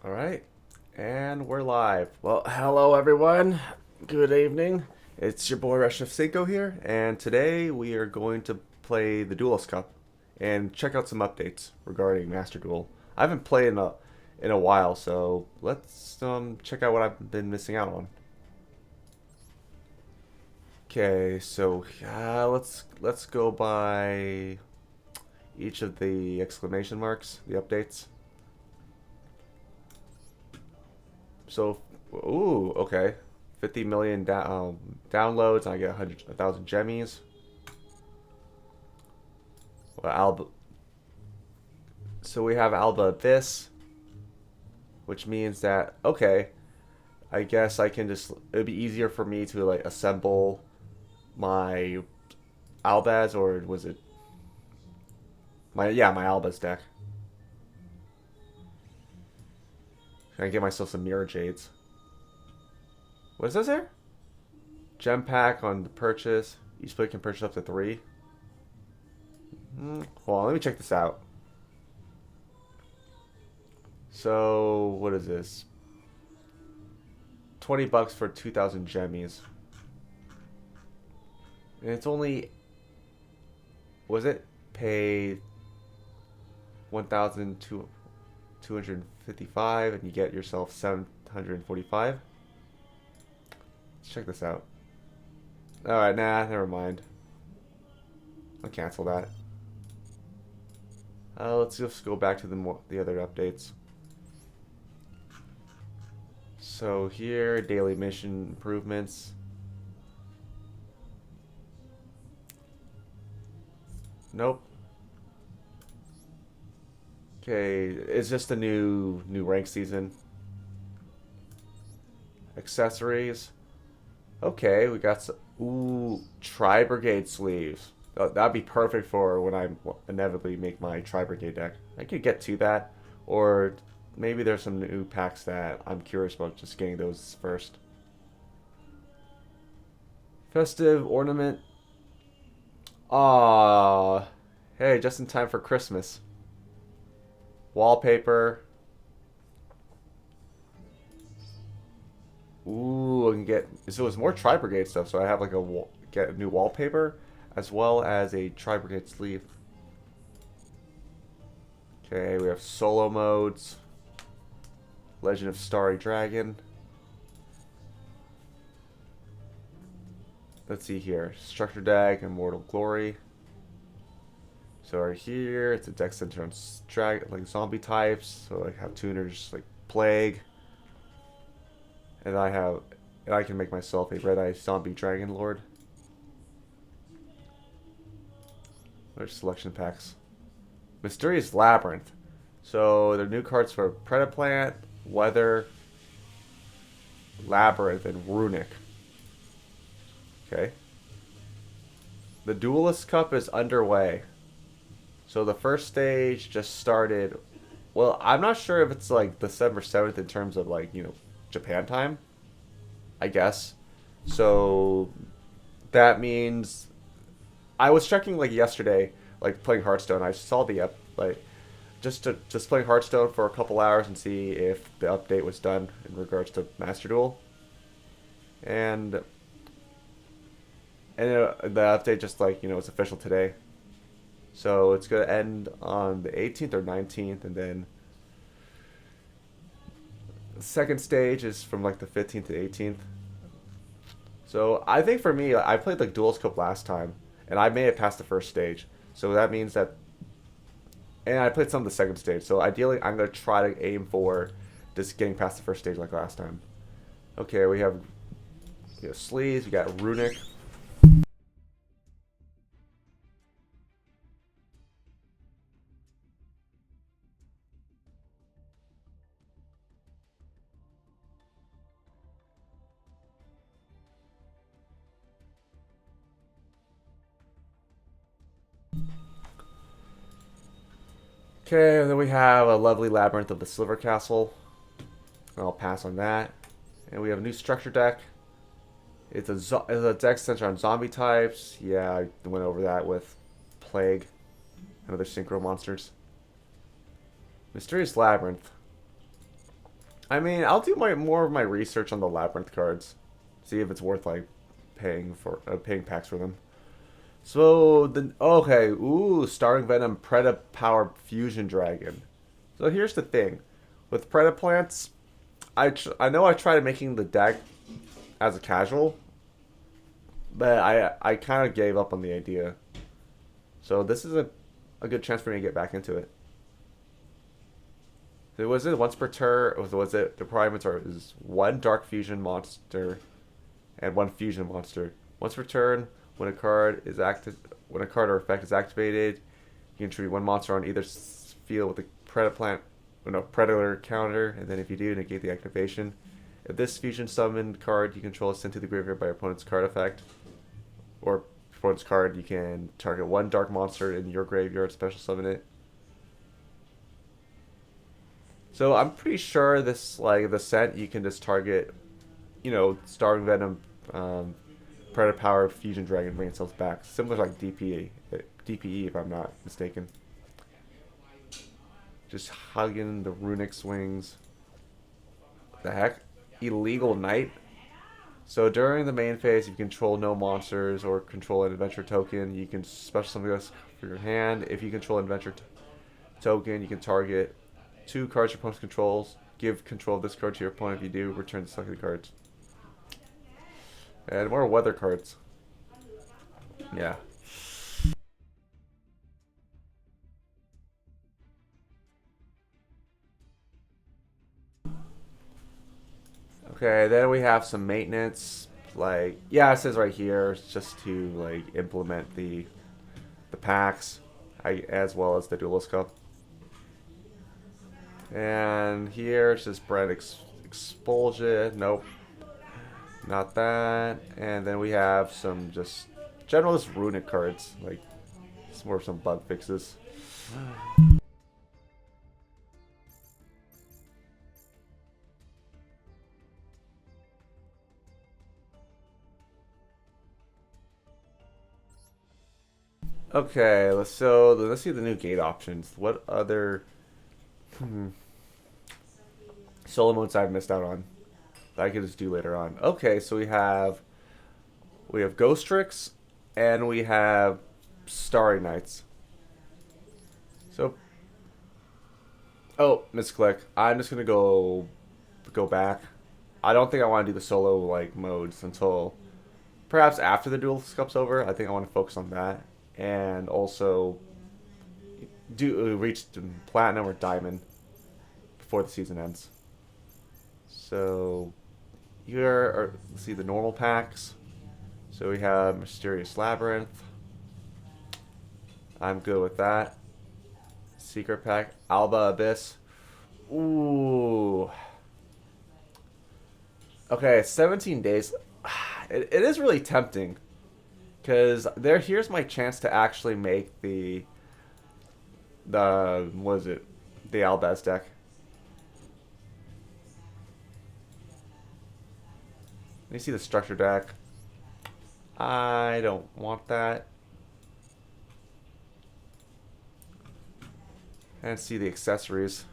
All right, and we're live. Well, hello everyone. Good evening. It's your boy Reshef Cinco here, and today we are going to play the Duelist Cup and check out some updates regarding Master Duel. I haven't played in a while, so let's check out what I've been missing out on. Okay, so let's go by each of the exclamation marks, the updates. So, ooh, okay. 50 million downloads, and I get 1,000 gemmies. Well, so we have Alba this, which means that, okay, I guess I can just, it'd be easier for me to like assemble my Albaz, or was it my Albaz deck. Can I get myself some Mirror Jades? What is this here? Gem pack on the purchase. Each player can purchase up to 3. Hold on, let me check this out. So, what is this? 20 bucks for 2,000 gemmies. And it's only, was it? Pay 1,255 and you get yourself 745. Let's check this out. Alright, nah, never mind. I'll cancel that. Let's just go back to the other updates. So here, daily mission improvements. Nope. Okay, it's just a new rank season. Accessories. Okay, we got some. Ooh, Tri Brigade sleeves. That'd be perfect for when I inevitably make my Tri Brigade deck. I could get to that, or maybe there's some new packs that I'm curious about. Just getting those first. Festive ornament. Ah, hey, just in time for Christmas. Wallpaper. Ooh, I can get. So it's more Tri Brigade stuff. So I have like get a new wallpaper, as well as a Tri Brigade sleeve. Okay, we have solo modes. Legend of Starry Dragon. Let's see here. Structure deck, Immortal Glory. So right here, it's a deck centered on like zombie types. So I have tuners like Plague. And I can make myself a Red Eye Zombie Dragon Lord. There's selection packs. Mysterious Labyrinth. So there are new cards for Predaplant, Weather, Labyrinth, and Runic. Okay. The Duelist Cup is underway. So the first stage just started. Well, I'm not sure if it's like December 7th in terms of like, Japan time. I guess. So that means I was checking like yesterday, like playing Hearthstone. I saw the like just playing Hearthstone for a couple hours and see if the update was done in regards to Master Duel, and the update just like it's official today. So it's gonna end on the 18th or 19th, and then the second stage is from like the 15th to 18th. So I think for me, I played like Duelist Cup last time, and I made it past the first stage. So that means that, and I played some of the second stage. So ideally, I'm gonna try to aim for just getting past the first stage like last time. Okay, we have sleeves. We got Runic. Okay, and then we have a lovely Labyrinth of the Silver Castle. I'll pass on that. And we have a new structure deck. It's a deck centered on zombie types. Yeah, I went over that with Plague and other synchro monsters. Mysterious Labyrinth. I mean, I'll do my more of my research on the labyrinth cards, see if it's worth like paying packs for them. So the okay, ooh, Starring Venom Predapower Fusion Dragon. So here's the thing, with Predaplants, I know I tried making the deck as a casual, but I kind of gave up on the idea. So this is a good chance for me to get back into it. So was it once per turn? Was it the requirements are is one Dark Fusion monster and one Fusion monster. Once per turn, when a card is active, when a card or effect is activated, you can treat one monster on either field with a Predaplant, no Predator counter, and then if you do, negate the activation. If this fusion summoned card you control is sent to the graveyard by your opponent's card effect, or opponent's card, you can target one dark monster in your graveyard, special summon it. So I'm pretty sure this like the set you can just target, Starving Venom, Predator Power, Fusion Dragon, bring itself back. Similar to like DPE if I'm not mistaken. Just hugging the runic swings. What the heck? Illegal Knight. So during the main phase, if you control no monsters or control an adventure token, you can special summon this for your hand. If you control an adventure token, you can target two cards your opponent controls. Give control of this card to your opponent. If you do, return the selected cards. And more weather cards. Yeah. Okay, then we have some maintenance. Like, yeah, it says right here, it's just to like implement the packs, as well as the Duelist Cup. And here it's just Brand Expulsion. Nope, not that. And then we have some just generalist runic cards. Like, it's more of some bug fixes. Okay, let's see the new gate options. What other solo modes I've missed out on that I could just do later on? Okay, so we have Ghost Tricks and we have Starry Nights. So misclick. I'm just gonna go back. I don't think I want to do the solo like modes until perhaps after the Duel Cup's over. I think I want to focus on that and also do reach platinum or diamond before the season ends. So here are let's see the normal packs. So we have Mysterious Labyrinth. I'm good with that. Secret pack, Alba Abyss. Ooh. Okay, 17 days. It is really tempting because here's my chance to actually make the what is it, the Albaz deck. Let me see the structure deck. I don't want that. And see the accessories.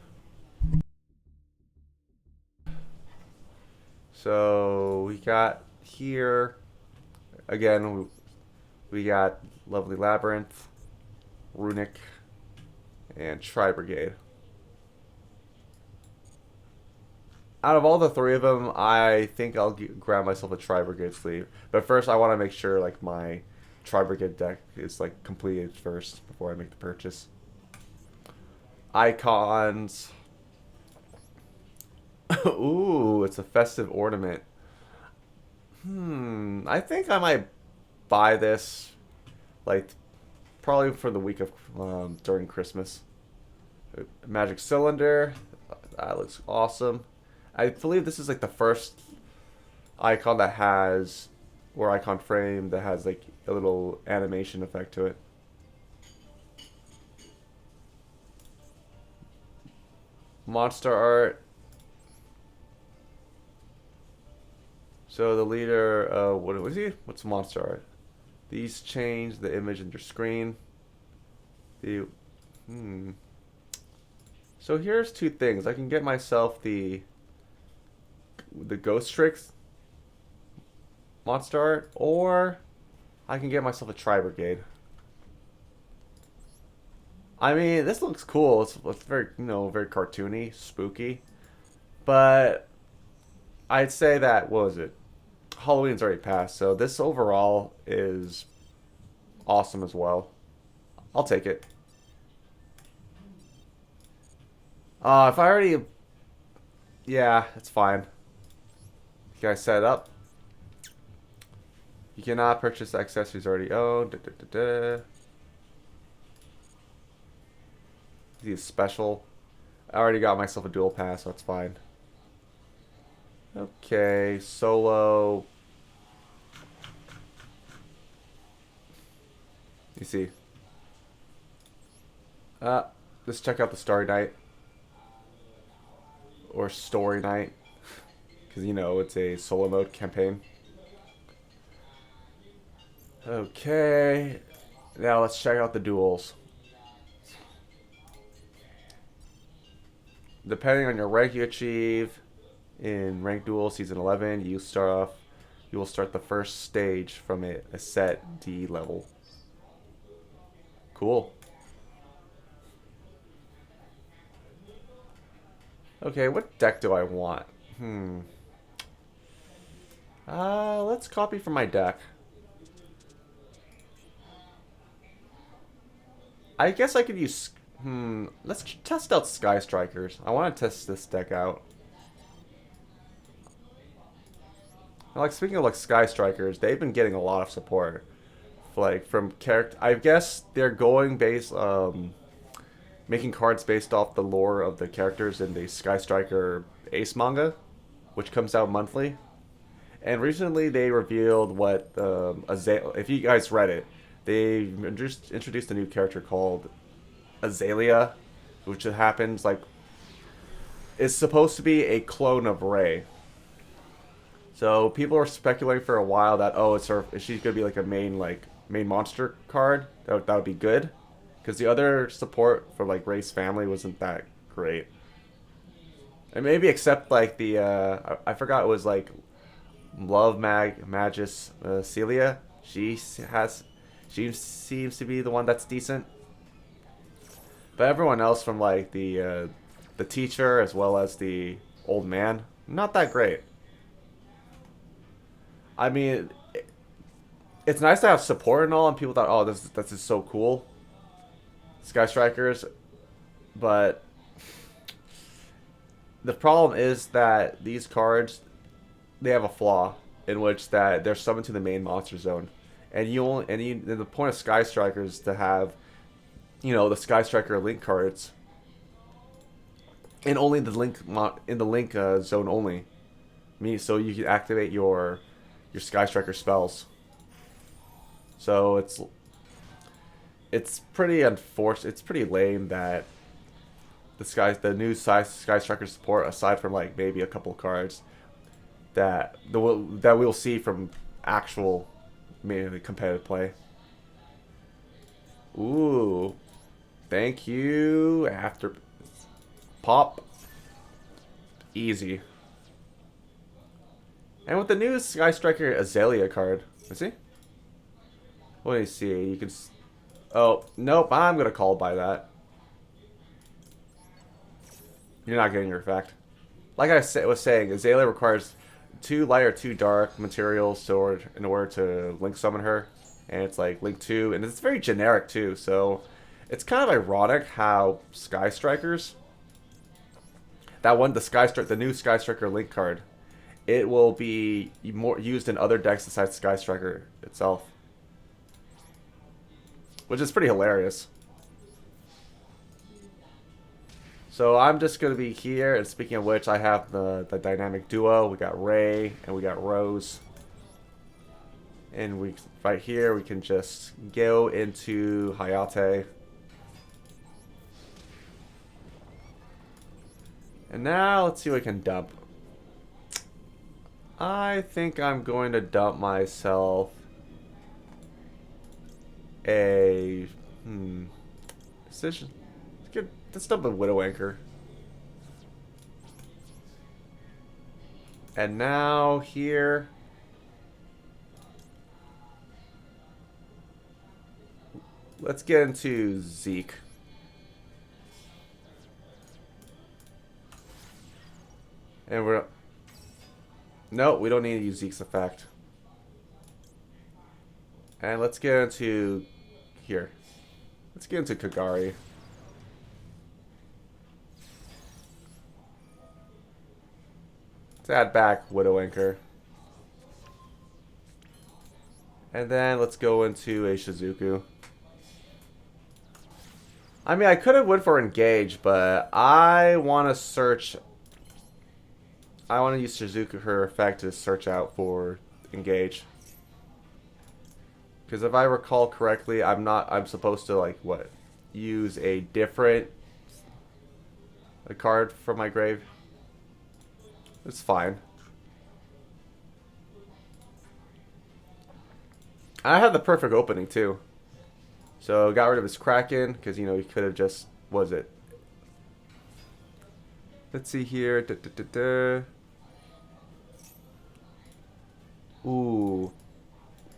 So we got here again. We got Lovely Labyrinth, Runic, and Tri Brigade. Out of all the three of them, I think I'll grab myself a Tri Brigade sleeve. But first, I want to make sure like my Tri Brigade deck is like completed first before I make the purchase. Icons. Ooh, it's a festive ornament. I think I might buy this, like, probably for the week of during Christmas. Magic Cylinder. That looks awesome. I believe this is like the first icon that has, or icon frame that has like a little animation effect to it. Monster art. So the leader, what was he? What's monster art? These change the image in your screen. The, So here's two things. I can get myself the the Ghost Tricks monster art, or I can get myself a Tri Brigade. I mean, this looks cool. It's very, very cartoony, spooky. But I'd say that, what was it? Halloween's already passed, so this overall is awesome as well. I'll take it. If I already, yeah, it's fine. You guys set it up. You cannot purchase accessories already owned. Da, da, da, da. These special. I already got myself a dual pass, so that's fine. Okay, solo. You see. Let's check out the Starry Night. Or Story Night. Because, it's a solo mode campaign. Okay. Now let's check out the duels. Depending on your rank you achieve in Ranked Duel Season 11, you will start the first stage from a set D level. Cool. Okay, what deck do I want? Let's copy from my deck. I guess I could use... let's test out Sky Strikers. I want to test this deck out. Like, speaking of, like, Sky Strikers, they've been getting a lot of support. Like, from character... I guess they're going based... making cards based off the lore of the characters in the Sky Striker Ace manga, which comes out monthly. And recently they revealed what if you guys read it, they just introduced a new character called Azalea, which happens like is supposed to be a clone of Rey. So people were speculating for a while that she's gonna be like a main monster card. That would be good, because the other support for like Rey's family wasn't that great. And maybe except like the I forgot, it was like Love Magus Celia. She seems to be the one that's decent. But everyone else from like the teacher as well as the old man, not that great. I mean, it's nice to have support and all, and people thought, oh, this is so cool, Sky Strikers. But the problem is that these cards, they have a flaw in which that they're summoned to the main monster zone, and the point of Sky Strikers is to have, the Sky Striker Link cards, and only the Link zone only. So you can activate your Sky Striker spells. So it's pretty unfortunate. It's pretty lame that the new Sky Striker support, aside from like maybe a couple of cards that we'll see from actual maybe competitive play. Ooh, thank you. After pop, easy. And with the new Sky Striker Azalea card, let's see. What do you see? You can. Oh nope, I'm gonna call by that. You're not getting your effect. Like I was saying, Azalea requires 2 light or 2 dark materials stored in order to link summon her, and it's like link 2, and it's very generic too. So it's kind of ironic how Sky Strikers, the new Sky Striker Link card, it will be more used in other decks besides Sky Striker itself, which is pretty hilarious. So I'm just going to be here, and speaking of which, I have the dynamic duo. We got Rey and we got Rose. And right here, we can just go into Hayate. And now, let's see what I can dump. I think I'm going to dump myself a... decision. Let's dump a Widow Anchor. And now here. Let's get into Zeke. And we're... No, we don't need to use Zeke's effect. And let's get into... Here. Let's get into Kagari. Let's add back Widow Anchor. And then let's go into a Shizuku. I mean, I could have went for Engage, but I want to search... I want to use Shizuku, her effect, to search out for Engage. Because if I recall correctly, I'm supposed to, like, what? Use a different... a card from my grave. It's fine. I had the perfect opening, too. So, got rid of his Kraken, because, you know, he could have just... What was it? Let's see here. Ooh.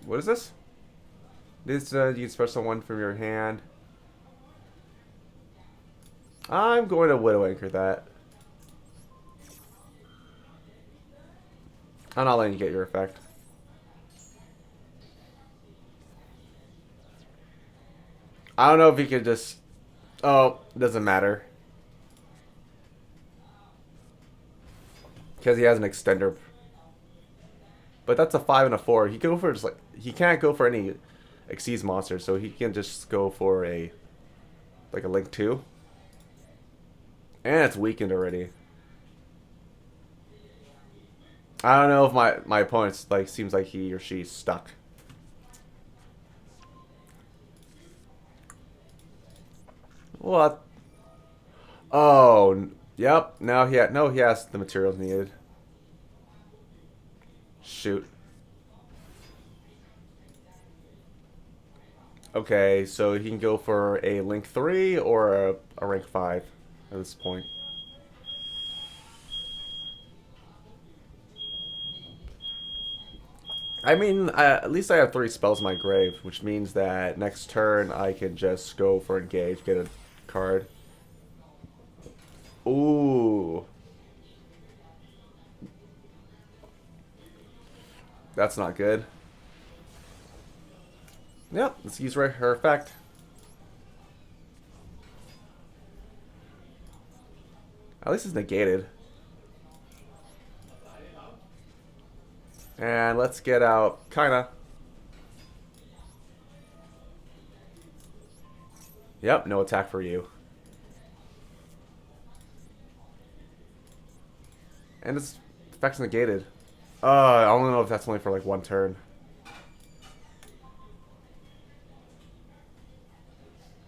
What is this? This, you can special one from your hand. I'm going to Widow Anchor that. I'm not letting you get your effect. I don't know if he could just... Oh, doesn't matter. Because he has an extender. But that's a 5 and a 4. He can go for just like... He can't go for any Xyz monsters, so he can just go for a... Like a Link 2. And it's weakened already. I don't know if my opponent's like seems like he or she's stuck. What? Oh, yep. Now he has the materials needed. Shoot. Okay, so he can go for a Link 3 or a rank 5 at this point. I mean, at least I have 3 spells in my grave, which means that next turn I can just go for Engage, get a card. Ooh. That's not good. Yep, let's use her effect. At least it's negated. And let's get out, kinda. Yep, no attack for you. And its effect's negated. I don't know if that's only for like one turn.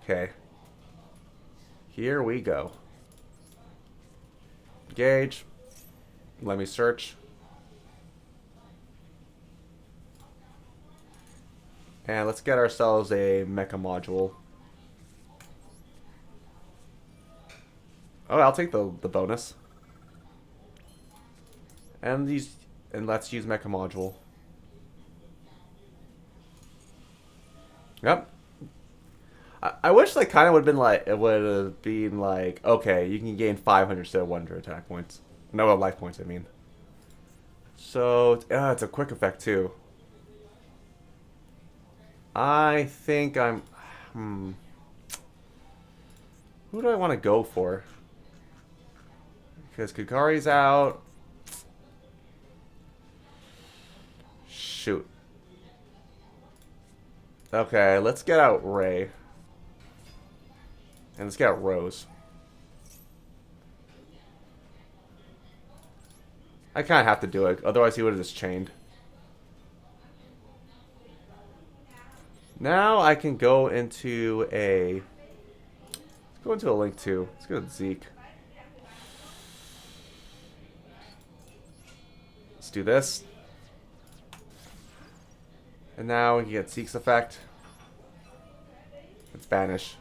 Okay. Here we go. Engage. Let me search. And let's get ourselves a mecha module. Oh, I'll take the bonus. And let's use mecha module. Yep. I wish like kind of would have been like it would have been like okay, you can gain 500 instead of 100 attack points. No, life points. I mean. So it's a quick effect too. I think I'm... Who do I want to go for? Because Kagari's out. Shoot. Okay, let's get out Ray. And let's get out Rose. I kind of have to do it. Otherwise he would have just chained. Now I can go into a... Let's go into a Link 2. Let's go to Zeke. Let's do this. And now we can get Zeke's effect. Let's banish.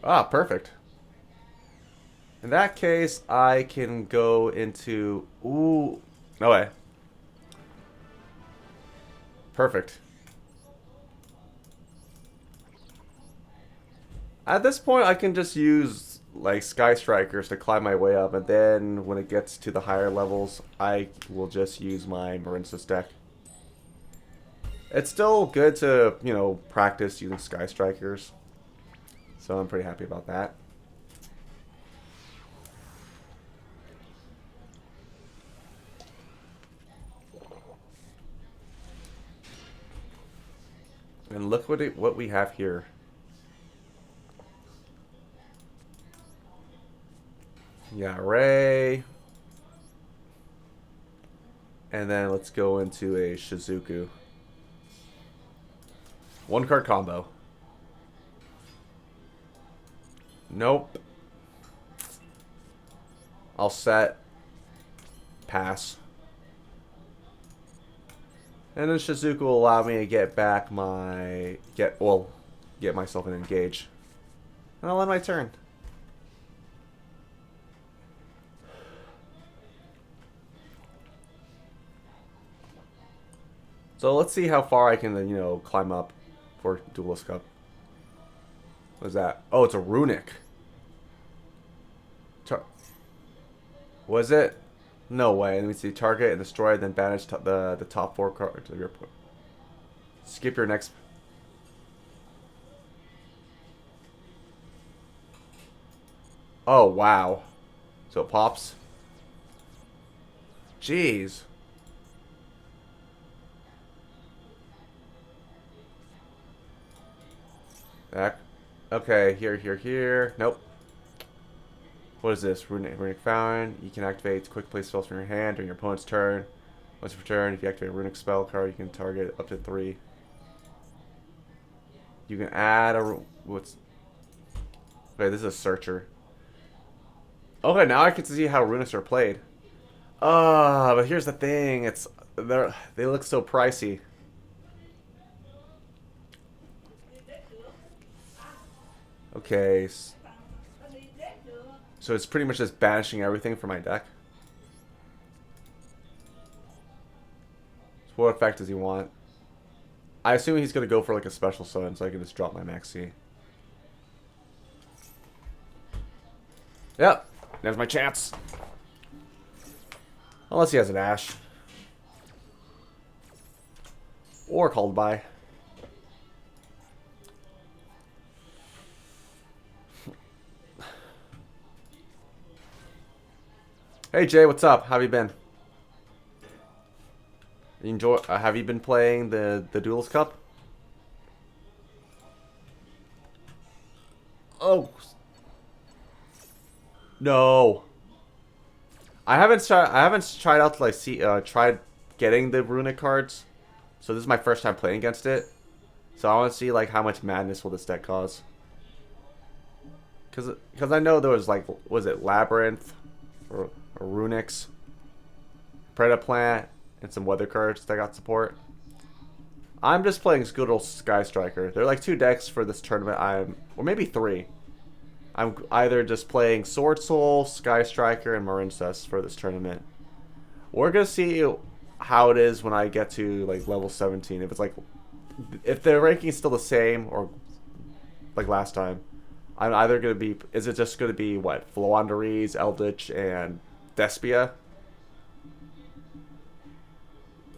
Ah, perfect. In that case, I can go into... Ooh. No way. Perfect. At this point, I can just use like Sky Strikers to climb my way up, and then when it gets to the higher levels, I will just use my Marinsys deck. It's still good to, you know, practice using Sky Strikers, so I'm pretty happy about that. And look what we have here. Yeah, Ray. And then let's go into a Shizuku. One card combo. Nope. I'll set. Pass. And then Shizuku will allow me to get back my... Get myself an engage. And I'll end my turn. So let's see how far I can, you know, climb up for Duelist Cup. What is that? Oh, it's a runic. Was it? No way. Let me see. Target and destroy, then banish the top 4 cards of your opponent. Skip your next. Oh, wow. So it pops. Jeez. Back. Okay, here. Nope. What is this? Runic Fountain. You can activate quick play spells from your hand during your opponent's turn. Once per turn, if you activate a runic spell card, you can target up to 3. You can add a... What's... Okay, this is a searcher. Okay, now I can see how runics are played. But here's the thing. They look so pricey. Okay. So it's pretty much just banishing everything from my deck. So what effect does he want? I assume he's going to go for like a special summon, so I can just drop my maxi. Yep. There's my chance. Unless he has an Ash. Or Called By. Hey Jay, what's up? How have you been? Have you been playing the Duelist Cup? Oh no! I haven't tried out to like tried getting the runic cards, so this is my first time playing against it. So I want to see like how much madness will this deck cause. Cause I know there was like, was it Labyrinth or Runics, Predaplant, and some weather cards that got support. I'm just playing good old Sky Striker. There are like 2 decks for this tournament. Or maybe 3. I'm either just playing Sword Soul, Sky Striker, and Marinsys for this tournament. We're gonna see how it is when I get to like level 17. If it's like, if the ranking is still the same or like last time, I'm either gonna be. Is it just gonna be what? Floanderies, Eldritch, and Despia?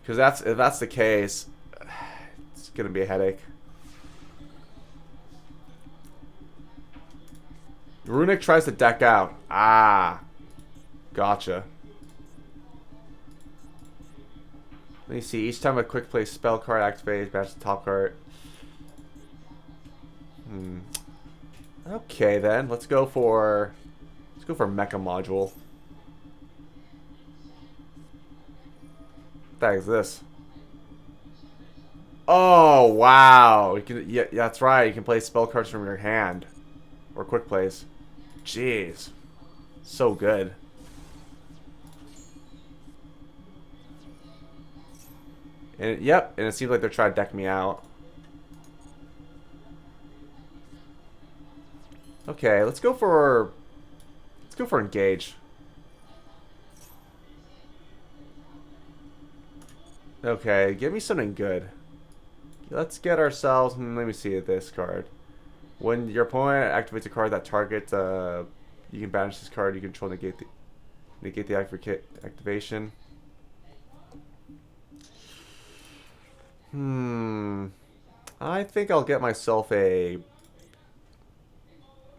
Because if that's the case, it's gonna be a headache. Runic tries to deck out. Ah, gotcha. Let me see. Each time a quick play spell card activates, match the top card. Okay then, let's go for Mecha Module. What the heck is this? Oh wow! You can, yeah, that's right. You can play spell cards from your hand, or quick plays. Jeez, so good. And yep, and it seems like they're trying to deck me out. Okay, let's go for go for engage. Okay, give me something good. Let's get ourselves... let me see this card. When your opponent activates a card that targets... you can banish this card. You control negate the activation. I think I'll get myself a...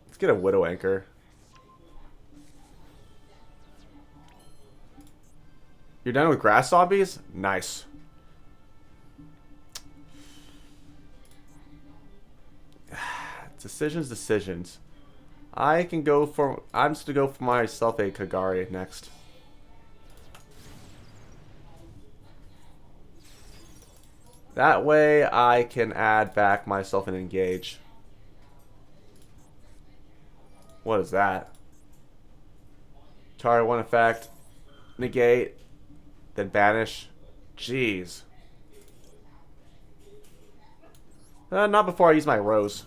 let's get a Widow Anchor. You're done with grass zombies? Nice. Decisions. I can go for... I'm just going to go for myself a Kagari next. That way I can add back myself an engage. What is that? Target 1 effect. Negate. Then banish. Jeez. Not before I use my rose.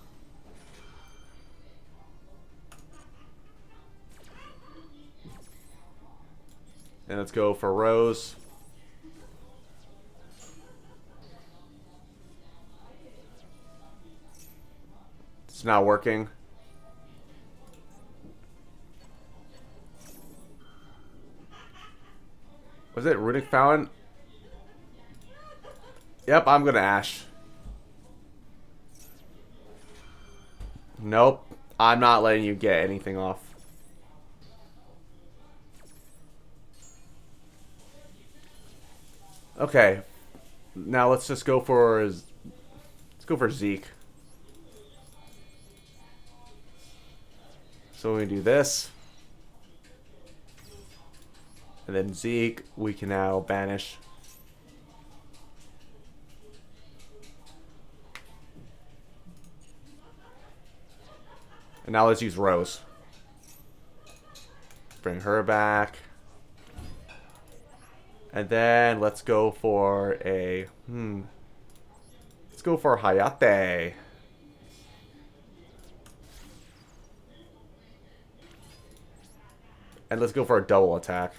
And let's go for rose. It's not working. Was it Runic Fountain? Yep, I'm gonna Ash. Nope. I'm not letting you get anything off. Okay. Now let's just go for... let's go for Zeke. So we do this. And then Zeke, we can now banish. And now let's use Rose. Bring her back. And then let's go for a... let's go for Hayate. And let's go for a double attack.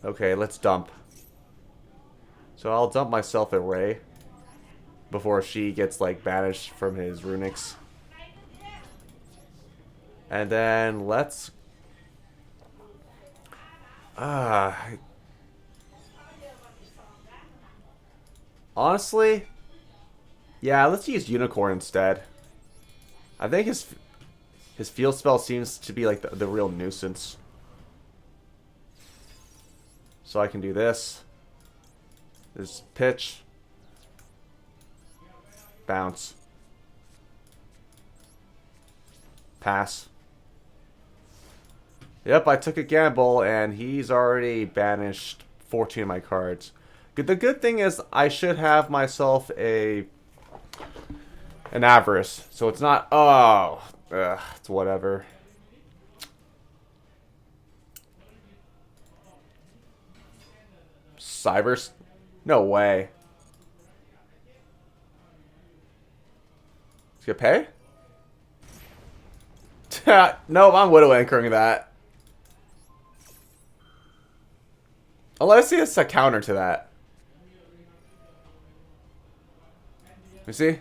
Okay, let's dump. So I'll dump myself a Ray before she gets like banished from his runics. And then let's honestly, yeah, let's use Unicorn instead. I think his field spell seems to be like the real nuisance. So I can do this. This pitch. Bounce. Pass. Yep, I took a gamble and he's already banished 14 of my cards. The good thing is I should have myself an Avarice. So it's not... oh, it's whatever. Cybers? No way. It's gonna pay? No, I'm Widow Anchoring that. Unless it's a counter to that. You see?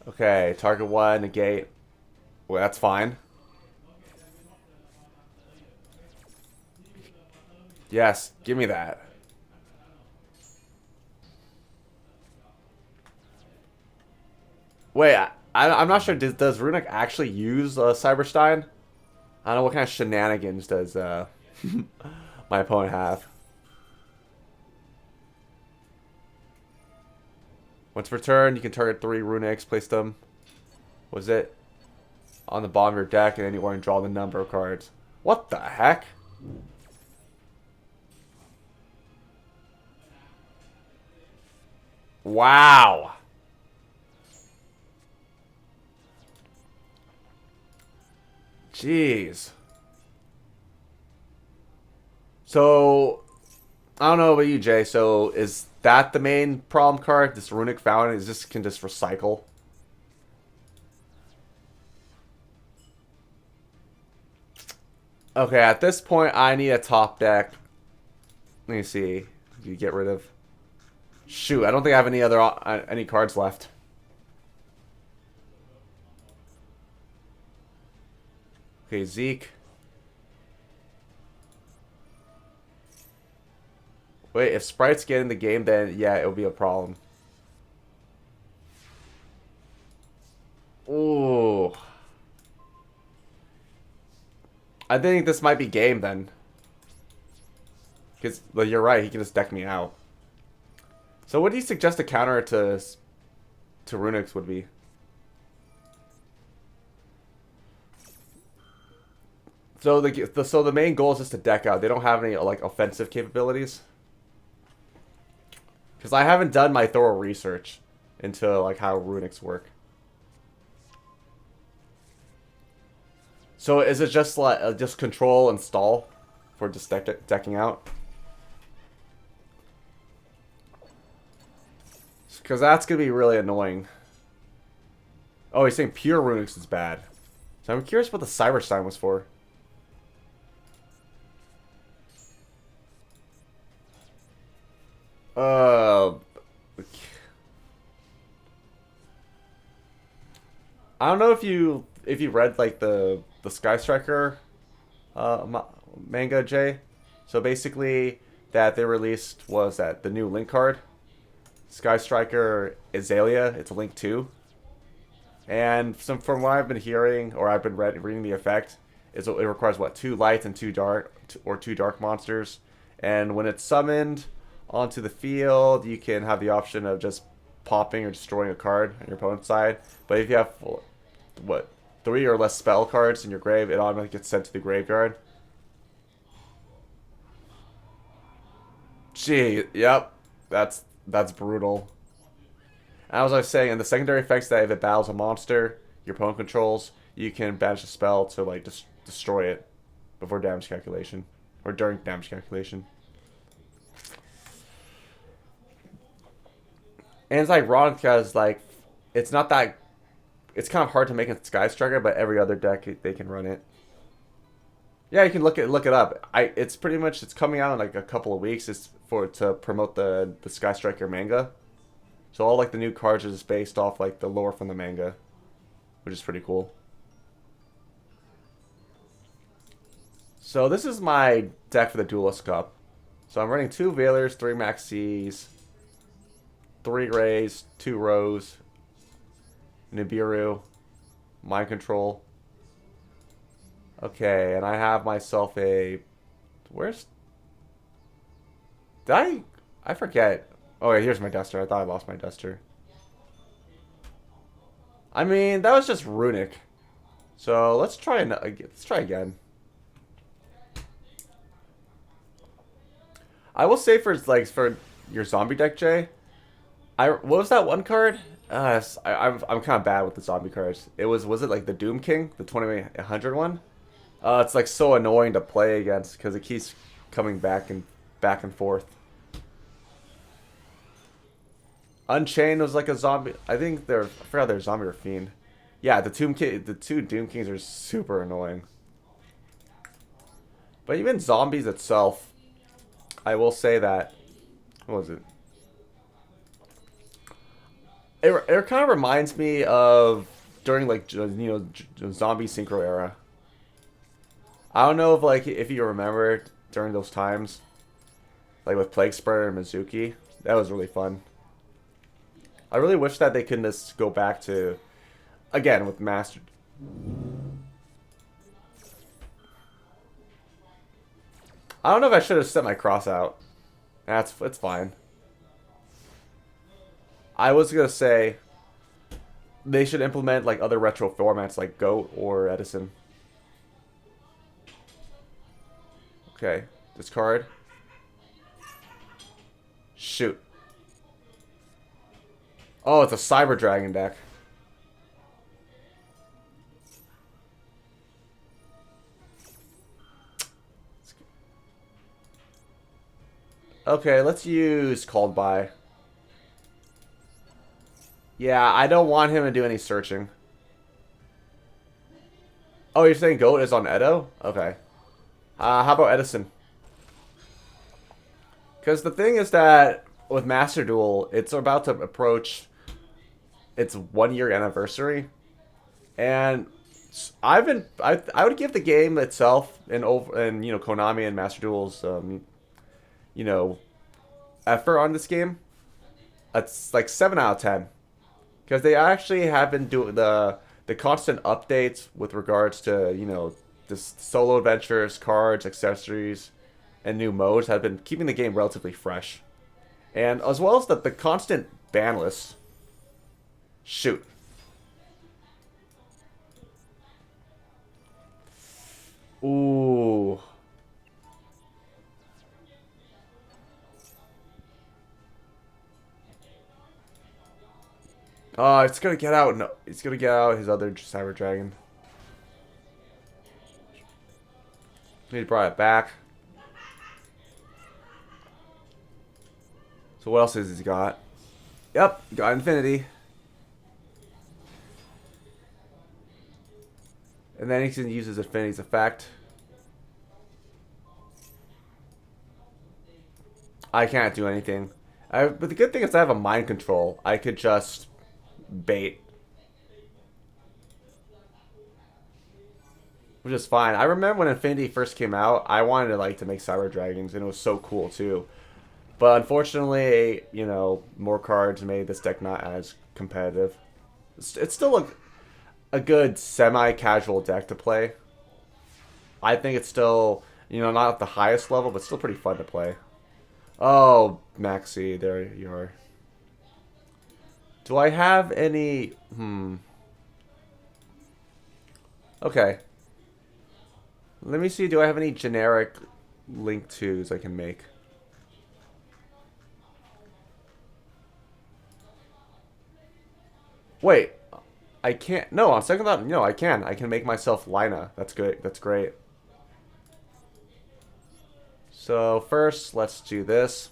Okay, target 1, negate. Well, that's fine. Yes, give me that. Wait, I'm not sure. Does Runic actually use Cyberstein? I don't know what kind of shenanigans does my opponent have. Once per turn, you can target 3 Runics, place them. Was it on the bottom of your deck, and anywhere and draw the number of cards. What the heck? Wow. Jeez. So, I don't know about you, Jay. So, is that the main problem card? This Runic Fountain is can just recycle? Okay, at this point, I need a top deck. Let me see. You get rid of. Shoot, I don't think I have any other any cards left. Okay, Zeke. Wait, if sprites get in the game, then yeah, it'll be a problem. Ooh. I think this might be game then. Because well, you're right, he can just deck me out. So what do you suggest a counter to Runix would be? So the main goal is just to deck out. They don't have any like offensive capabilities. Because I haven't done my thorough research into like how Runix work. So is it just like just control and stall for just decking out? Because that's gonna be really annoying. Oh, he's saying pure Runix is bad. So I'm curious what the Cyberstein was for. Uh, I don't know if you read like the Sky Striker manga, Jay. So basically, that they released was that the new Link card, Sky Striker Azalea. It's a Link 2, and from what I've been hearing or I've been reading the effect, is it requires what, two light and two dark or two dark monsters, and when it's summoned onto the field, you can have the option of just popping or destroying a card on your opponent's side. But if you have what, three or less spell cards in your grave, it automatically gets sent to the graveyard. Gee, yep, that's brutal. And as I was saying, and the secondary effects that if it battles a monster your opponent controls, you can banish a spell to like destroy it before damage calculation or during damage calculation. And it's ironic because like it's not that it's kind of hard to make a Sky Striker, but every other deck they can run it. Yeah, you can look it up. It's pretty much it's coming out in like a couple of weeks. It's for to promote the Sky Striker manga. So all like the new cards are just based off like the lore from the manga, which is pretty cool. So this is my deck for the Duelist Cup. So I'm running two Veilers, three Maxis, three Rays, two Rows, Nibiru, Mind Control. Okay, and I have myself a... Where's... Did I forget. Oh, wait, here's my Duster. I thought I lost my Duster. I mean, that was just Runic. So let's try again. I will say for your zombie deck, Jay. What was that one card? I'm kind of bad with the zombie cards. Was it like the Doom King, the 2800 one? It's like so annoying to play against because it keeps coming back and forth. Unchained was like a zombie. I think I forgot they're zombie or fiend. Yeah, the two Doom Kings are super annoying. But even zombies itself, I will say that. What was it? It kind of reminds me of during like zombie synchro era. I don't know if you remember during those times, like with Plague Spreader and Mizuki. That was really fun. I really wish that they could just go back to, again with Master. I don't know if I should have set my cross out. It's fine. I was gonna say they should implement like other retro formats like Goat or Edison. Okay, discard. Shoot. Oh, it's a Cyber Dragon deck. Okay, let's use Called By. Yeah, I don't want him to do any searching. Oh, you're saying Goat is on Edo? Okay. How about Edison? Because the thing is that with Master Duel, it's about to approach its 1 year anniversary, and I would give the game itself and Konami and Master Duel's you know effort on this game. It's like 7 out of 10 because they actually have been doing the constant updates with regards to this solo adventures, cards, accessories, and new modes have been keeping the game relatively fresh, and as well as the constant ban list. Shoot. Ooh. It's gonna get out. No, it's gonna get out his other Cyber Dragon. He brought it back. So what else has he got? Yep, got Infinity. And then he can use his Infinity's effect. I can't do anything. But the good thing is I have a mind control. I could just bait. Which is fine. I remember when Infinity first came out, I wanted to make Cyber Dragons, and it was so cool too. But unfortunately, more cards made this deck not as competitive. It's still a good semi-casual deck to play. I think it's still, not at the highest level, but still pretty fun to play. Oh, Maxi, there you are. Do I have any... Okay. Let me see, do I have any generic Link 2s I can make? Wait. I can't... No, on second thought, no, I can. I can make myself Lina. That's good. That's great. So, first, let's do this.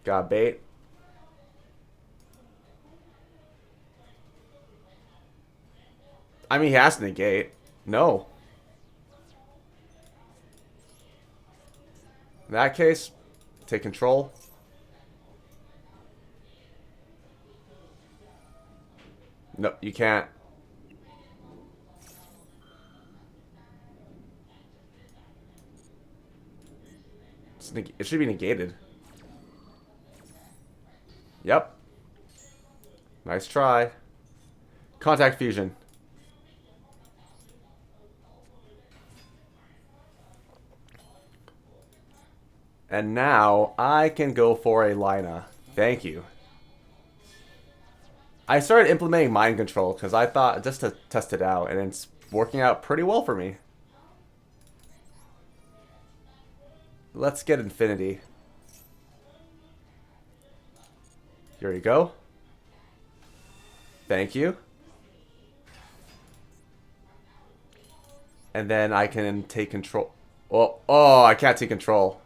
Got bait. I mean, he has to negate. No. In that case, take control. No, you can't. It should be negated. Yep. Nice try. Contact fusion. And now I can go for a Lina. Thank you. I started implementing mind control because I thought just to test it out, and it's working out pretty well for me. Let's get Infinity. Here you go. Thank you. And then I can take control. Oh, I can't take control.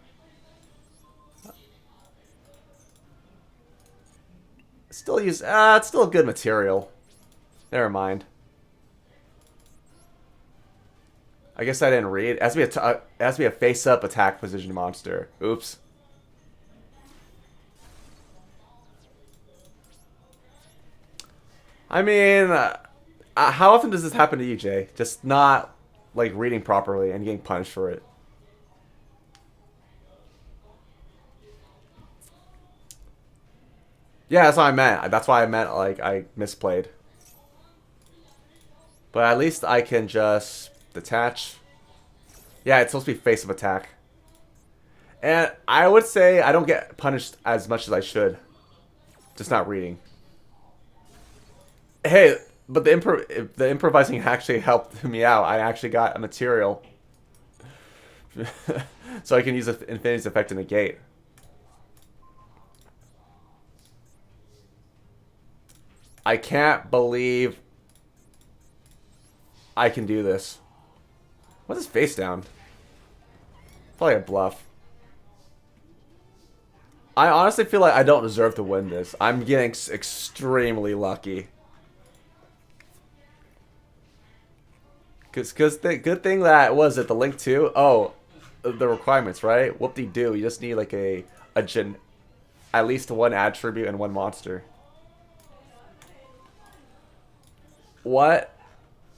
Still use... it's still a good material. Never mind. I guess I didn't read. It has to be a face-up attack position monster. Oops. I mean, how often does this happen to you, Jay? Just not, reading properly and getting punished for it. Yeah, that's what I meant. That's why I meant, I misplayed. But at least I can just detach. Yeah, it's supposed to be face-up attack. And I would say I don't get punished as much as I should. Just not reading. Hey, but the improvising actually helped me out. I actually got a material. So I can use Infinity's effect in the gate. I can't believe I can do this. What's his face down? Probably a bluff. I honestly feel like I don't deserve to win this. I'm getting extremely lucky. Cause the good thing that was it the Link 2. Oh, the requirements, right? Whoop-de-doo. You just need like a at least one attribute and one monster. What?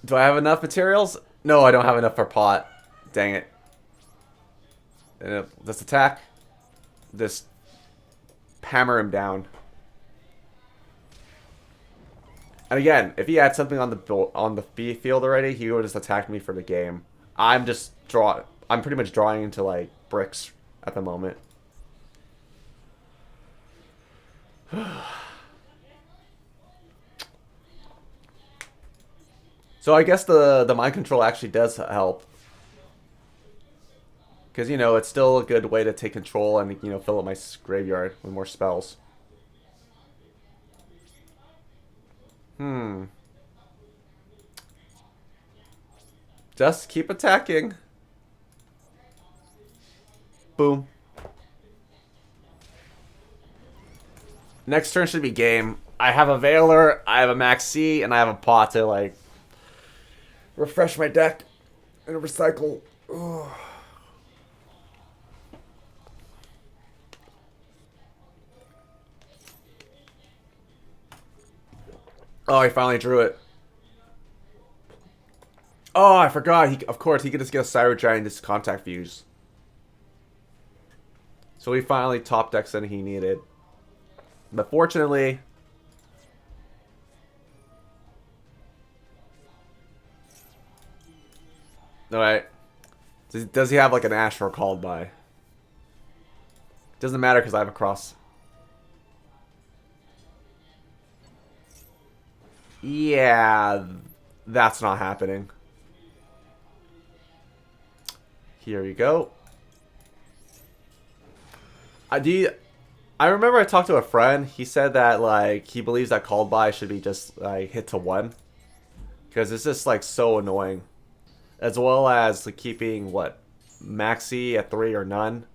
Do I have enough materials? No, I don't have enough for pot. Dang it. And let's attack. Just hammer him down. And again, if he had something on the B field already, he would just attack me for the game. I'm pretty much drawing into like bricks at the moment. So I guess the mind control actually does help. Because, you know, it's still a good way to take control and, you know, fill up my graveyard with more spells. Just keep attacking. Boom. Next turn should be game. I have a Veiler, I have a Max C, and I have a pot to, like, refresh my deck and recycle. Ugh. Oh, I finally drew it. Oh, I forgot. Of course, he could just get a Cyber Giant and just contact fuse. So he finally top decks than he needed. But fortunately... Alright. Does he have like an Astral called by? Doesn't matter because I have a cross. Yeah, that's not happening. Here you go. I remember I talked to a friend. He said that like he believes that called by should be just like hit to 1 because it's just like so annoying, as well as like, keeping what Maxi at 3 or none,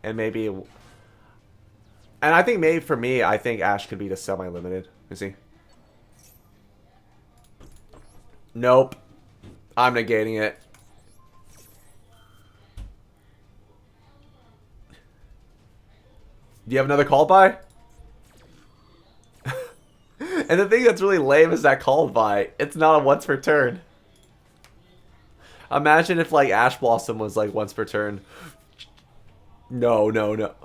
and maybe. And I think maybe for me, I think Ash could be the semi-limited. You see? Nope. I'm negating it. Do you have another call by? And the thing that's really lame is that called by. It's not a once per turn. Imagine if like Ash Blossom was like once per turn. No, no, no.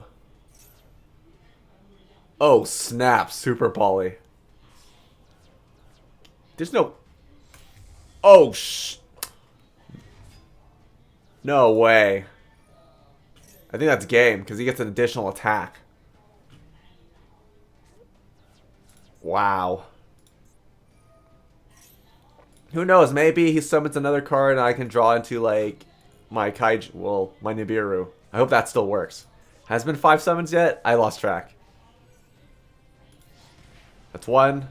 Oh, snap. Super Poly. There's no... Oh, no way. I think that's game, because he gets an additional attack. Wow. Who knows? Maybe he summons another card and I can draw into, like, my Kaiju... Well, my Nibiru. I hope that still works. Has been 5 summons yet? I lost track. That's 1.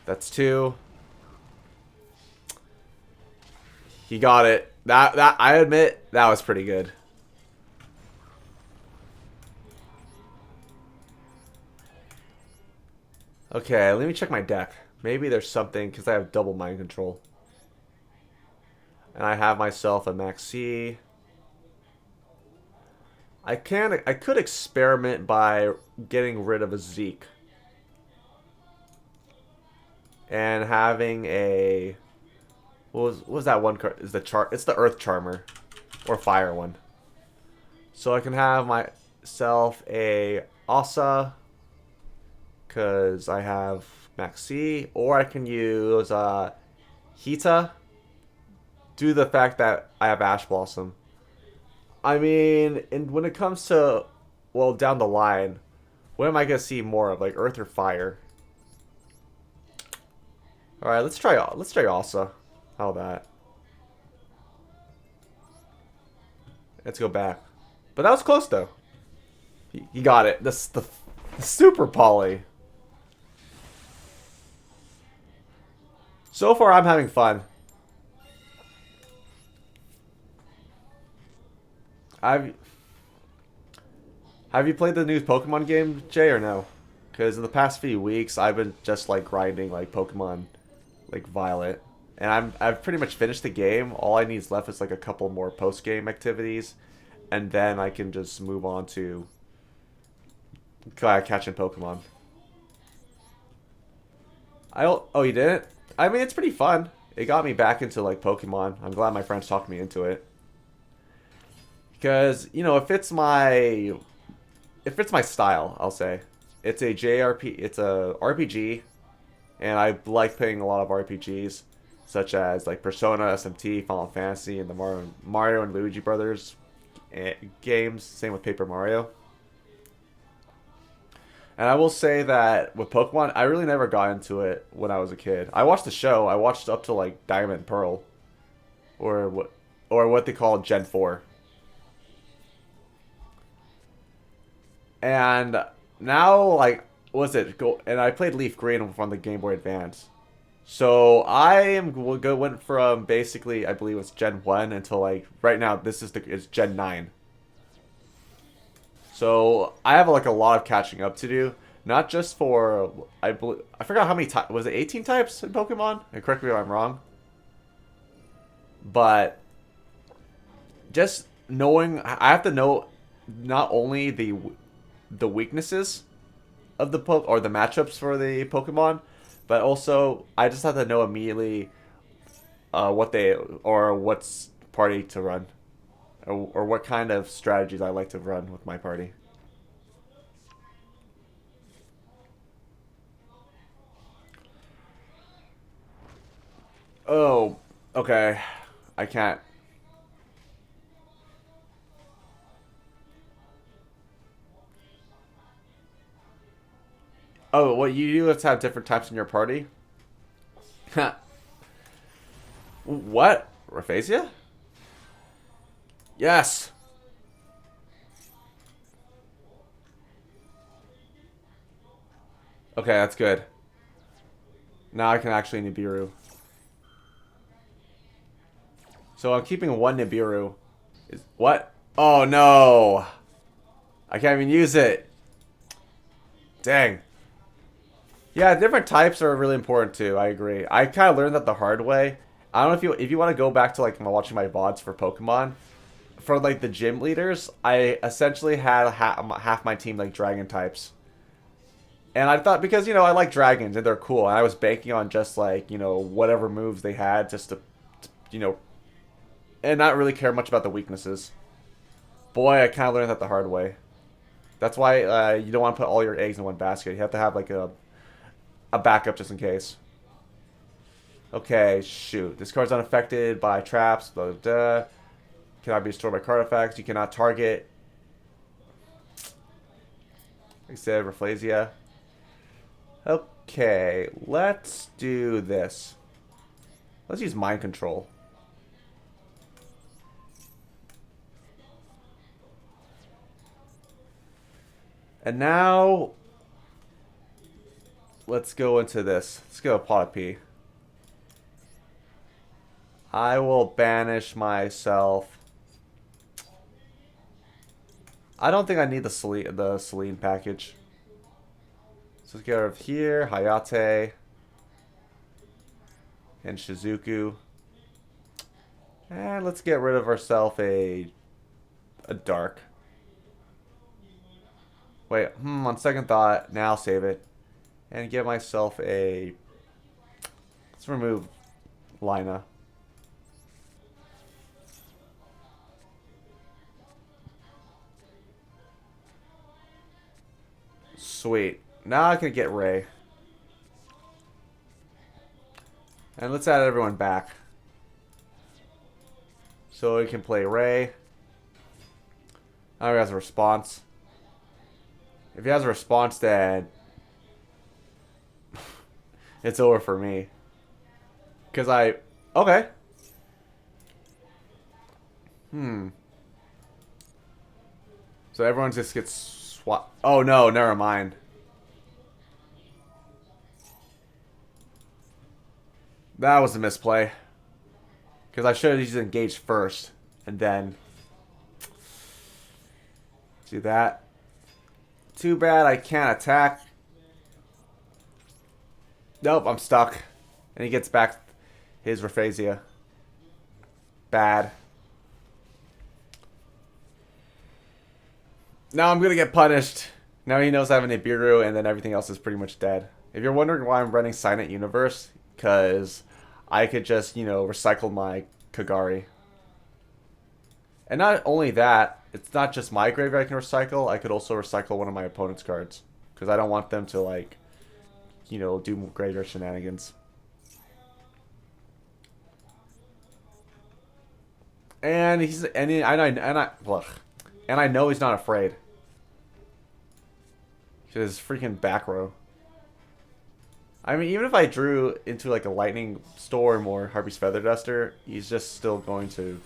That's 2. He got it. That I admit, that was pretty good. Okay, let me check my deck. Maybe there's something, because I have double mind control. And I have myself a Max C. I could experiment by getting rid of a Zeke. And having a... What was that one card? It's the Earth Charmer. Or Fire one. So I can have myself a Asa. Because I have Maxi. Or I can use Hita. Due to the fact that I have Ash Blossom. I mean, when it comes to, well, down the line, what am I going to see more of? Like Earth or Fire? Alright, let's try Asa. How that? Let's go back. But that was close, though. You got it. The Super Poly. So far, I'm having fun. Have you played the new Pokemon game, Jay, or no? Because in the past few weeks, I've been just, like, grinding, like, Pokemon, like, Violet. and I've pretty much finished the game. All I need left is like a couple more post game activities, and then I can just move on to catching Pokemon. Oh, you didn't? I mean, it's pretty fun. It got me back into like Pokemon. I'm glad my friends talked me into it because it fits my style. I'll say it's a JRP. It's a RPG, and I like playing a lot of RPGs, such as like Persona, SMT, Final Fantasy, and the Mario and Luigi Brothers games. Same with Paper Mario. And I will say that with Pokemon, I really never got into it when I was a kid. I watched the show. I watched up to like Diamond and Pearl, or what they call Gen 4. And now, like, was it go? And I played Leaf Green from the Game Boy Advance. So went from basically I believe it's Gen 1 until like right now it's Gen 9. So I have like a lot of catching up to do. Not just for I forgot how many types was it 18 types in Pokemon? And correct me if I'm wrong. But just knowing I have to know not only the weaknesses of or the matchups for the Pokemon, but also I just have to know immediately what's party to run, or what kind of strategies I like to run with my party. Oh, okay. I can't. Oh, what you let's have different types in your party? What? Rayfasia? Yes. Okay, that's good. Now I can actually Nibiru. So I'm keeping one Nibiru. What? Oh no! I can't even use it. Dang. Yeah, different types are really important too. I agree. I kind of learned that the hard way. I don't know if you want to go back to like watching my VODs for Pokemon. For like the gym leaders, I essentially had half my team like dragon types. And I thought because I like dragons and they're cool, and I was banking on just like whatever moves they had just to you know and not really care much about the weaknesses. Boy, I kind of learned that the hard way. That's why you don't want to put all your eggs in one basket. You have to have like a backup just in case. Okay, shoot. This card's unaffected by traps. Blah, blah, blah. Cannot be destroyed by card effects. You cannot target. Like I said, Rafflesia. Okay, let's do this. Let's use mind control. And now, let's go into this. Let's go Pot P. I will banish myself. I don't think I need the Celine package. So let's get rid of here, Hayate, and Shizuku. And let's get rid of ourselves a dark. Wait, on second thought, now save it. And get myself a... Let's remove Lina. Sweet. Now I can get Ray. And let's add everyone back. So we can play Ray. Now he has a response. If he has a response, then it's over for me. Because okay. So everyone just gets swapped. Oh no, never mind. That was a misplay. Because I should have used engaged first. And then... See that? Too bad I can't attack. Nope, I'm stuck. And he gets back his Rayquaza. Bad. Now I'm gonna get punished. Now he knows I have an Nibiru, and then everything else is pretty much dead. If you're wondering why I'm running Silent Universe, because I could just, recycle my Kagari. And not only that, it's not just my graveyard I can recycle, I could also recycle one of my opponent's cards. Because I don't want them to, like, do graveyard shenanigans. And I know he's not afraid. His freaking back row. I mean, even if I drew into like a Lightning Storm or Harpy's Feather Duster, he's just still going to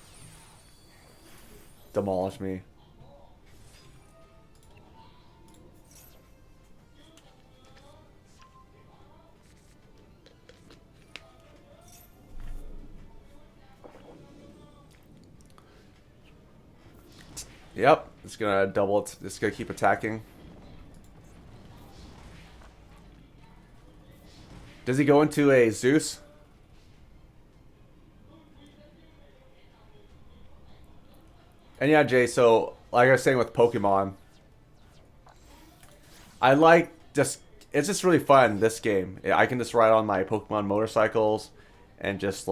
demolish me. Yep, it's gonna double it. It's gonna keep attacking. Does he go into a Zeus? And yeah, Jay, so like I was saying with Pokemon, I like just, it's just really fun, this game. I can just ride on my Pokemon motorcycles and just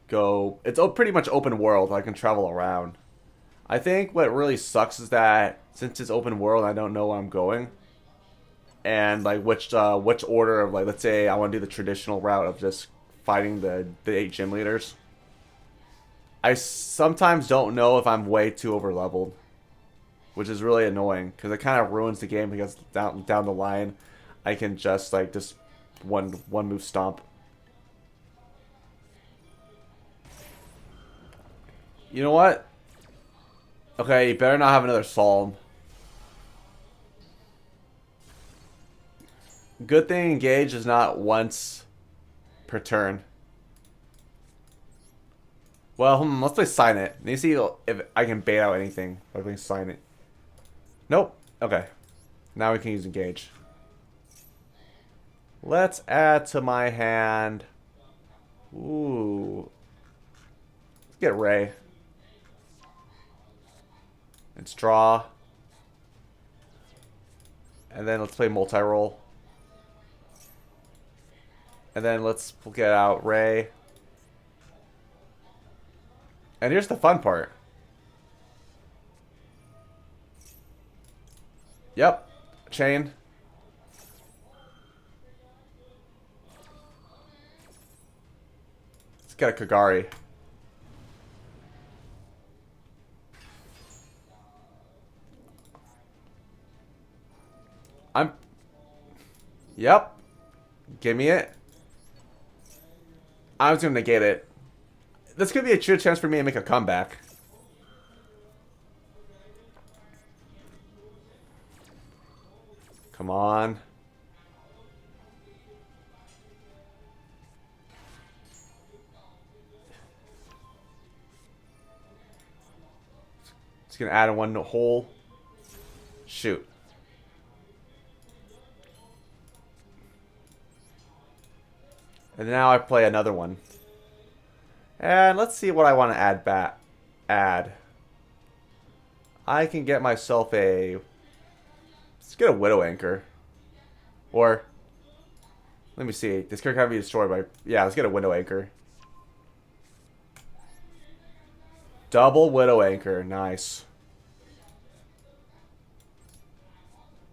go. It's pretty much open world. I can travel around. I think what really sucks is that since it's open world, I don't know where I'm going. And like which order of, like, let's say I want to do the traditional route of just fighting the 8 gym leaders. I sometimes don't know if I'm way too over leveled, which is really annoying because it kind of ruins the game, because down the line I can just one move stomp. You know what? Okay, you better not have another Psalm. Good thing engage is not once per turn. Well, let's play Sign It. Let me see if I can bait out anything by playing Sign It. Nope. Okay. Now we can use engage. Let's add to my hand. Ooh. Let's get Ray. Let's draw. And then let's play multi-roll. And then let's get out Ray. And here's the fun part. Yep. Chain. Let's get a Kagari. Yep. Give me it. I was going to negate it. This could be a true chance for me to make a comeback. Come on. It's going to add one hole. Shoot. And now I play another one. And let's see what I want to add. I can get myself a... Let's get a Widow Anchor. Or... Let me see. This card can't be destroyed by... Yeah, let's get a Widow Anchor. Double Widow Anchor. Nice.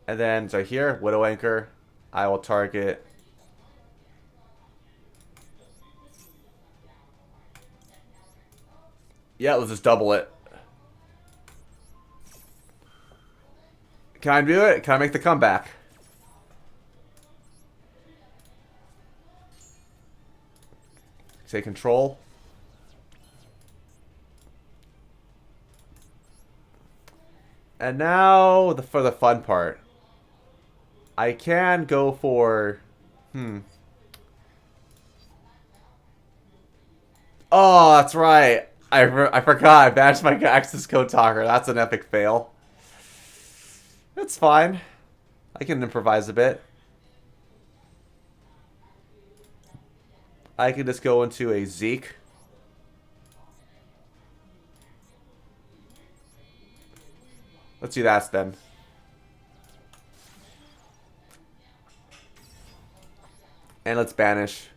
And then, so here, Widow Anchor. I will target... Yeah, let's just double it. Can I do it? Can I make the comeback? Say control. And now for the fun part. I can go for... Oh, that's right. I forgot. I bashed my access code talker. That's an epic fail. It's fine. I can improvise a bit. I can just go into a Zeke. Let's do that then. And let's banish.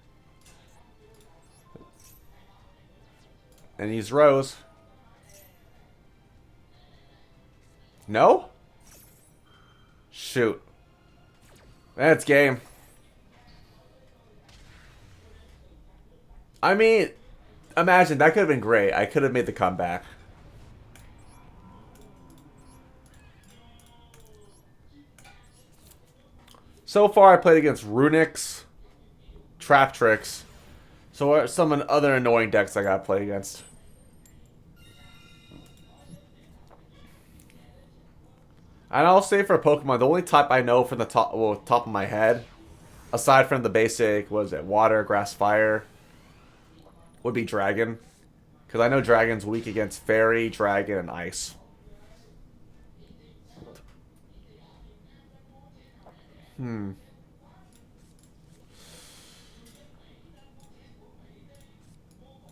And use Rose. No? Shoot. That's game. I mean, imagine, that could have been great. I could have made the comeback. So far, I played against Runics, Trap Tricks. So what are some other annoying decks I gotta play against? And I'll say for Pokemon, the only type I know from the top, well, top of my head, aside from the basic, was it Water, Grass, Fire, would be Dragon. Because I know Dragon's weak against Fairy, Dragon, and Ice.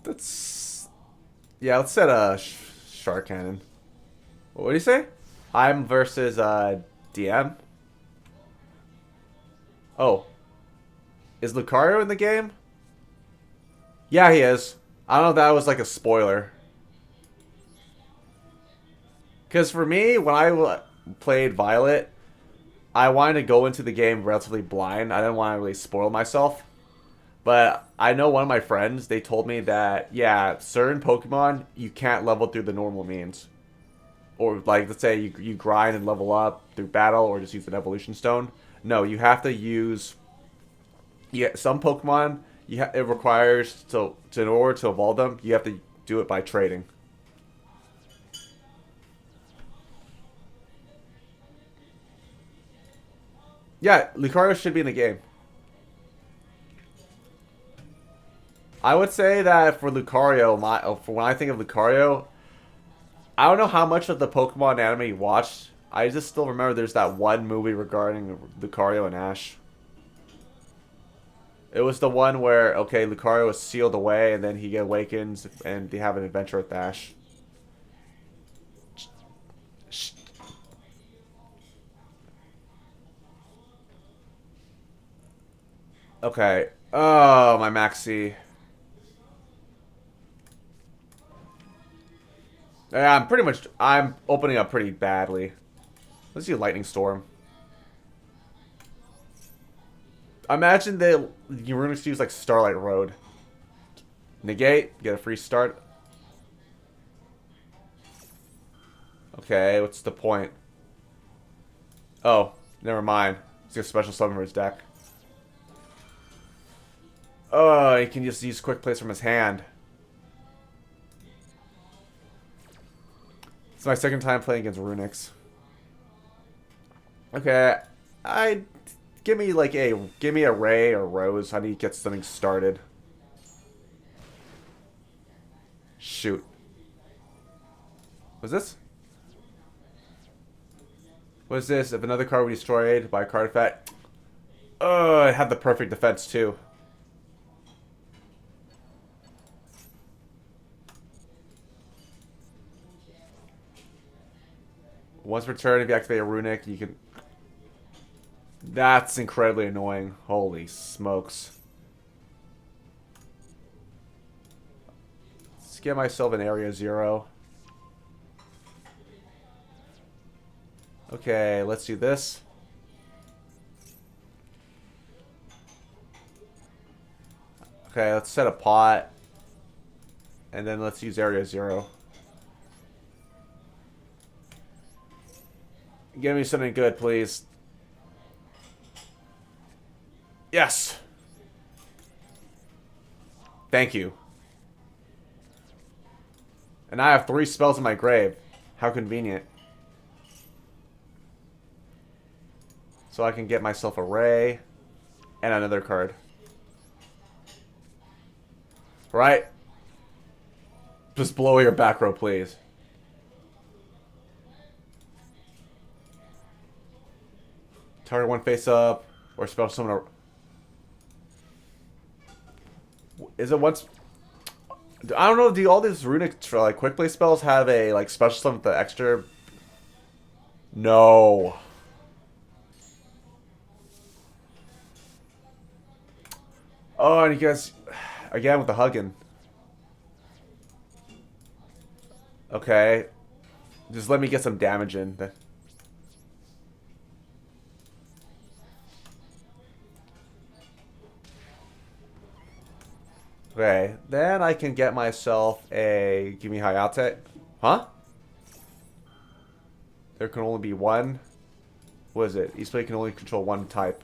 That's... Yeah, let's set a Shark Cannon. What do you say? I'm versus DM. Oh. Is Lucario in the game? Yeah, he is. I don't know if that was like a spoiler. Because for me, when I played Violet, I wanted to go into the game relatively blind. I didn't want to really spoil myself. But I know one of my friends, they told me that, yeah, certain Pokemon, you can't level through the normal means. Or, like, let's say you grind and level up through battle or just use an evolution stone. No, you have to use... Yeah, some Pokemon, it requires, in order to evolve them, you have to do it by trading. Yeah, Lucario should be in the game. I would say that for Lucario, for when I think of Lucario, I don't know how much of the Pokemon anime you watched. I just still remember there's that one movie regarding Lucario and Ash. It was the one where, okay, Lucario is sealed away and then he awakens and they have an adventure with Ash. Okay. Oh, my Maxi. Yeah, I'm opening up pretty badly. Let's do Lightning Storm. Imagine the Runics use like Starlight Road. Negate, get a free start. Okay, what's the point? Oh, never mind. He's got a special summon for his deck. Oh, he can just use Quick Plays from his hand. It's my second time playing against Runics. Okay, give me a Ray or Rose. I need to get something started. Shoot. What's this? What is this? If another card were destroyed by a card effect. Oh, it had the perfect defense too. Once per turn, if you activate a Runic, you can... That's incredibly annoying. Holy smokes. Let's get myself an Area 0. Okay, let's do this. Okay, let's set a pot. And then let's use Area 0. Give me something good, please. Yes! Thank you. And I have 3 spells in my grave. How convenient. So I can get myself a Ray and another card. Right? Just blow your back row, please. Target one face up, or spell summon Is it once? I don't know. Do all these runic like quick play spells have a like special stuff with the extra? No. Oh, and you guys again with the hugging. Okay, just let me get some damage in. Okay, then I can get myself a give me Hayate. Huh? There can only be one. What is it? Each player can only control one type.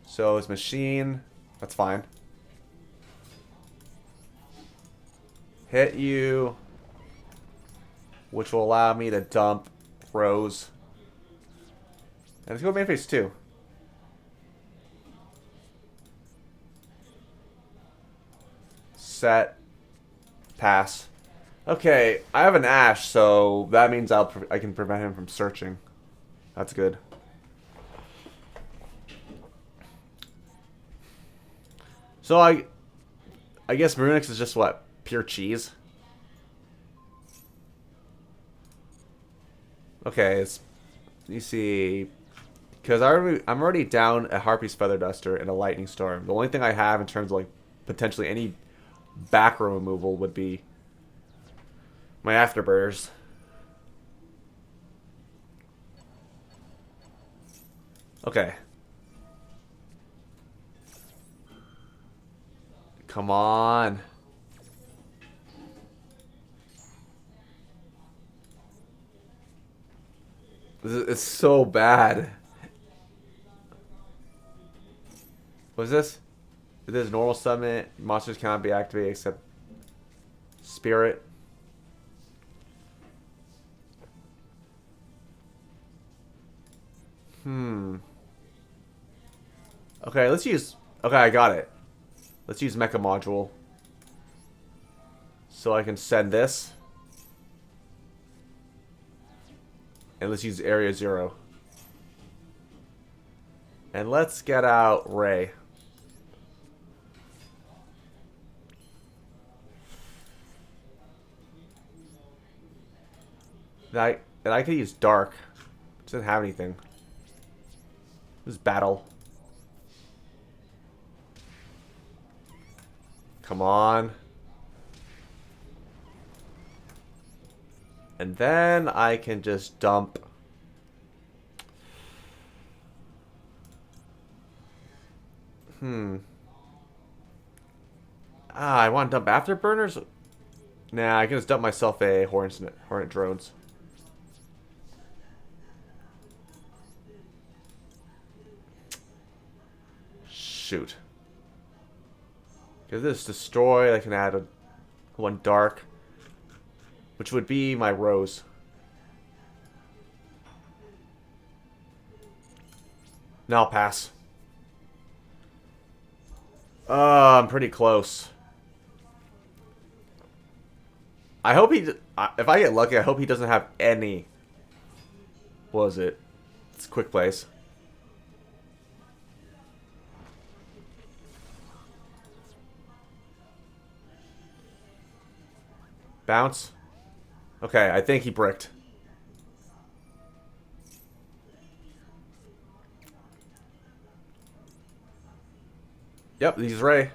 So it's machine. That's fine. Hit you. Which will allow me to dump Rose. And let's go main phase 2. Set. Pass. Okay, I have an Ash, so that means I can prevent him from searching. That's good. So I guess Brunix is just what? Pure cheese? Okay, it's you see because I'm already down a Harpy's Feather Duster and a Lightning Storm. The only thing I have in terms of like potentially any back row removal would be my Afterburners. Okay. Come on. It's so bad. What's this? This is normal summon. Monsters cannot be activated except Spirit. Okay, let's use... Okay, I got it. Let's use Mecha Module. So I can send this. And let's use Area 0. And let's get out Ray. And I could use Dark. It doesn't have anything. This is Battle. Come on. And then I can just dump. I want to dump Afterburners? Nah, I can just dump myself a Hornet Drones. Shoot. Because this destroy, I can add one dark. Which would be my Rose. Now I'll pass. I'm pretty close. I hope he... If I get lucky, I hope he doesn't have any... What was it? It's quick plays. Bounce. Okay, I think he bricked. Yep, he's Ray.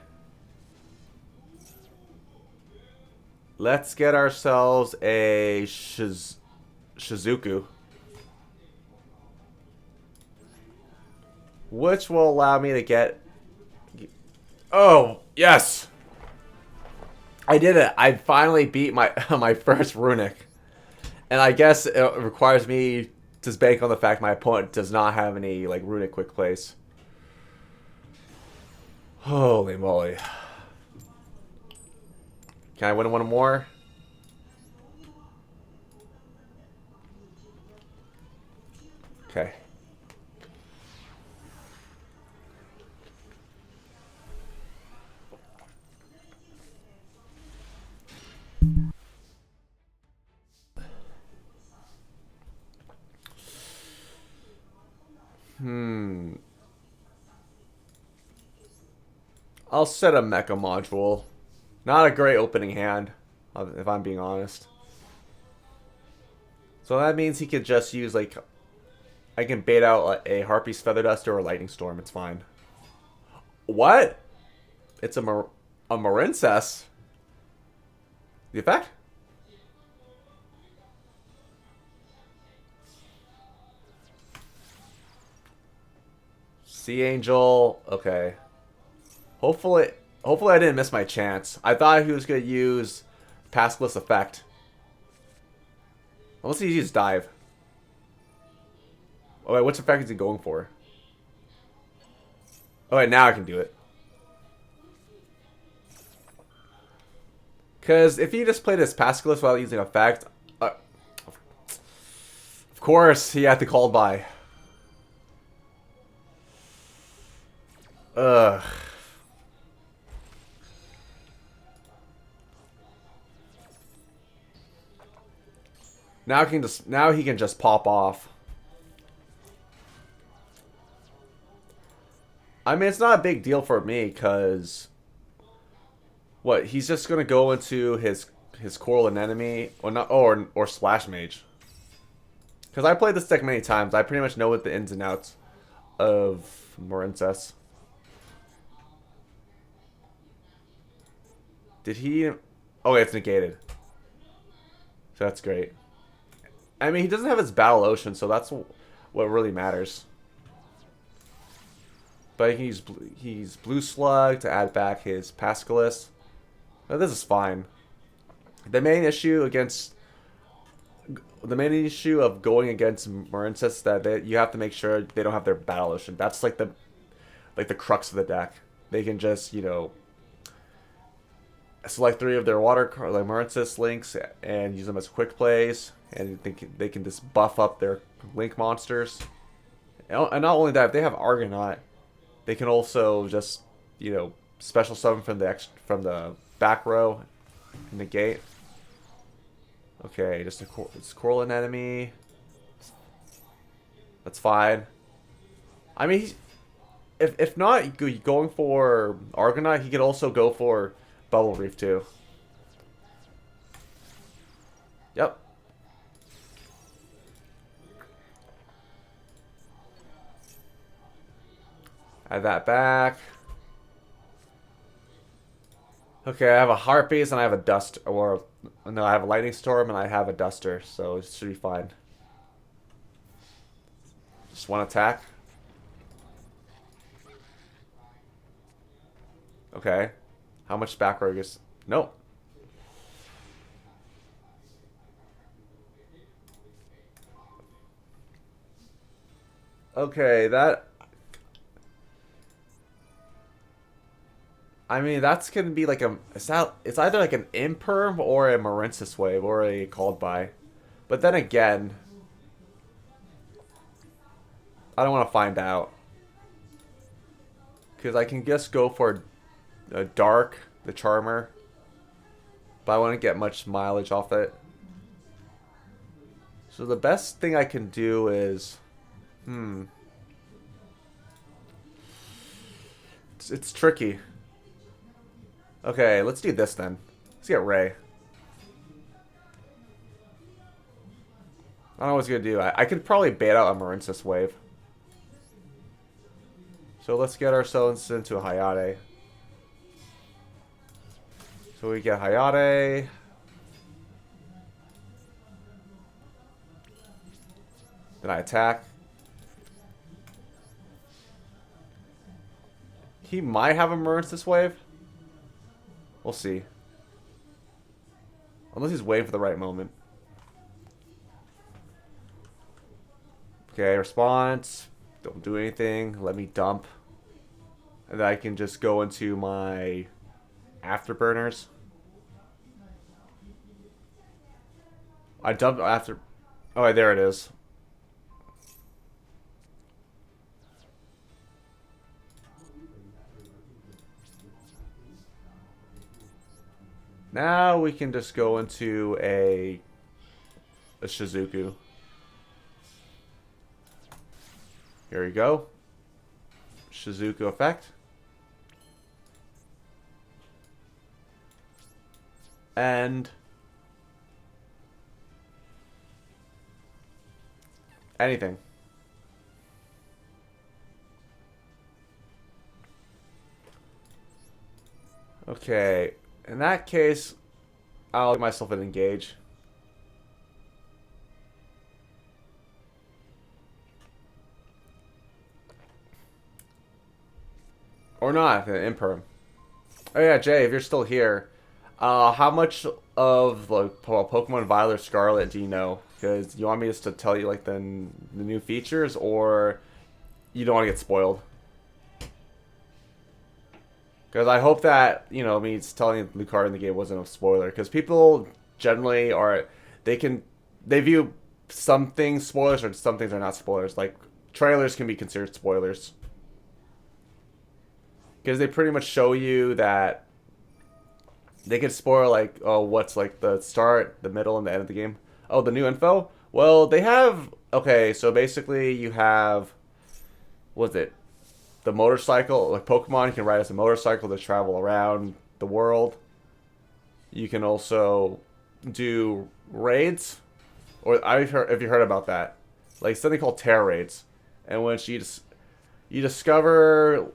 Let's get ourselves a Shizuku. Which will allow me to get... Oh, yes! I did it. I finally beat my my first runic. And I guess it requires me to bank on the fact my opponent does not have any like runic quick plays. Holy moly. Can I win one more? Okay. I'll set a mecha module. Not a great opening hand, if I'm being honest. So that means he could just use, like, I can bait out a Harpy's Feather Duster or a Lightning Storm. It's fine. What? It's a Marincess. The effect? Sea Angel. Okay. Hopefully I didn't miss my chance. I thought he was going to use Paskless effect. Unless he used Dive. Oh wait, which effect is he going for? Oh wait, now I can do it. Because if he just played his Paskless without using effect, of course he had to call by. Ugh. Now he can just pop off. I mean, it's not a big deal for me because what he's just gonna go into his Coral Anemone or not or Splash Mage. Because I played this deck many times, I pretty much know what the ins and outs of Marincess. Did he? Oh, it's negated. So that's great. I mean, he doesn't have his Battle Ocean, so that's what really matters. But he can use Blue Slug to add back his Pascalis. Now, this is fine. The main issue of going against Marincess is that you have to make sure they don't have their Battle Ocean. That's like the crux of the deck. They can just, you know, select 3 of their water like Marincess links and use them as quick plays, and they can just buff up their link monsters. And not only that, if they have Argonaut, they can also just, you know, special summon from the back row and negate. Okay, just it's Coral Anemone. That's fine. I mean, if not going for Argonaut, he could also go for Bubble Reef too. Yep. Add that back. Okay, I have a Harpies and I have a Dust, or no, I have a Lightning Storm and I have a Duster, so it should be fine. Just one attack. Okay. How much back row is? No. Okay, that. I mean, that's gonna be like it's either like an Imperm or a Marincess Wave or a Called By. But then again, I don't want to find out. Because I can just go for a Dark, the Charmer. But I wouldn't get much mileage off it. So the best thing I can do is... It's tricky. Okay, let's do this then. Let's get Ray. I don't know what he's going to do. I could probably bait out a Marincess Wave. So let's get ourselves into a Hayate. So we get Hayate. Then I attack. He might have a Marincess Wave. We'll see. Unless he's waiting for the right moment. Okay, response. Don't do anything. Let me dump. And then I can just go into my Afterburners. I dumped after... Oh, there it is. Now we can just go into a Shizuku. Here we go. Shizuku effect. And anything. Okay. In that case, I'll get myself an engage. Or not, an imperm. Oh yeah, Jay, if you're still here, how much of like Pokemon Violet or Scarlet do you know? Because you want me just to tell you like the new features, or you don't want to get spoiled? Because I hope that me telling you the new card in the game wasn't a spoiler. Because people generally are they view some things spoilers or some things are not spoilers. Like trailers can be considered spoilers because they pretty much show you that they can spoil like what's like the start, the middle, and the end of the game. Oh, the new info. Well, they have okay. So basically, you have what's it? The motorcycle, like Pokemon, you can ride as a motorcycle to travel around the world. You can also do raids, or I've heard if you heard about that, like something called Terra raids, and when you discover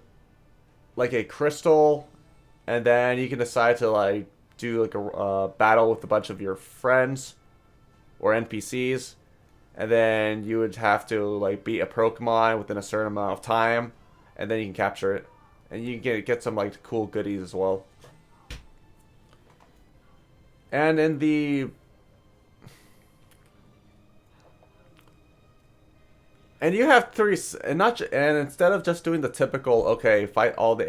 like a crystal, and then you can decide to like do like a battle with a bunch of your friends or NPCs, and then you would have to like beat a Pokemon within a certain amount of time, and then you can capture it, and you can get some like cool goodies as well. And in the and you have three, and and instead of just doing the typical, okay, fight all the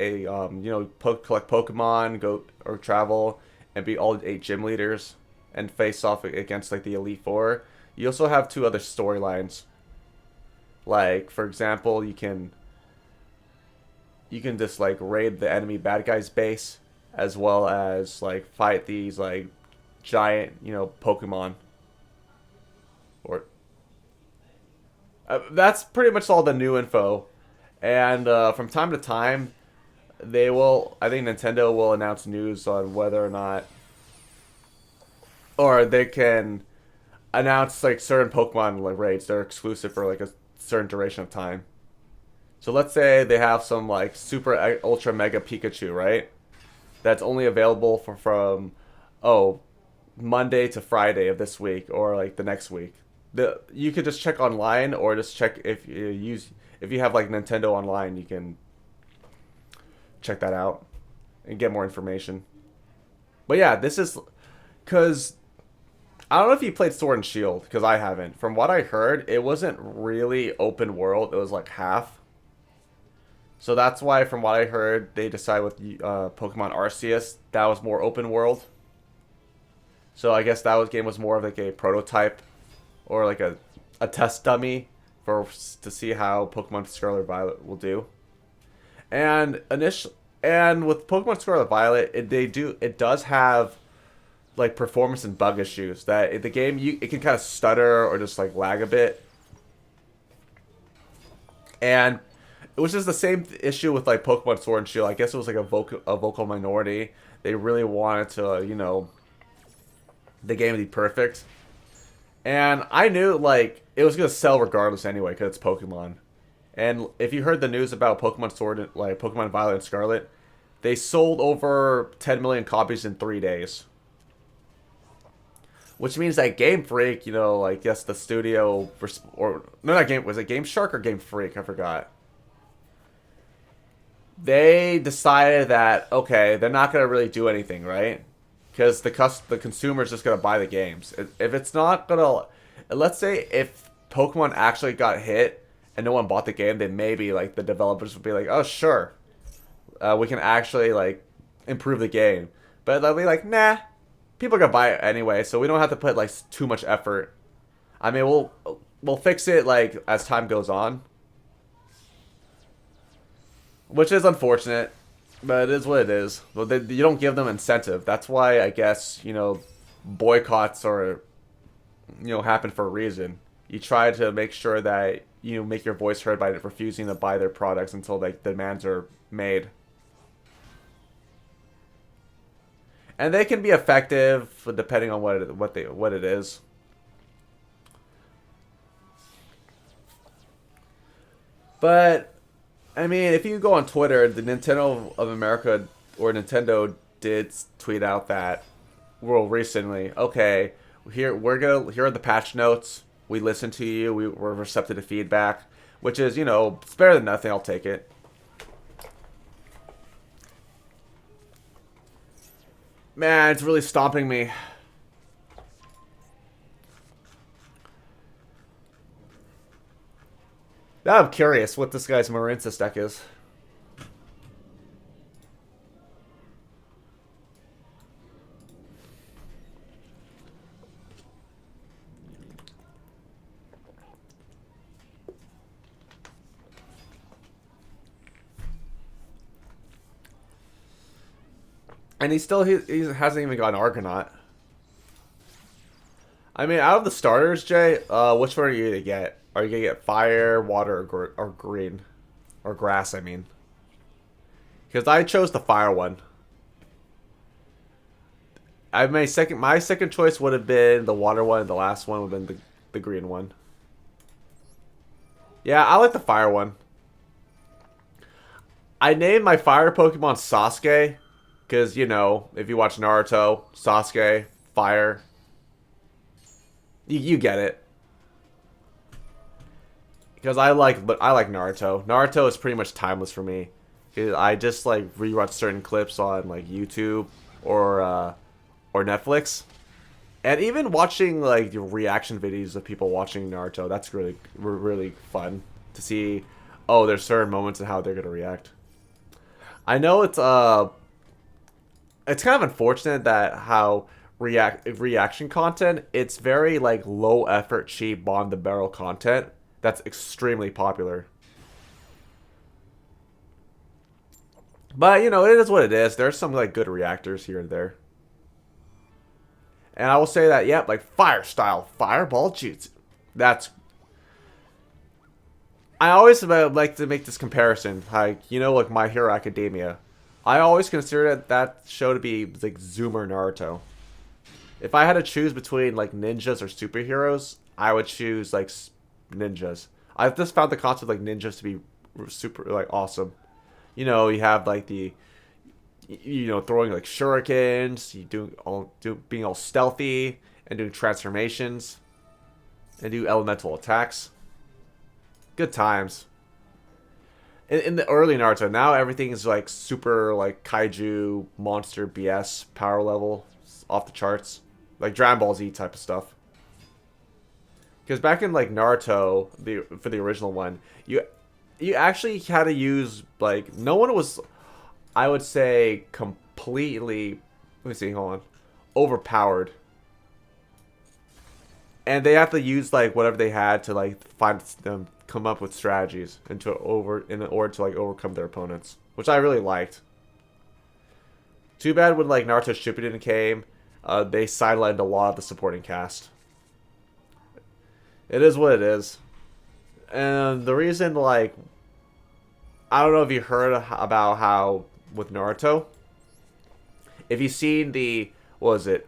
collect Pokemon, go or travel, and beat all 8 gym leaders, and face off against like the Elite Four. You also have two other storylines. Like for example, you can just like raid the enemy bad guy's base, as well as like fight these like giant Pokemon or that's pretty much all the new info. And from time to time, I think Nintendo will announce news on whether or not, or they can announce like certain Pokemon like raids that are exclusive for like a certain duration of time. So let's say they have some like super ultra mega Pikachu, right? That's only available from oh Monday to Friday of this week or like the next week. You could just check online or just check if you have like Nintendo Online, you can check that out and get more information. But yeah, this is because I don't know if you played Sword and Shield because I haven't. From what I heard, it wasn't really open world. It was like half. So that's why, from what I heard, they decided with Pokemon Arceus that was more open world. So I guess game was more of like a prototype or like a test dummy to see how Pokemon Scarlet Violet will do. And with Pokemon Scarlet Violet, it does have like performance and bug issues that the game it can kind of stutter or just like lag a bit. And it was just the same issue with like Pokemon Sword and Shield. I guess it was like a vocal minority. They really wanted to, the game to be perfect. And I knew like it was gonna sell regardless anyway because it's Pokemon. And if you heard the news about Pokemon Sword, like Pokemon Violet and Scarlet, they sold over 10 million copies in 3 days. Which means that Game Freak, like yes, the studio or no, not Game was it Game Shark or Game Freak? I forgot. They decided that okay, they're not gonna really do anything, right? Because the consumer's just gonna buy the games. If it's not gonna, let's say if Pokemon actually got hit and no one bought the game, then maybe like the developers would be like, oh sure, we can actually like improve the game. But they'll be like, nah, people are gonna buy it anyway, so we don't have to put like too much effort. I mean, we'll fix it like as time goes on, which is unfortunate. But it is what it is. Well, you don't give them incentive. That's why I guess boycotts are happen for a reason. You try to make sure that you make your voice heard by refusing to buy their products until like demands are made. and they can be effective depending on what it is. But I mean, if you go on Twitter, the Nintendo of America or Nintendo did tweet out that, well, recently, okay, here are the patch notes. We listened to you. We're receptive to feedback, which is, it's better than nothing. I'll take it. Man, it's really stomping me. Now I'm curious what this guy's Marincis deck is. And he hasn't even got an Argonaut. I mean, out of the starters, Jay, which one are you gonna get? Are you gonna get fire, water, or green, or grass? I mean, because I chose the fire one. My second choice would have been the water one, and the last one would have been the green one. Yeah, I like the fire one. I named my fire Pokemon Sasuke because, if you watch Naruto, Sasuke, fire. You get it. Because I like Naruto. Naruto is pretty much timeless for me. I just like rewatch certain clips on like YouTube or Netflix. And even watching like the reaction videos of people watching Naruto, that's really fun to see. Oh, there's certain moments and how they're gonna react. I know it's kind of unfortunate that how reaction content, it's very like low effort, cheap, bomb the barrel content that's extremely popular. But it is what it is. There's some like good reactors here and there. And I will say that, yep, like fire style, fireball jutsu. That's. I always like to make this comparison, like like My Hero Academia. I always consider that show to be like Zoomer Naruto. If I had to choose between like ninjas or superheroes, I would choose like ninjas. I've just found the concept of like ninjas to be super like awesome. You have like the throwing like shurikens, being all stealthy and doing transformations and do elemental attacks. Good times. In the early Naruto, now everything is like super like kaiju monster BS power level off the charts, like Dragon Ball Z type of stuff. Because back in like Naruto, for the original one, you actually had to use like no one was, I would say, completely. Let me see. Hold on. Overpowered. And they have to use like whatever they had to like find them, come up with strategies in order to like overcome their opponents, which I really liked. Too bad when like Naruto Shippuden came, they sidelined a lot of the supporting cast. It is what it is, and the reason like I don't know if you heard about how with Naruto, if you've seen what was it?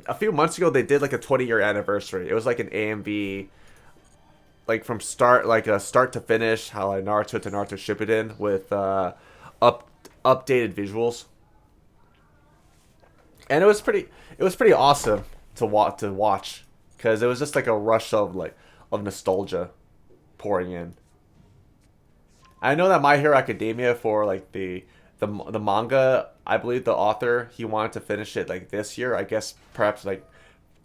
A few months ago they did like a 20-year anniversary. It was like an AMV, like from start to finish, how like Naruto to Naruto Shippuden with updated visuals, and it was pretty awesome to watch because it was just like a rush of nostalgia pouring in. I know that My Hero Academia, for like the manga, I believe the author, he wanted to finish it like this year. I guess perhaps like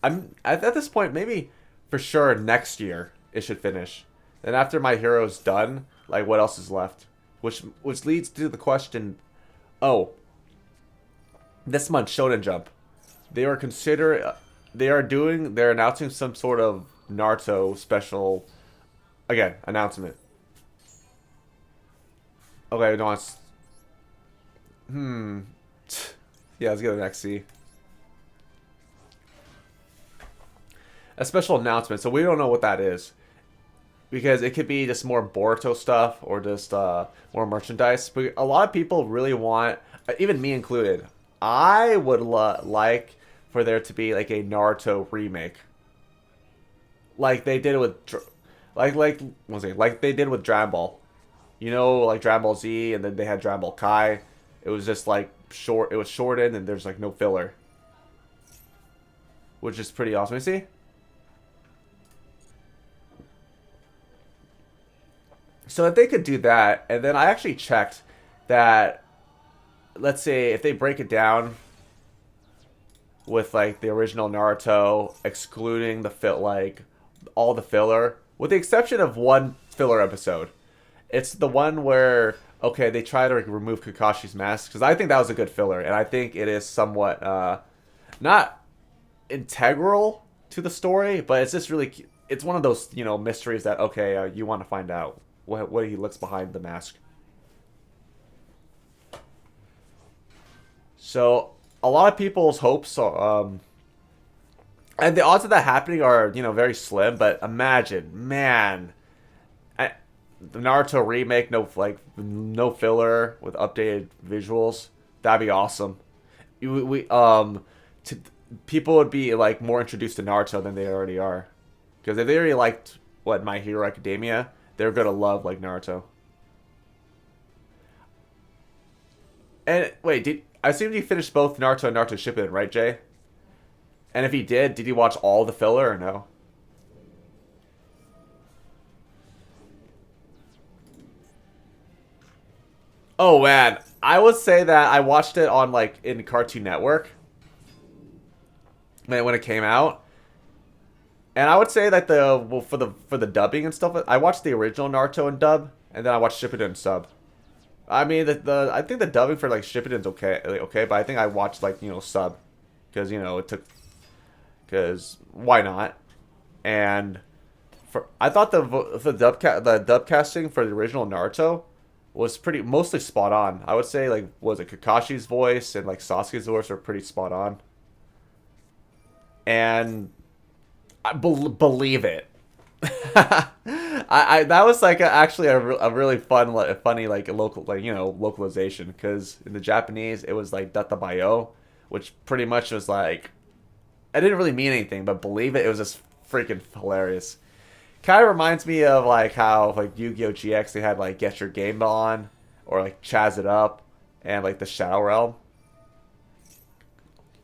I'm at this point, maybe for sure next year it should finish. Then after My Hero's done, like what else is left? Which leads to the question, oh, this month Shonen Jump, they're announcing some sort of Naruto special, again, announcement. Okay, no, it's yeah, let's get an XC. A special announcement, so we don't know what that is. Because it could be just more Boruto stuff or just more merchandise. But a lot of people really want, even me included, I would like for there to be like a Naruto remake, like they did with, like what was it? Like they did with Dragon Ball. You know, like Dragon Ball Z, and then they had Dragon Ball Kai. It was just like short. It was shortened, and there's like no filler, which is pretty awesome. You see? So if they could do that, and then I actually checked that, let's say if they break it down with like the original Naruto, excluding the like all the filler, with the exception of one filler episode. It's the one where okay they try to like, remove Kakashi's mask, because I think that was a good filler, and I think it is somewhat not integral to the story, but it's just really it's one of those mysteries that okay you want to find out what he looks behind the mask. So a lot of people's hopes are, and the odds of that happening are very slim. But imagine, man, the Naruto remake, no filler with updated visuals. That'd be awesome. To, people would be like more introduced to Naruto than they already are, because if they already liked what My Hero Academia, they're gonna love like Naruto. And wait, did I assume you finished both Naruto and Naruto Shippuden, right, Jay? And if he did he watch all the filler or no? Oh man, I would say that I watched it on like in Cartoon Network when it came out, and I would say that for the dubbing and stuff, I watched the original Naruto in dub, and then I watched Shippuden in sub. I mean the I think the dubbing for like Shippuden's okay, but I think I watched like sub, because it took, because why not? And I thought the dub casting for the original Naruto was pretty mostly spot on. I would say like was it Kakashi's voice and like Sasuke's voice were pretty spot on. And I believe it. I that was like actually a really funny like local localization, because in the Japanese it was like Data Bayo, which pretty much was like I didn't really mean anything, but believe it, it was just freaking hilarious. Kind of reminds me of like how like Yu-Gi-Oh! GX they had like Get Your Game On, or like Chaz It Up, and like the Shadow Realm.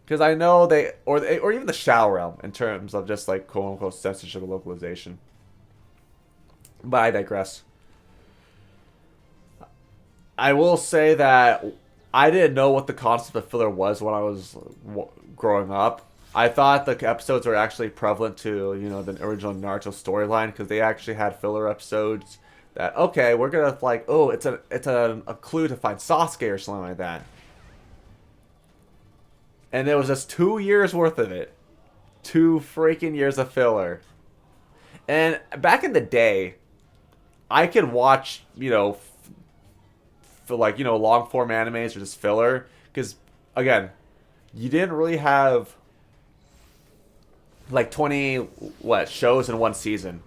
Because I know or even the Shadow Realm in terms of just like quote unquote censorship and localization. But I digress. I will say that I didn't know what the concept of filler was when I was growing up. I thought the episodes were actually prevalent to the original Naruto storyline, because they actually had filler episodes that okay we're gonna like it's a clue to find Sasuke or something like that, and there was just 2 years worth of it, 2 freaking years of filler. And back in the day, I could watch for like long form animes or just filler, because again you didn't really have like 20 shows in one season.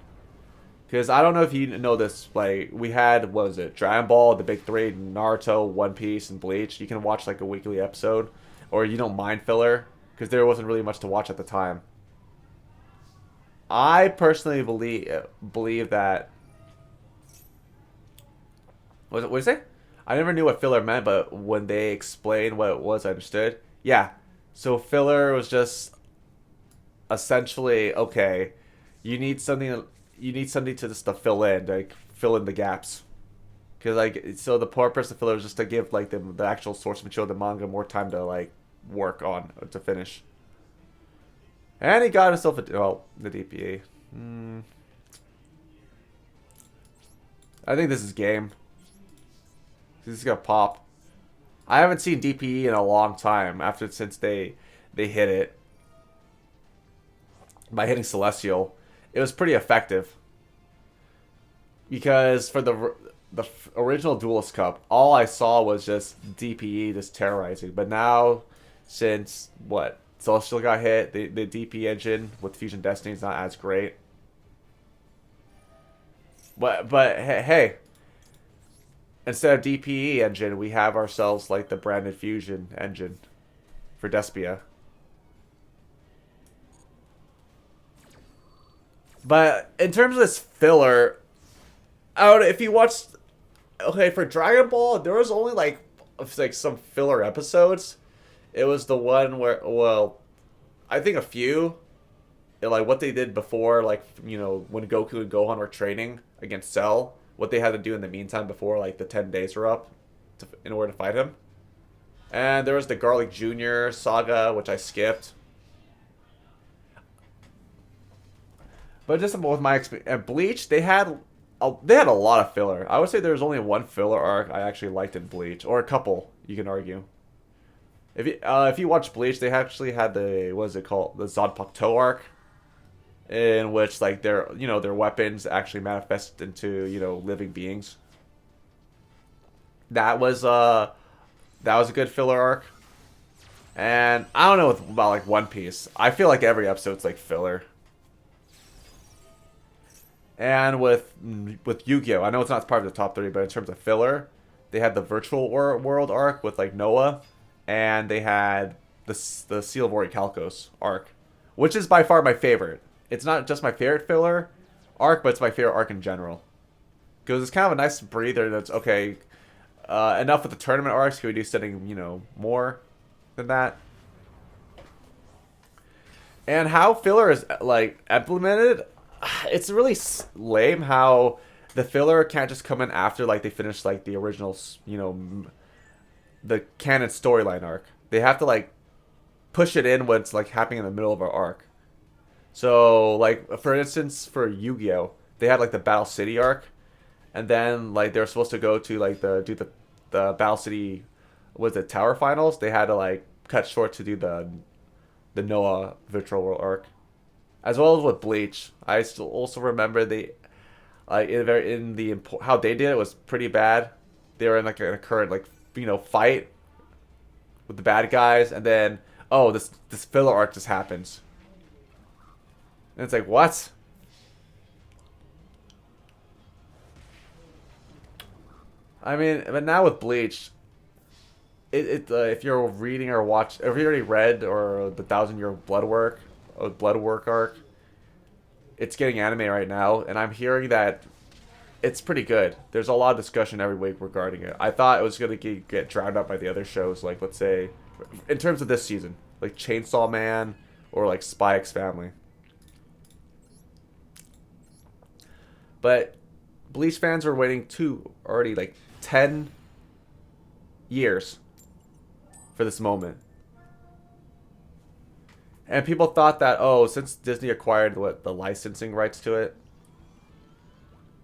Because I don't know if you know this, like we had what was it, Dragon Ball, the big three, Naruto, One Piece, and Bleach. You can watch like a weekly episode, or you don't mind filler, because there wasn't really much to watch at the time. I personally believe that what did you say? I never knew what filler meant, but when they explained what it was, I understood. Yeah, so filler was just essentially okay, you need something to just to fill in, like fill in the gaps, because like so the purpose of filler is just to give like the actual source material, the manga, more time to like work on to finish. And he got himself the DPA. I think this is game. This is gonna pop. I haven't seen DPE in a long time since they hit it by hitting Celestial. It was pretty effective, because for the original Duelist Cup, all I saw was just DPE just terrorizing. But now, since Celestial got hit, the DP engine with Fusion Destiny is not as great. But hey, instead of DPE engine, we have ourselves like the branded Fusion engine. for Despia. But in terms of this filler, I don't know if you watched. Okay, for Dragon Ball, there was only like some filler episodes. It was the one where, well, I think a few, like what they did before, like when Goku and Gohan were training against Cell, what they had to do in the meantime before like the 10 days were up, in order to fight him. And there was the Garlic Jr. saga, which I skipped. But just with my experience, at Bleach, they had a lot of filler. I would say there was only one filler arc I actually liked in Bleach, or a couple, you can argue. If you watch Bleach, they actually had the, what is it called, the Zanpakuto arc, in which like their weapons actually manifest into living beings. That was a good filler arc. And I don't know about like One Piece. I feel like every episode's like filler. And with Yu-Gi-Oh, I know it's not part of the top 30, but in terms of filler, they had the virtual world arc with like Noah, and they had the Seal of Orichalcos arc, which is by far my favorite. It's not just my favorite filler arc, but it's my favorite arc in general. Because it's kind of a nice breather that's, okay, enough with the tournament arcs, can we do something, more than that? And how filler is, like, implemented, it's really lame how the filler can't just come in after, like, they finish, like, the original, the canon storyline arc. They have to, like, push it in when it's, like, happening in the middle of our arc. So, like, for instance, for Yu-Gi-Oh, they had, like, the Battle City arc, and then, like, they were supposed to go to, like, do the Battle City, was it Tower Finals? They had to, like, cut short to do the Noah Virtual World arc. As well as with Bleach. I still also remember how they did it was pretty bad. They were in, like, a current, like, fight with the bad guys, and then, oh, this filler arc just happens. And it's like, what? I mean, but now with Bleach, if you're reading or if you already read or the Thousand-Year Blood Work arc, it's getting anime right now, and I'm hearing that it's pretty good. There's a lot of discussion every week regarding it. I thought it was gonna get drowned out by the other shows, like let's say, in terms of this season, like Chainsaw Man or like Spy X Family. But Bleach fans are waiting already like 10 years for this moment. And people thought that, oh, since Disney acquired the licensing rights to it,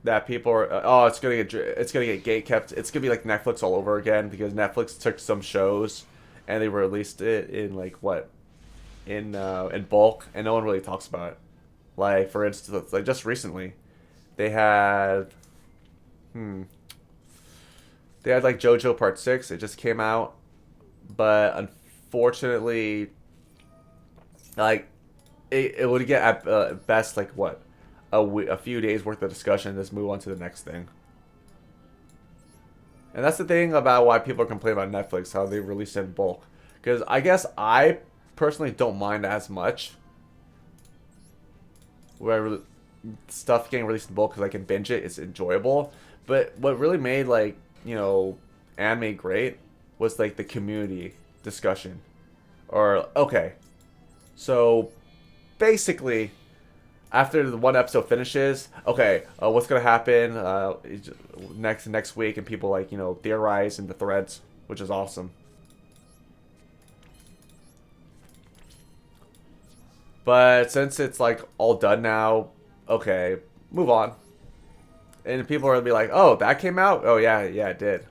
that people are, it's gonna get gate kept. It's gonna be like Netflix all over again, because Netflix took some shows and they released it in like in bulk, and no one really talks about it. Like for instance, like just recently, they had like JoJo Part 6. It just came out, but unfortunately, like it would get at best like what, a few days worth of discussion and just move on to the next thing. And that's the thing about why people are complaining about Netflix, how they release it in bulk. Because I guess I personally don't mind as much where stuff getting released in bulk, because I can binge it. It's enjoyable. But what really made anime great was like the community discussion. Or okay, so basically, after the one episode finishes, okay, what's gonna happen next week, and people theorize in the threads, which is awesome. But since it's like all done now, okay, move on. And people are gonna be like, oh, that came out? Oh yeah, it did.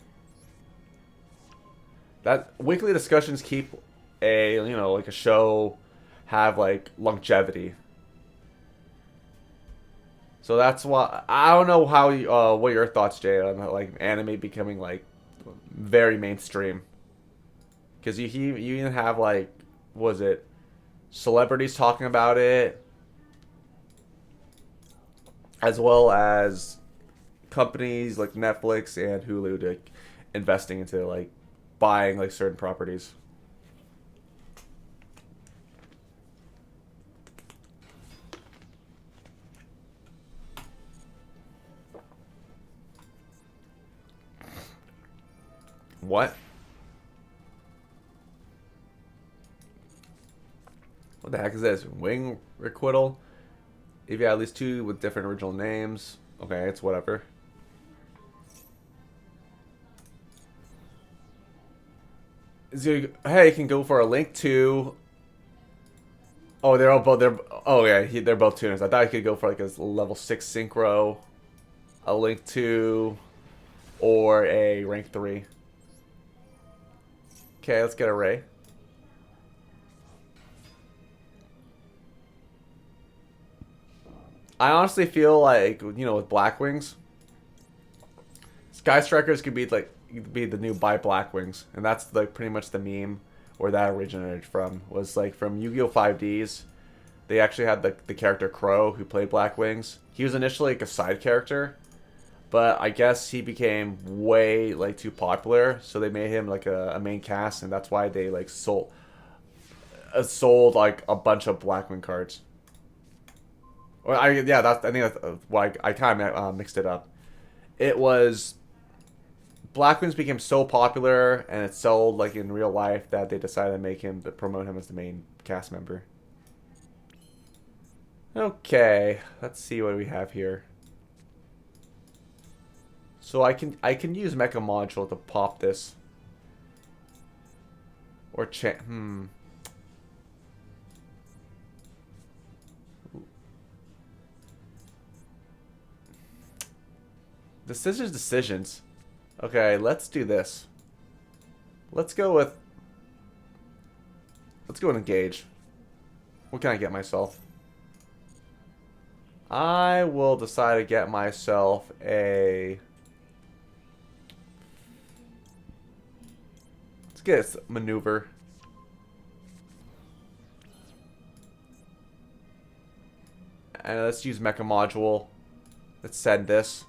That weekly discussions keep a show have like longevity. So that's why I don't know how what your thoughts, Jay, on like anime becoming like very mainstream. Because you even have like, was it celebrities talking about it, as well as companies like Netflix and Hulu investing into like buying like certain properties. What? What the heck is this? Wing requital? If you have at least two with different original names. Okay, it's whatever. Hey, you can go for a link to. Oh, they're all both. Oh yeah, they're both tuners. I thought you could go for like a level 6 synchro, a link to, or a rank 3. Okay, let's get a Ray. I honestly feel like, with Black Wings, Sky Strikers could be like the new buy Black Wings, and that's like pretty much the meme where that originated from. Was like from Yu-Gi-Oh! 5Ds. They actually had the character Crow who played Black Wings. He was initially like a side character, but I guess he became way like too popular, so they made him like a main cast, and that's why they like sold like a bunch of Blackwing cards. Well, I think that's why I kind of mixed it up. It was Blackwings became so popular and it sold like in real life that they decided to promote him as the main cast member. Okay, let's see what we have here. So I can use Mecha Module to pop this. Or Decisions. Okay, let's do this. Let's go with engage. What can I get myself? I will decide to get myself a. Let's get a maneuver. And let's use Mecha Module. Let's send this.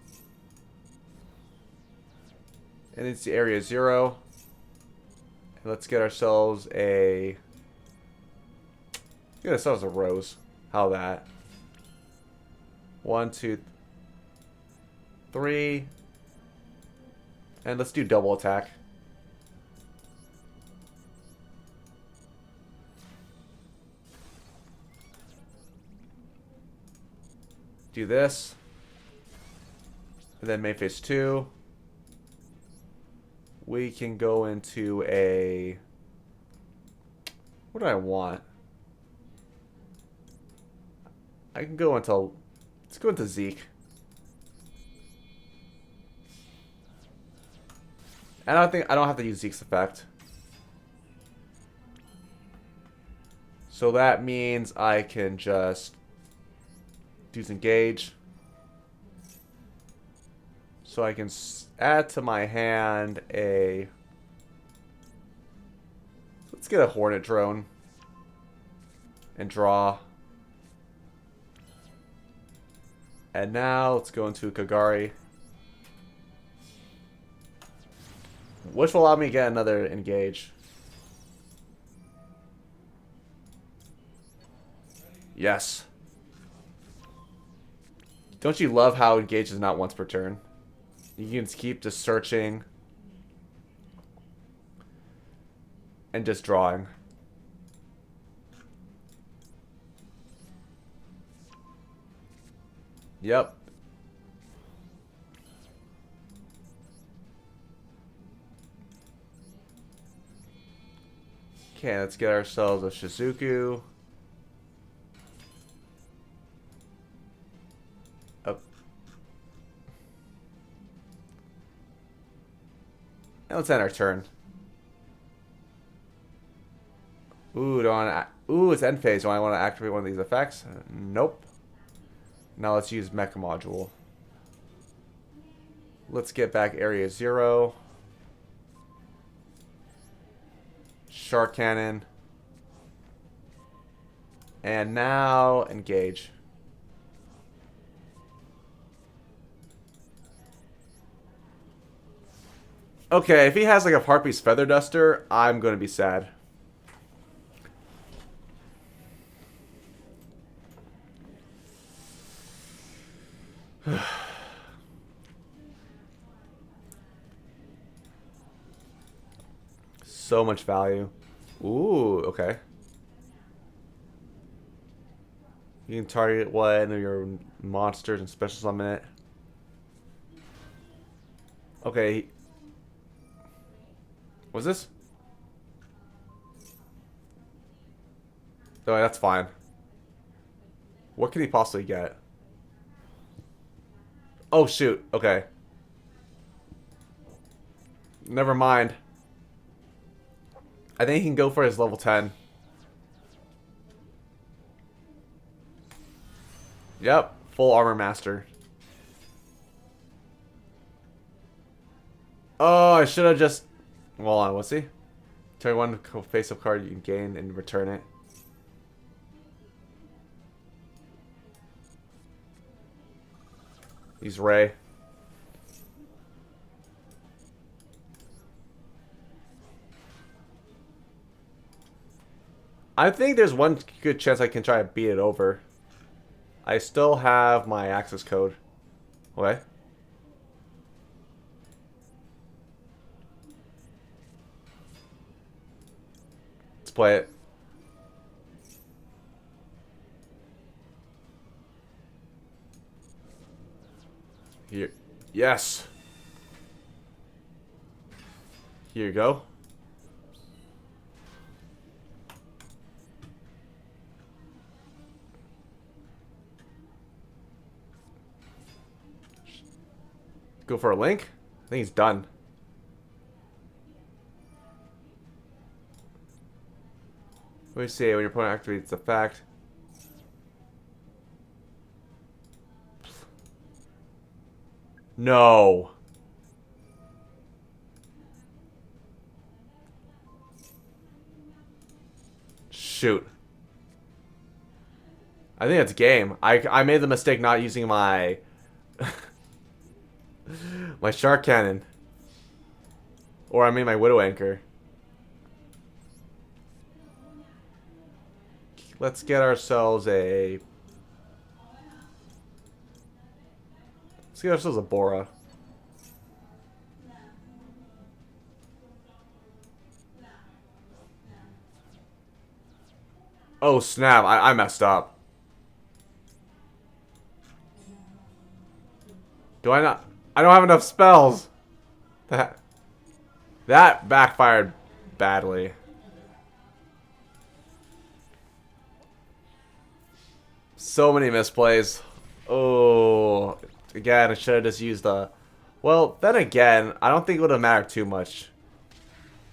And it's the area 0. And let's get ourselves a. Let's get ourselves a rose. How that? 1, 2, 3. And let's do double attack. Do this. And then main phase 2. We can go into a. What do I want? I can go into. Let's go into Zeke. I don't have to use Zeke's effect. So that means I can just use engage. So I can add to my hand a. Let's get a Hornet drone and draw. And now let's go into Kagari, which will allow me to get another engage. Yes. Don't you love how engage is not once per turn? You can keep just searching and just drawing. Yep. Okay, let's get ourselves a Shizuku. Up. And let's end our turn. Ooh, it's end phase. Do I want to activate one of these effects? Nope. Now let's use Mecha Module. Let's get back area 0. Shark Cannon. And now engage. Okay, if he has like a Harpy's Feather Duster, I'm going to be sad. So much value. Ooh, okay. You can target one of your monsters and special summon it. Okay. What's this? Oh, that's fine. What can he possibly get? Oh, shoot. Okay. Never mind. I think he can go for his level 10. Yep. Full armor master. Oh, I should have just... Hold on, what's he? Turn one face-up card you can gain and return it. He's Ray. I think there's one good chance I can try to beat it over. I still have my access code. Okay. Let's play it. Here. Yes. Here you go. Go for a link? I think he's done. What do you say when your opponent activates the fact? No. Shoot. I think that's game. I made the mistake not using my my shark cannon. Or I made my widow anchor. Let's get ourselves a... Let's get ourselves a Bora. Oh snap, I messed up. Do I not? I don't have enough spells. That backfired badly. So many misplays. Oh, again, I should have just used the... Well, then again, I don't think it would have mattered too much.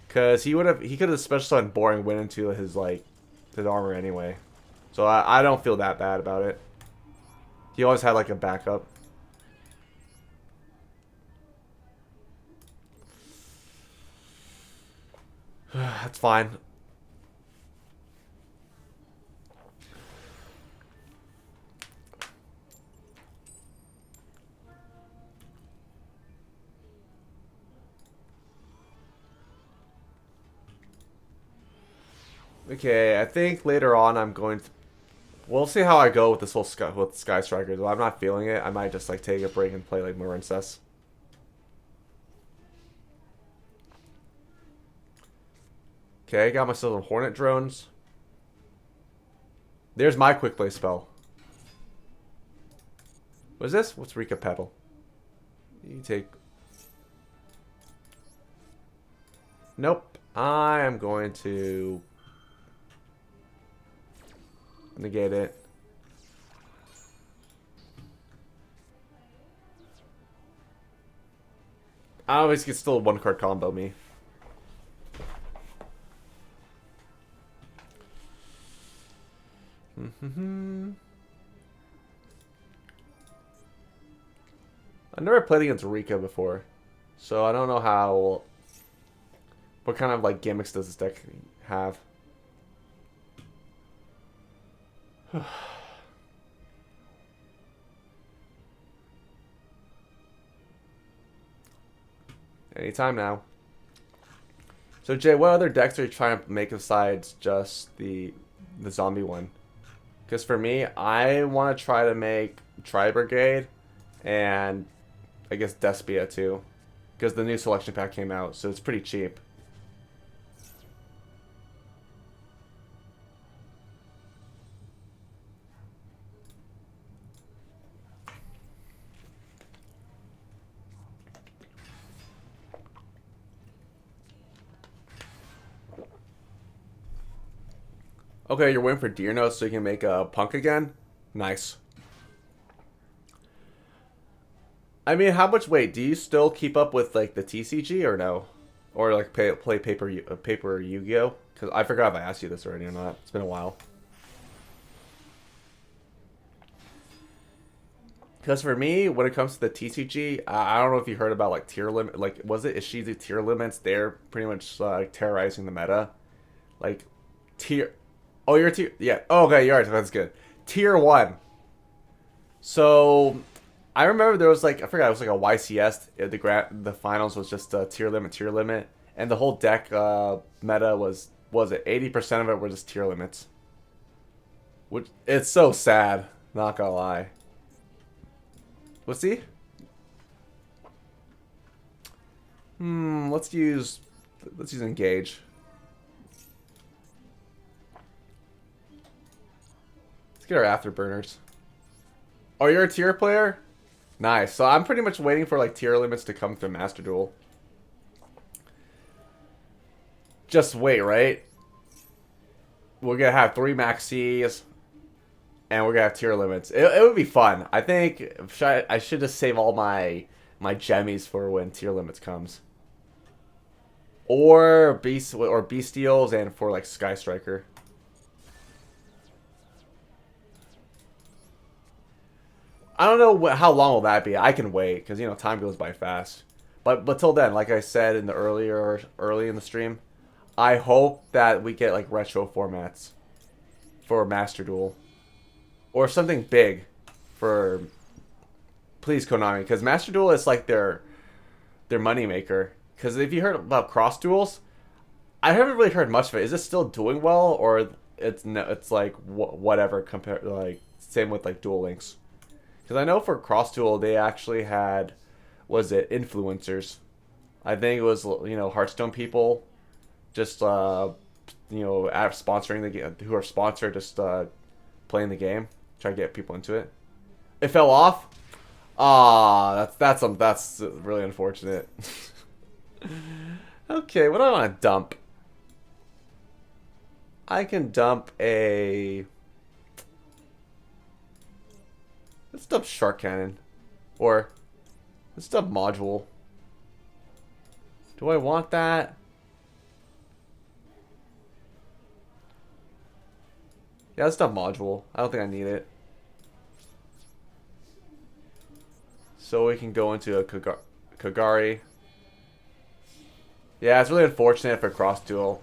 Because he could have special summoned Boring Wind into his, like, his armor anyway. So I don't feel that bad about it. He always had, like, a backup. That's fine. Okay, I think later on I'm going to... We'll see how I go with this whole Sky Strikers. If I'm not feeling it, I might just like take a break and play like Marincess. Okay, I got myself some Hornet drones. There's my quick play spell. What's this? What's Rika Petal? You take... Nope. I am going to... negate it. I always get still a one card combo me. I've never played against Rika before, so I don't know how. What kind of like gimmicks does this deck have? Anytime now. So Jay, what other decks are you trying to make besides just the zombie one? Because for me, I want to try to make Tri Brigade and I guess Despia too. Because the new selection pack came out, so it's pretty cheap. Okay, you're waiting for deer notes so you can make a punk again? Nice. I mean, how much weight? Do you still keep up with like the TCG or no? Or like play paper Yu-Gi-Oh? Because I forgot if I asked you this already or not. It's been a while. Because for me, when it comes to the TCG, I don't know if you heard about like tier limit. Like, was it Ishizu tier limits? They're pretty much terrorizing the meta. Like, tier. Oh, you're tier. Yeah. Oh, okay, you're right. That's good. Tier 1. So, I remember there was like, I forgot, it was like a YCS. The finals was just tier limit. And the whole deck meta was it 80% of it were just tier limits. Which, it's so sad. Not gonna lie. Let's see. Let's use engage. Let's get our afterburners. Oh, you're a tier player? Nice. So I'm pretty much waiting for like tier limits to come through Master Duel. Just wait, right? We're gonna have 3 maxis, and we're gonna have tier limits. It would be fun. I think I should just save all my gemmies for when tier limits comes, or bestials, and for like Sky Striker. I don't know how long will that be. I can wait because you know time goes by fast. But till then, like I said in the early in the stream, I hope that we get like retro formats for Master Duel. Or something big for please Konami, because Master Duel is like their money maker. Because if you heard about cross duels, I haven't really heard much of it. Is it still doing well, or it's like whatever compared like same with like Duel Links? Because I know for cross duel they actually had, was it influencers? I think it was Hearthstone people, just sponsoring the game, who are sponsored just playing the game. Try to get people into it. It fell off. Ah, that's really unfortunate. Okay, what do I want to dump? I can dump a. Let's dump Shark Cannon, or let's dump Module. Do I want that? Yeah, let's dump Module. I don't think I need it. So we can go into a Kagari. Yeah, it's really unfortunate for cross duel.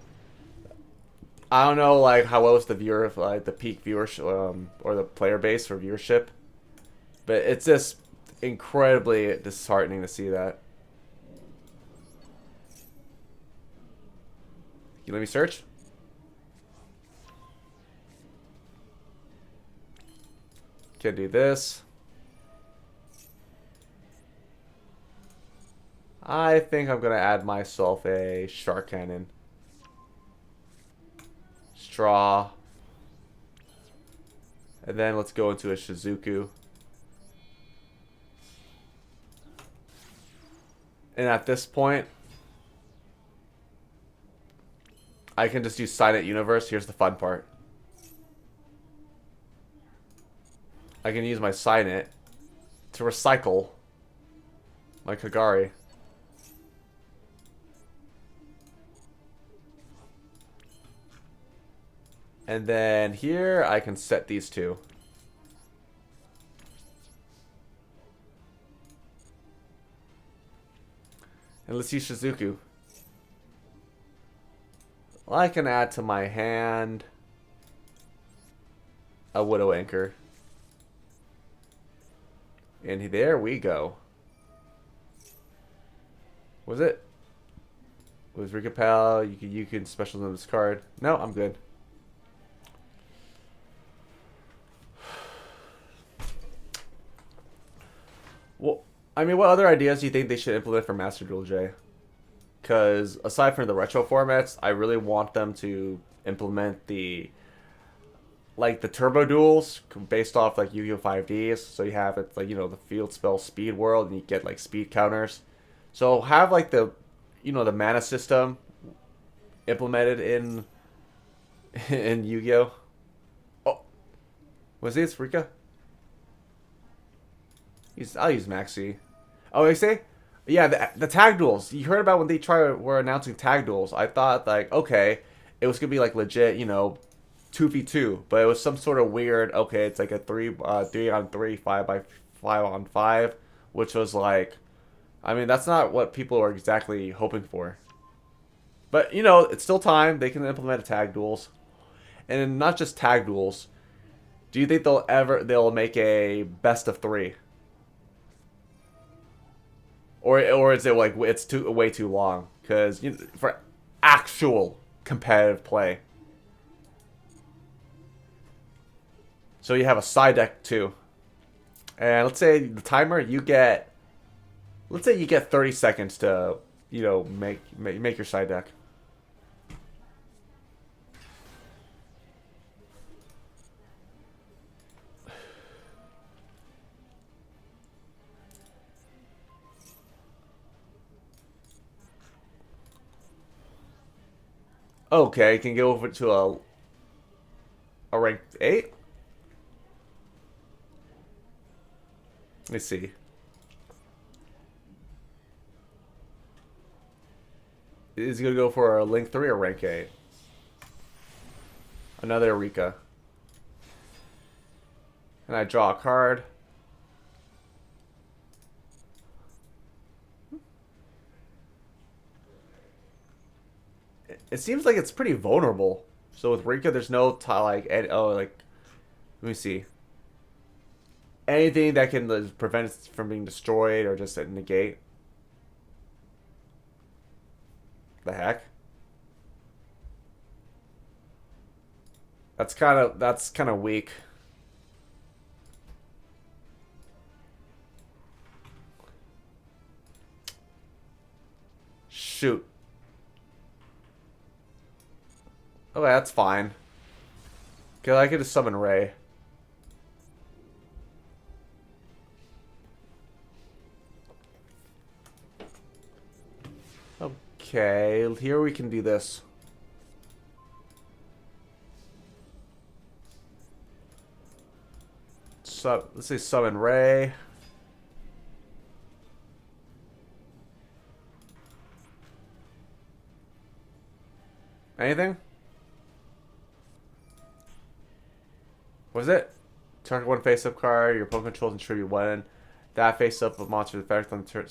I don't know like how well is the the peak viewership or the player base for viewership, but it's just incredibly disheartening to see that. You let me search. Can do this. I think I'm gonna add myself a Shark Cannon. Straw. And then let's go into a Shizuku. And at this point, I can just do Silent Universe. Here's the fun part. I can use my Signet to recycle my Kagari. And then here I can set these two. And let's use Shizuku. I can add to my hand a Widow Anchor. And there we go. Was it? Was Recapel? You can special summon this card. No, I'm good. Well, I mean, what other ideas do you think they should implement for Master Duel J? Because aside from the retro formats, I really want them to implement the turbo duels based off like Yu-Gi-Oh 5Ds. So you have it like the field spell speed world, and you get like speed counters. So have like the mana system implemented in in Yu-Gi-Oh. Was this Rika? I'll use Maxi. Oh, you say? Yeah, the tag duels. You heard about when they were announcing tag duels. I thought like, okay, it was gonna be like legit, 2v2, but it was some sort of weird. Okay, it's like a 3 on 3, 5 on 5, which was like, I mean, that's not what people are exactly hoping for. But it's still time. They can implement tag duels, and not just tag duels. Do you think they'll make a best of 3? Or is it like it's way too long? Because for actual competitive play. So you have a side deck too. And let's say the timer, let's say you get 30 seconds to, make your side deck. Okay, can go over to a rank 8. Let me see. Is he gonna go for a link 3 or rank 8? Another Eureka. And I draw a card. It seems like it's pretty vulnerable. So with Rika, there's no let me see. Anything that can prevent it from being destroyed or just negate. The heck? That's kind of weak. Shoot. Okay, that's fine. Cause I could just summon Ray. Okay, here we can do this. So let's say summon Ray. Anything? What is it? Target one face-up card. Your opponent controls and tribute one. That face-up of monster effect on turn.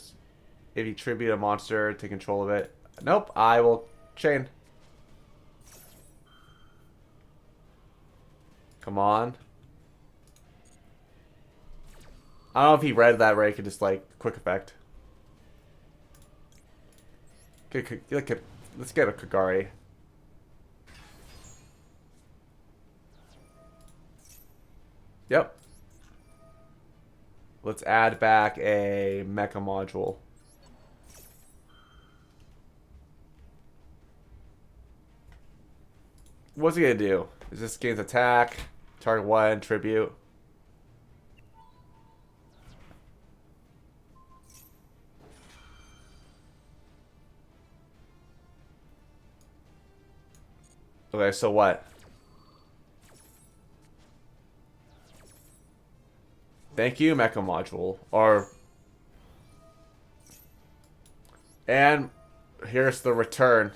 If you tribute a monster, take control of it. Nope. I will chain. Come on. I don't know if he read that right. Could just quick effect. Let's get a Kagari. Yep. Let's add back a mecha module. What's he gonna do? Is this gains attack? Target one, tribute. Okay, so what? Thank you, mecha module. And here's the return.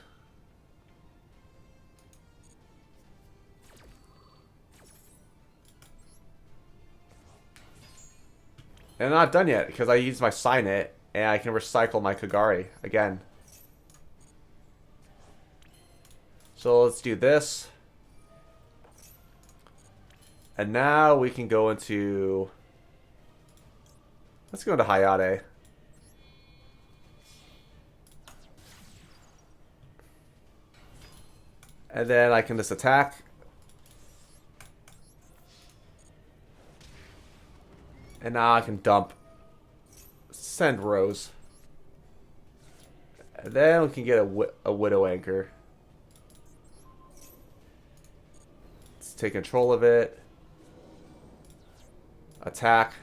And I'm not done yet because I used my sign it and I can recycle my Kagari again. So let's do this. And now we can go into... Let's go into Hayate. And then I can just attack. And now I can dump. Send Rose. And then we can get a Widow Anchor. Let's take control of it. Attack.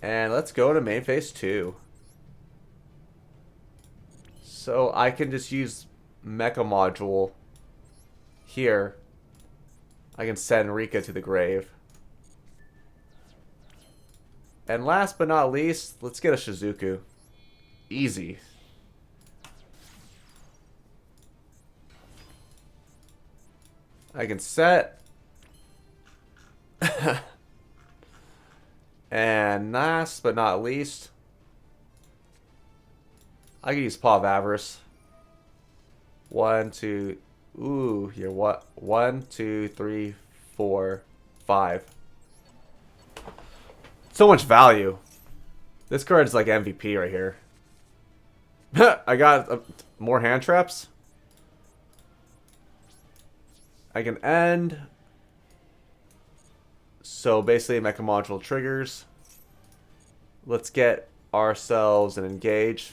And let's go to main phase 2. So I can just use Mecha Module here. I can send Rika to the grave. And last but not least, let's get a Shizuku. Easy. I can set. And last but not least, I can use Paw of Avarice. 1, 2. Ooh, here. What? 1, 2, 3, 4, 5. So much value. This card's like MVP right here. I got more hand traps. I can end. So basically, Mecha Module triggers. Let's get ourselves an engage.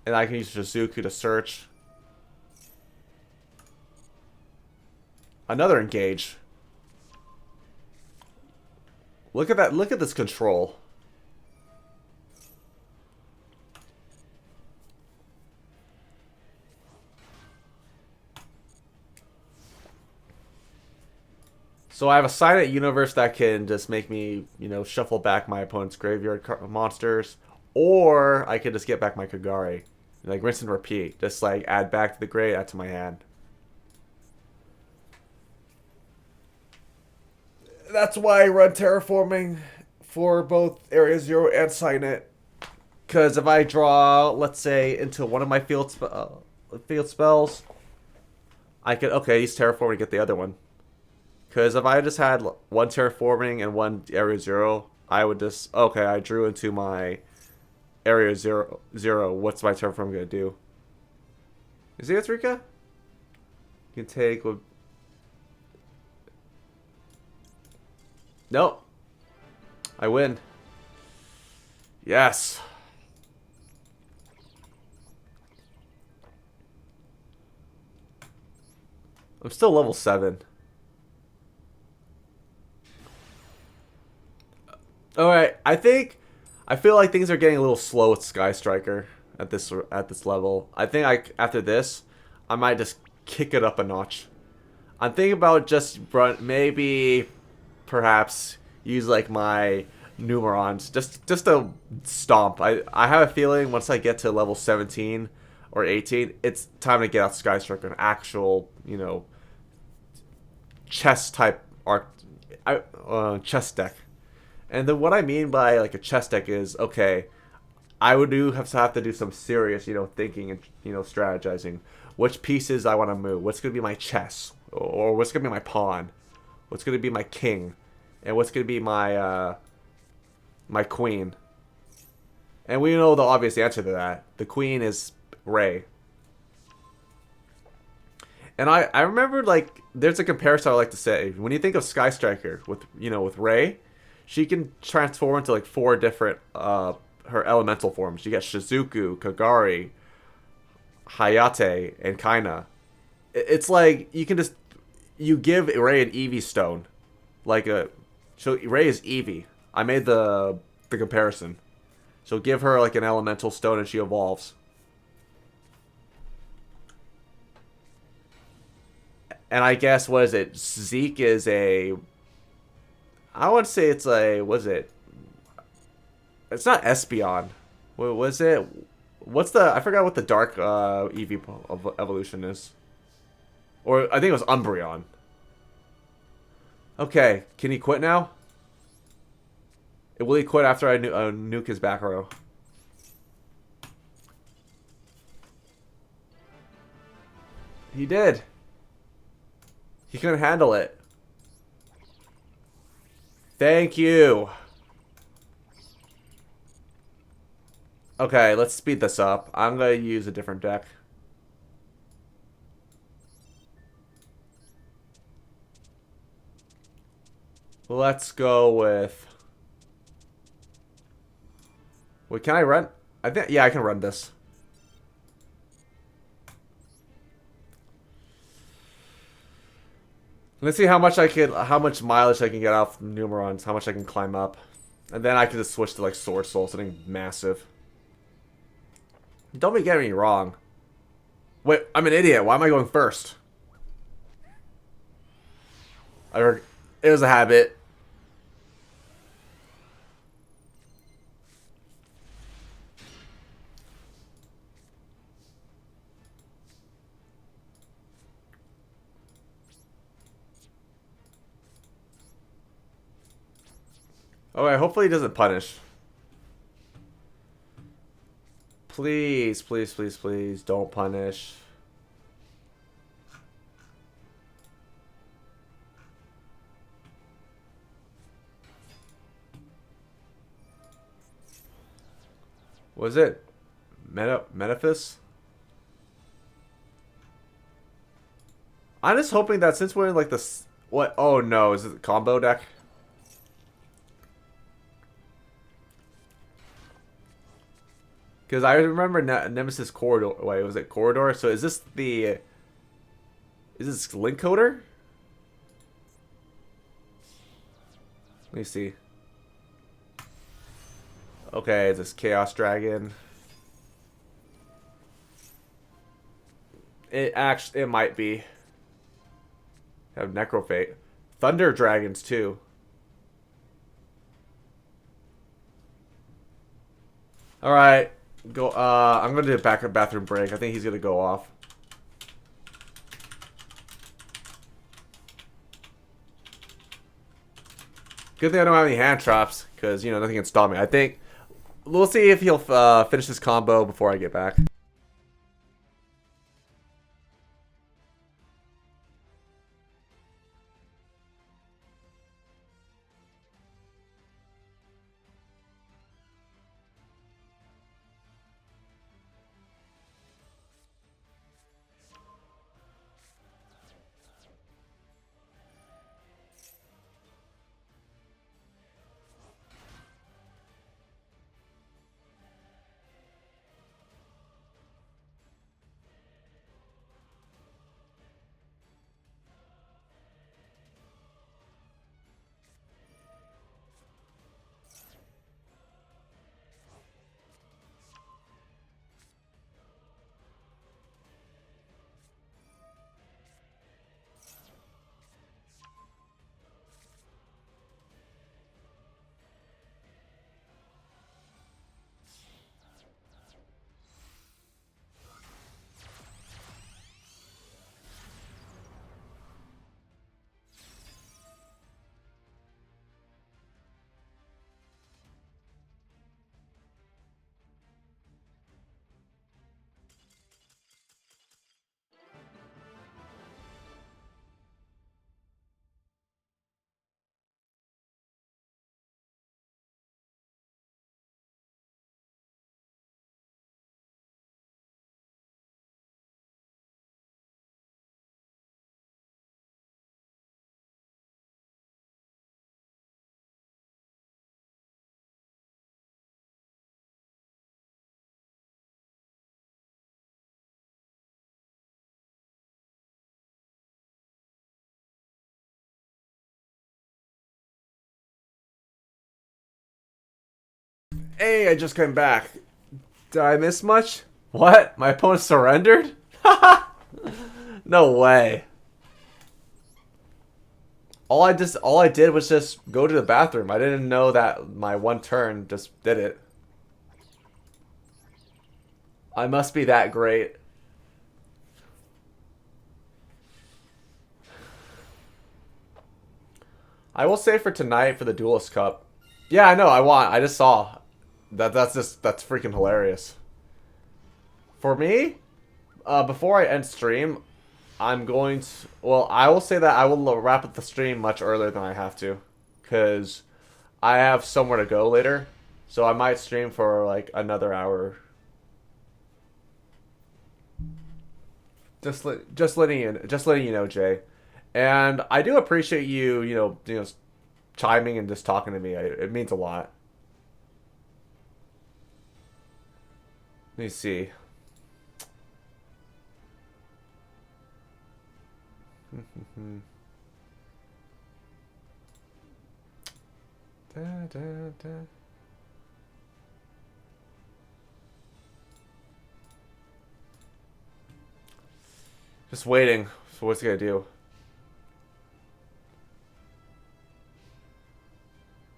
And I can use Shizuku to search. Another engage. Look at that. Look at this control. So I have a Silent Universe that can just make me, shuffle back my opponent's graveyard monsters. Or I could just get back my Kagari. Like, rinse and repeat. Just, like, add back to the grave, add to my hand. That's why I run Terraforming for both Area 0 and Signet. Because if I draw, let's say, into one of my field spells, I could, okay, use Terraforming to get the other one. Because if I just had one Terraforming and one Area 0, I would just, okay, I drew into my Area 0. What's my Terraforming going to do? Is it Rika? You can take... Nope. I win. Yes. I'm still level 7. Alright, I feel like things are getting a little slow with Sky Striker at this level. I think after this, I might just kick it up a notch. I'm thinking about just maybe perhaps use like my Numerons just to stomp. I have a feeling once I get to level 17 or 18, it's time to get out Sky Striker, an actual, chess type chess deck. And then what I mean by like a chess deck is, okay, I would have to do some serious, thinking and, strategizing. Which pieces I want to move? What's going to be my chess? Or what's going to be my pawn? What's going to be my king? And what's going to be my my queen? And we know the obvious answer to that. The queen is Rei. And I remember, like, there's a comparison I like to say. When you think of Sky Striker with Rei, she can transform into like 4 different her elemental forms. You get Shizuku, Kagari, Hayate, and Kaina. It's like you give Rei an Eevee stone, so Rei is Eevee. I made the comparison. So give her like an elemental stone and she evolves. And I guess, what is it? Zeke is a... I want to say it's a... Was it? It's not Espeon. What was it? What's the... I forgot what the dark Eevee evolution is. Or I think it was Umbreon. Okay, can he quit now? Will he quit after I nuke his back row? He did. He couldn't handle it. Thank you. Okay, let's speed this up. I'm going to use a different deck. Let's go with... Wait, can I run? Yeah, I can run this. Let's see how much mileage I can get out from Numerons, how much I can climb up. And then I can just switch to like Sword Soul, something massive. Don't get me wrong. Wait, I'm an idiot. Why am I going first? It was a habit. Okay, hopefully he doesn't punish. Please, please, please, please, don't punish. Was it Metaphys? I'm just hoping that since we're in like this, what? Oh no, is it the combo deck? Because I remember Nemesis Corridor. Wait, was it Corridor? So is this the? Is this Link Coder? Let me see. Okay, it's this Chaos Dragon. It might be. Have Necrofate. Thunder Dragons too. Alright. Go I'm gonna do a backup bathroom break. I think he's gonna go off. Good thing I don't have any hand traps, because you know nothing can stop me. I think we'll see if he'll finish this combo before I get back. Hey, I just came back. Did I miss much? What? My opponent surrendered? No way. All I did was just go to the bathroom. I didn't know that my one turn just did it. I must be that great. I will say for tonight for the Duelist Cup. Yeah, I know, I want. I just saw. That's freaking hilarious. For me, before I end stream, I'm going to... Well, I will say that I will wrap up the stream much earlier than I have to. Because I have somewhere to go later. So I might stream for like another hour. Just letting you know, Jay. And I do appreciate you, chiming and just talking to me. It means a lot. Let me see. Da, da, da. Just waiting. So what's he gonna do?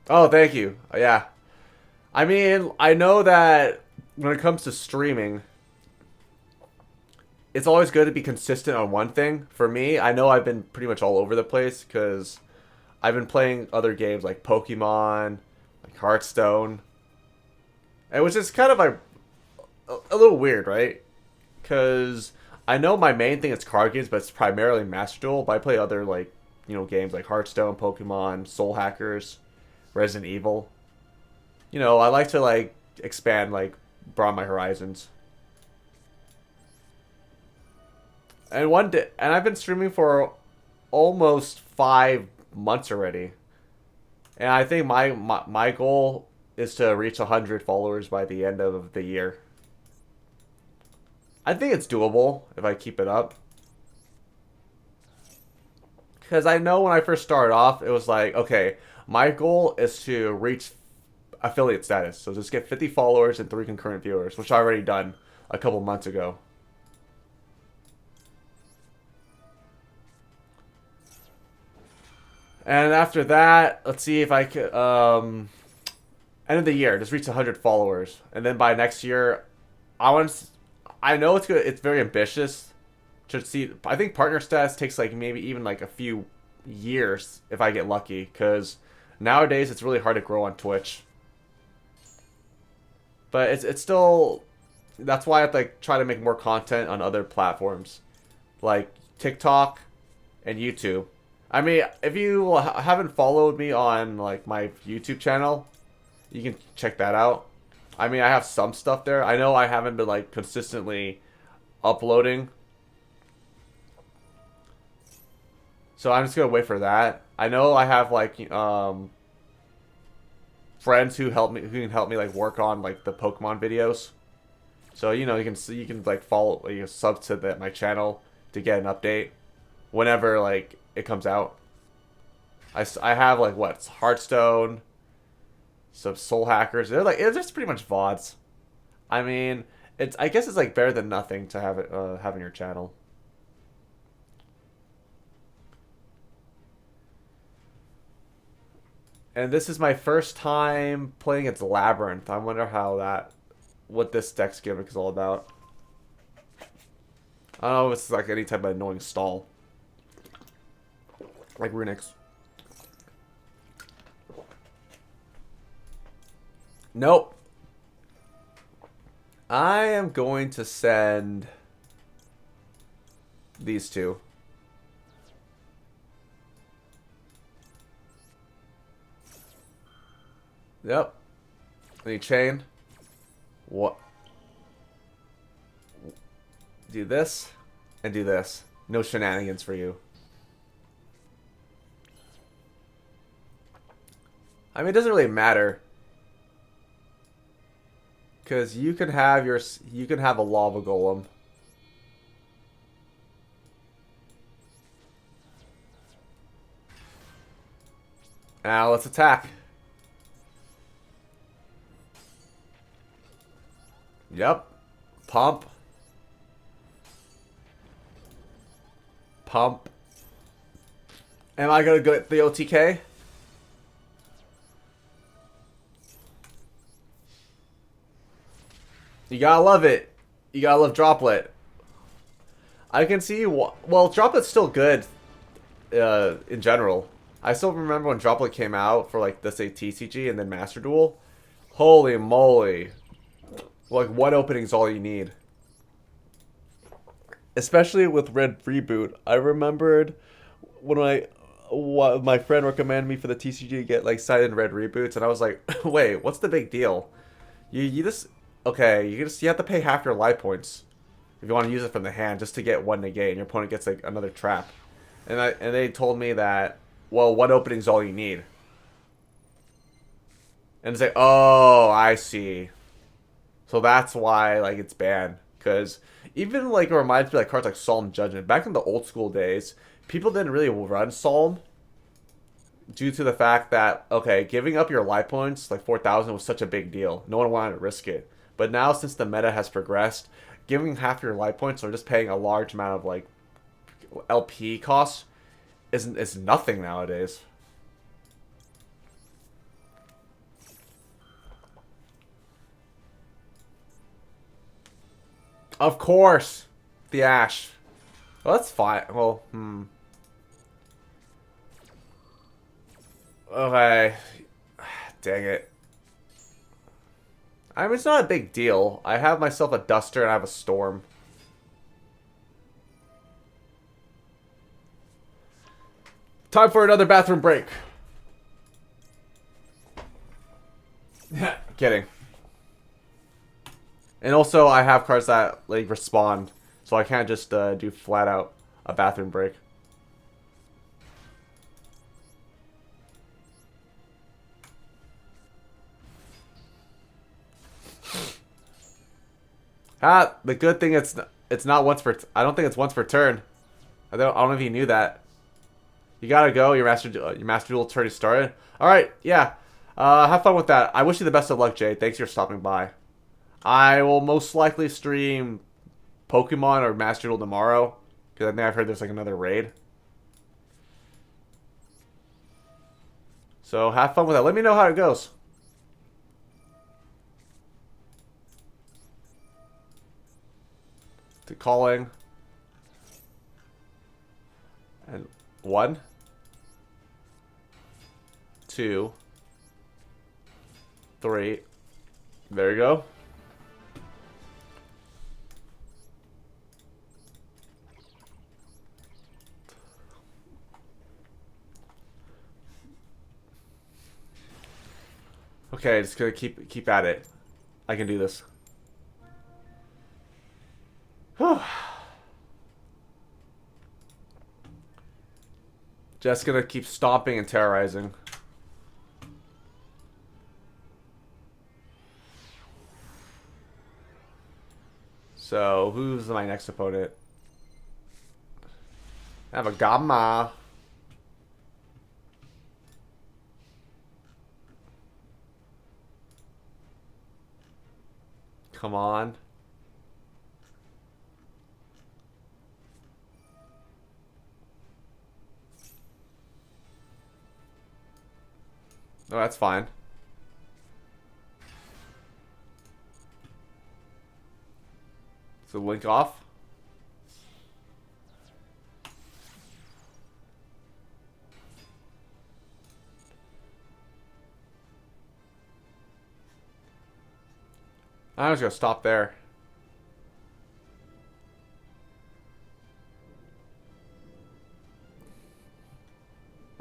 Oh, thank you. Yeah. I mean, I know that when it comes to streaming, it's always good to be consistent on one thing. For me, I know I've been pretty much all over the place because I've been playing other games like Pokemon, like Hearthstone, and which is kind of like a little weird, right? Because I know my main thing is card games, but it's primarily Master Duel. But I play other like games like Hearthstone, Pokemon, Soul Hackers, Resident Evil. I like to like expand like broaden my horizons. And one day, and I've been streaming for almost 5 months already. And I think my goal is to reach 100 followers by the end of the year. I think it's doable if I keep it up. Because I know when I first started off, it was like, okay, my goal is to reach affiliate status. So just get 50 followers and 3 concurrent viewers, which I already done a couple months ago. And after that, let's see if I could, end of the year, just reach 100 followers. And then by next year, I know it's good. It's very ambitious to see. I think partner status takes like maybe even like a few years if I get lucky. Because nowadays it's really hard to grow on Twitch. But it's still, that's why I have to like try to make more content on other platforms like TikTok and YouTube. I mean, if you haven't followed me on like my YouTube channel, you can check that out. I mean, I have some stuff there. I know I haven't been like consistently uploading, so I'm just gonna wait for that. I know I have like friends who can help me like work on like the Pokemon videos. So you can like follow sub to my channel to get an update whenever like it comes out. I have like what Hearthstone, some Soul Hackers. It's just pretty much VODs. I mean, I guess it's like better than nothing to have it have in your channel. And this is my first time playing its Labyrinth. I wonder what this deck's gimmick is all about. I don't know if it's like any type of annoying stall. Like Runix. Nope. I am going to send these two. Yep. Any chain. What? Do this and do this. No shenanigans for you. I mean, it doesn't really matter. Because you can have a lava golem. Now let's attack. Yep. Pump. Pump. Am I gonna get the OTK? You gotta love it. You gotta love Droplet. I can see. Well, Droplet's still good in general. I still remember when Droplet came out for like let's say TCG and then Master Duel. Holy moly! Like one opening is all you need. Especially with Red Reboot, I remembered when my friend recommended me for the TCG to get like sighted Red Reboots, and I was like, wait, what's the big deal? You just okay, you have to pay half your life points if you want to use it from the hand just to get one negate, and your opponent gets like another trap. And they told me that one opening is all you need. And it's like, oh, I see. So that's why like it's banned. Because even like it reminds me like cards like Solemn Judgment. Back in the old school days, people didn't really run Solemn due to the fact that okay, giving up your life points like 4,000 was such a big deal. No one wanted to risk it. But now since the meta has progressed, giving half your life points or just paying a large amount of like LP costs is nothing nowadays. Of course. The Ash. Well, that's fine. Well, Okay. Dang it. I mean, it's not a big deal. I have myself a Duster and I have a Storm. Time for another bathroom break. Kidding. And also, I have cards that like respond, so I can't just do flat out a bathroom break. The good thing it's not once per. I don't think it's once per turn. I don't know if you knew that. You gotta go. Your master duel already started. All right, yeah. Have fun with that. I wish you the best of luck, Jay. Thanks for stopping by. I will most likely stream Pokemon or Master Duel tomorrow because I think I've heard there's like another raid. So have fun with that. Let me know how it goes. To calling. And 1, 2, 3. There you go. Okay, just gonna keep at it. I can do this. Just gonna keep stomping and terrorizing. So, who's my next opponent? I have a Gamma. Come on. Oh, that's fine. So link off. I'm just gonna stop there.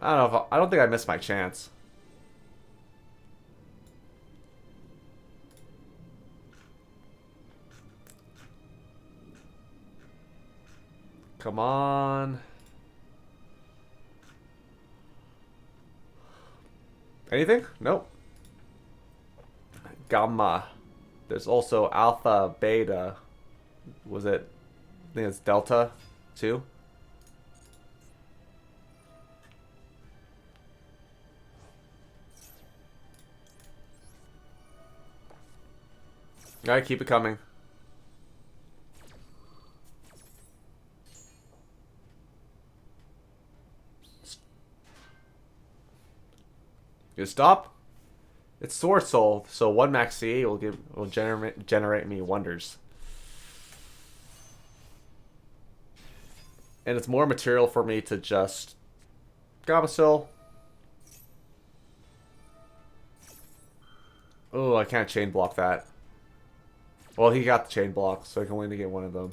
I don't know if I don't think I missed my chance. Come on. Anything? Nope. Gamma. There's also Alpha, Beta. Was it? I think it's Delta, too. Alright, keep it coming. You stop? It's Sword Soul, so 1 max CA will generate me wonders. And it's more material for me to just Gamma. Oh, I can't chain block that. Well, he got the chain block, so I can only get one of them.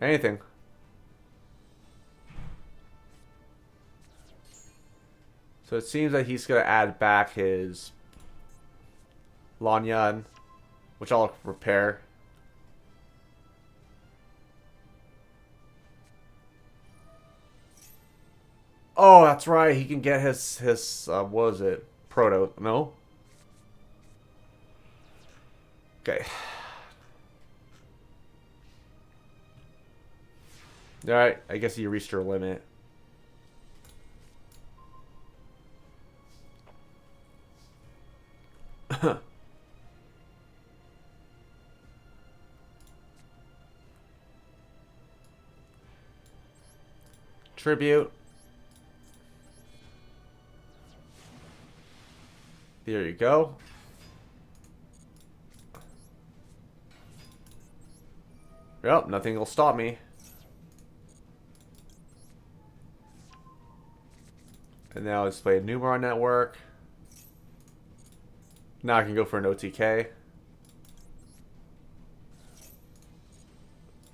Anything. So it seems that he's going to add back his Lanyan, which I'll repair. Oh, that's right. He can get his what was it? Proto. No? Okay. Alright, I guess you reached your limit. Tribute. Here you go. Yep, nothing will stop me. And now let's play a Numeron network. Now I can go for an OTK.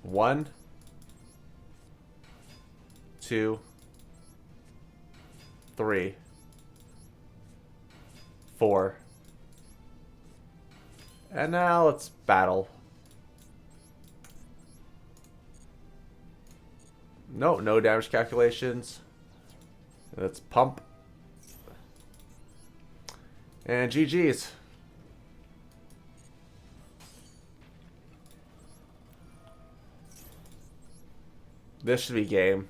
1, 2, 3, 4. And now let's battle. No, no damage calculations. Let's pump. And GG's. This should be game.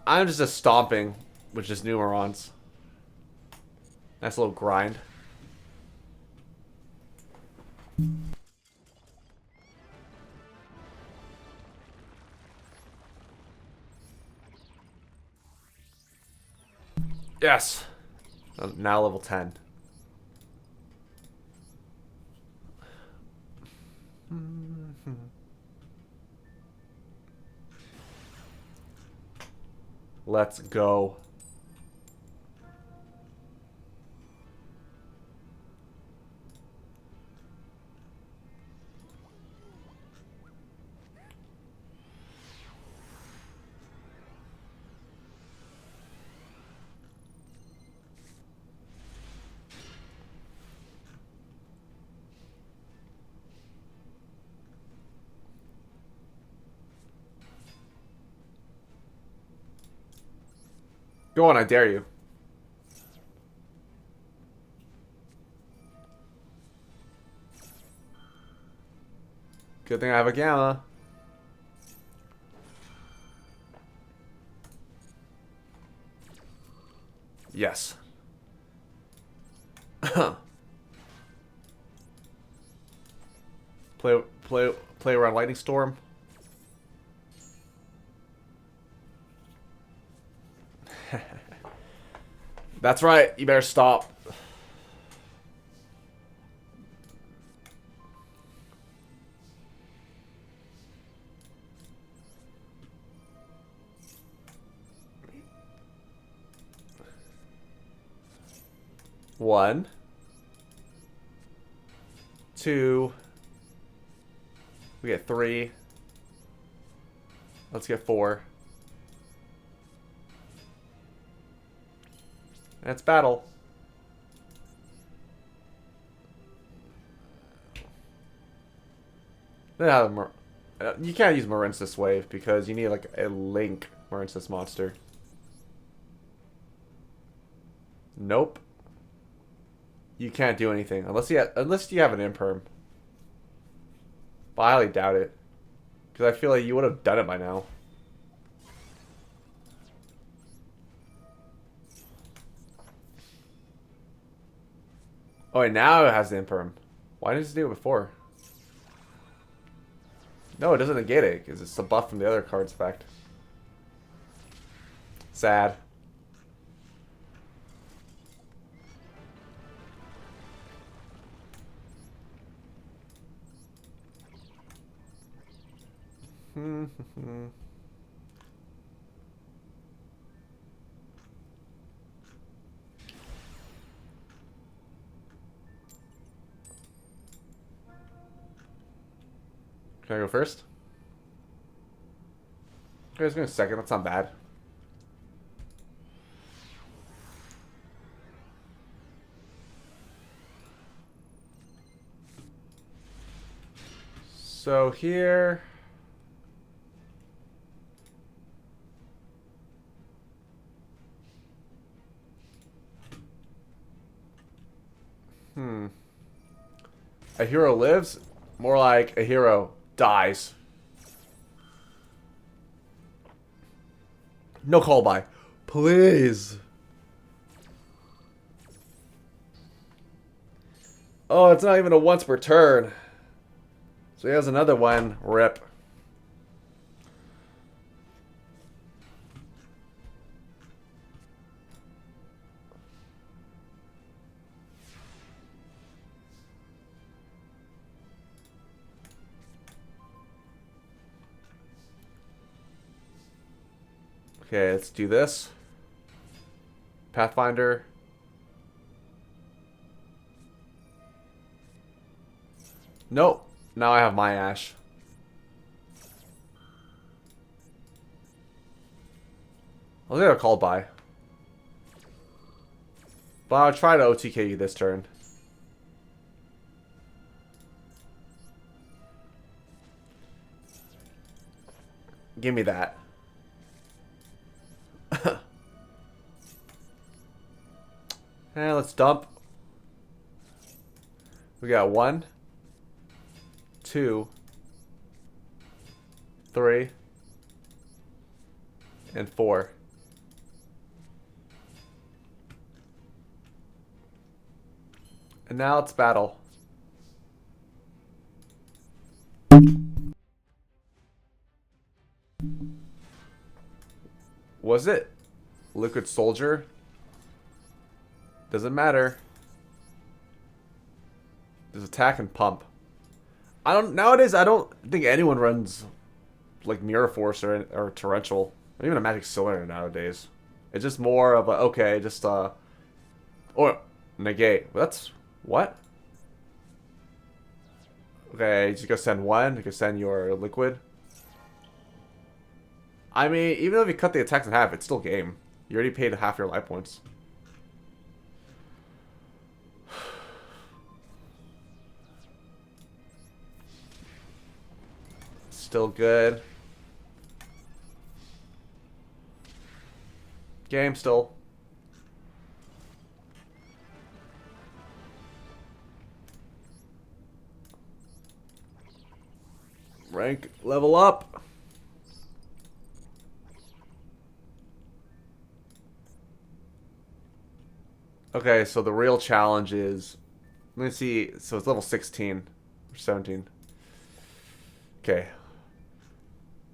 I'm just a stomping with just Numerons. Nice little grind. Yes. Now level 10. Let's go. Go on, I dare you. Good thing I have a Gamma. Yes. play around Lightning Storm. That's right. You better stop. One. 2. We get 3. Let's get 4. That's battle. You can't use Marinsys Wave because you need like a Link Marinsys monster. Nope. You can't do anything unless you have an Imperm. But I highly doubt it because I feel like you would have done it by now. Oh, and now it has the Imperm. Why didn't it do it before? No, it doesn't negate it, because it's a buff from the other card's effect. Sad. Can I go first? Okay, I was going second. That's not bad. So here... A hero lives? More like a hero dies. No call by. Please. Oh, it's not even a once per turn. So he has another one. Rip. Okay, let's do this. Pathfinder. Nope. Now I have my Ash. I was gonna call by. But I'll try to OTK you this turn. Give me that. And let's dump. We got 1, 2, 3, and 4. And now it's battle. Was it Liquid Soldier? Doesn't matter. There's attack and pump. Nowadays I don't think anyone runs like Mirror Force or Torrential. Or even a Magic Cylinder nowadays. It's just more of a okay, just or negate. That's what? Okay, you just go send 1, you can send your liquid. I mean, even if you cut the attacks in half, it's still game. You already paid half your life points. Still good. Game still. Rank level up. Okay, so the real challenge is, let me see, so it's level 16 or 17. Okay.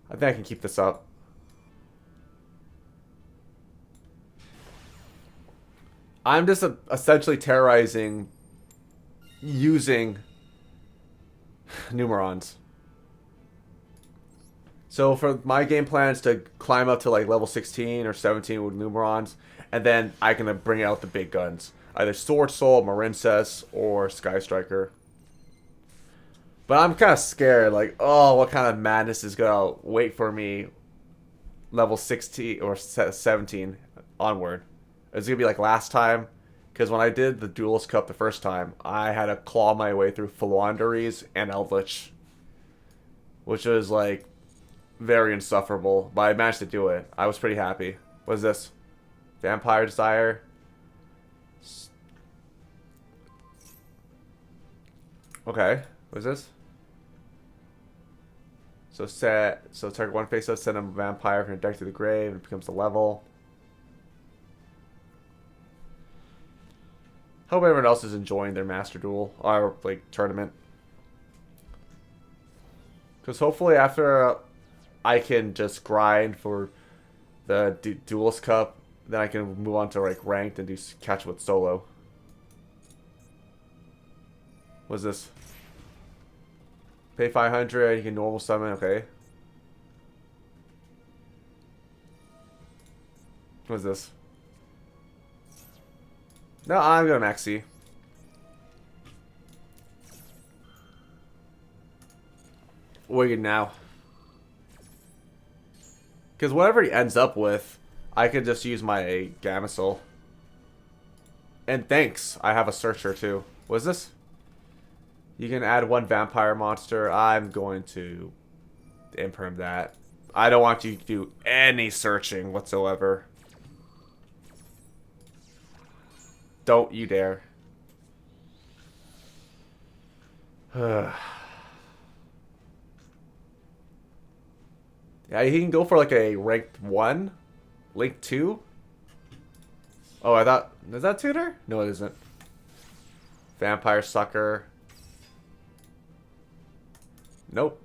I think I can keep this up. I'm just essentially terrorizing using Numerons. So for my game plan is to climb up to like level 16 or 17 with Numerons, and then I can bring out the big guns. Either Sword Soul, Marincess, or Sky Striker. But I'm kind of scared, like, oh, what kind of madness is going to wait for me level 16 or 17 onward. It's going to be like last time, because when I did the Duelist Cup the first time, I had to claw my way through Philanderies and Eldritch, which was like very insufferable, but I managed to do it. I was pretty happy. What is this? Vampire Desire. Okay, what is this? So target one face up, send a vampire from your deck to the grave, and it becomes a level. Hope everyone else is enjoying their Master Duel or like tournament. Because hopefully after I can just grind for the Duelist Cup, then I can move on to like ranked and do catch with solo. What's this? Pay 500, you can normal summon, okay. What's this? No, I'm gonna maxi. Wicked now. Because whatever he ends up with, I could just use my Gamisol. And thanks, I have a searcher too. What is this? You can add 1 vampire monster. I'm going to imperm that. I don't want you to do any searching whatsoever. Don't you dare. Yeah, he can go for like a ranked 1? Link 2? Oh, I thought... Is that tutor? No, it isn't. Vampire Sucker. Nope.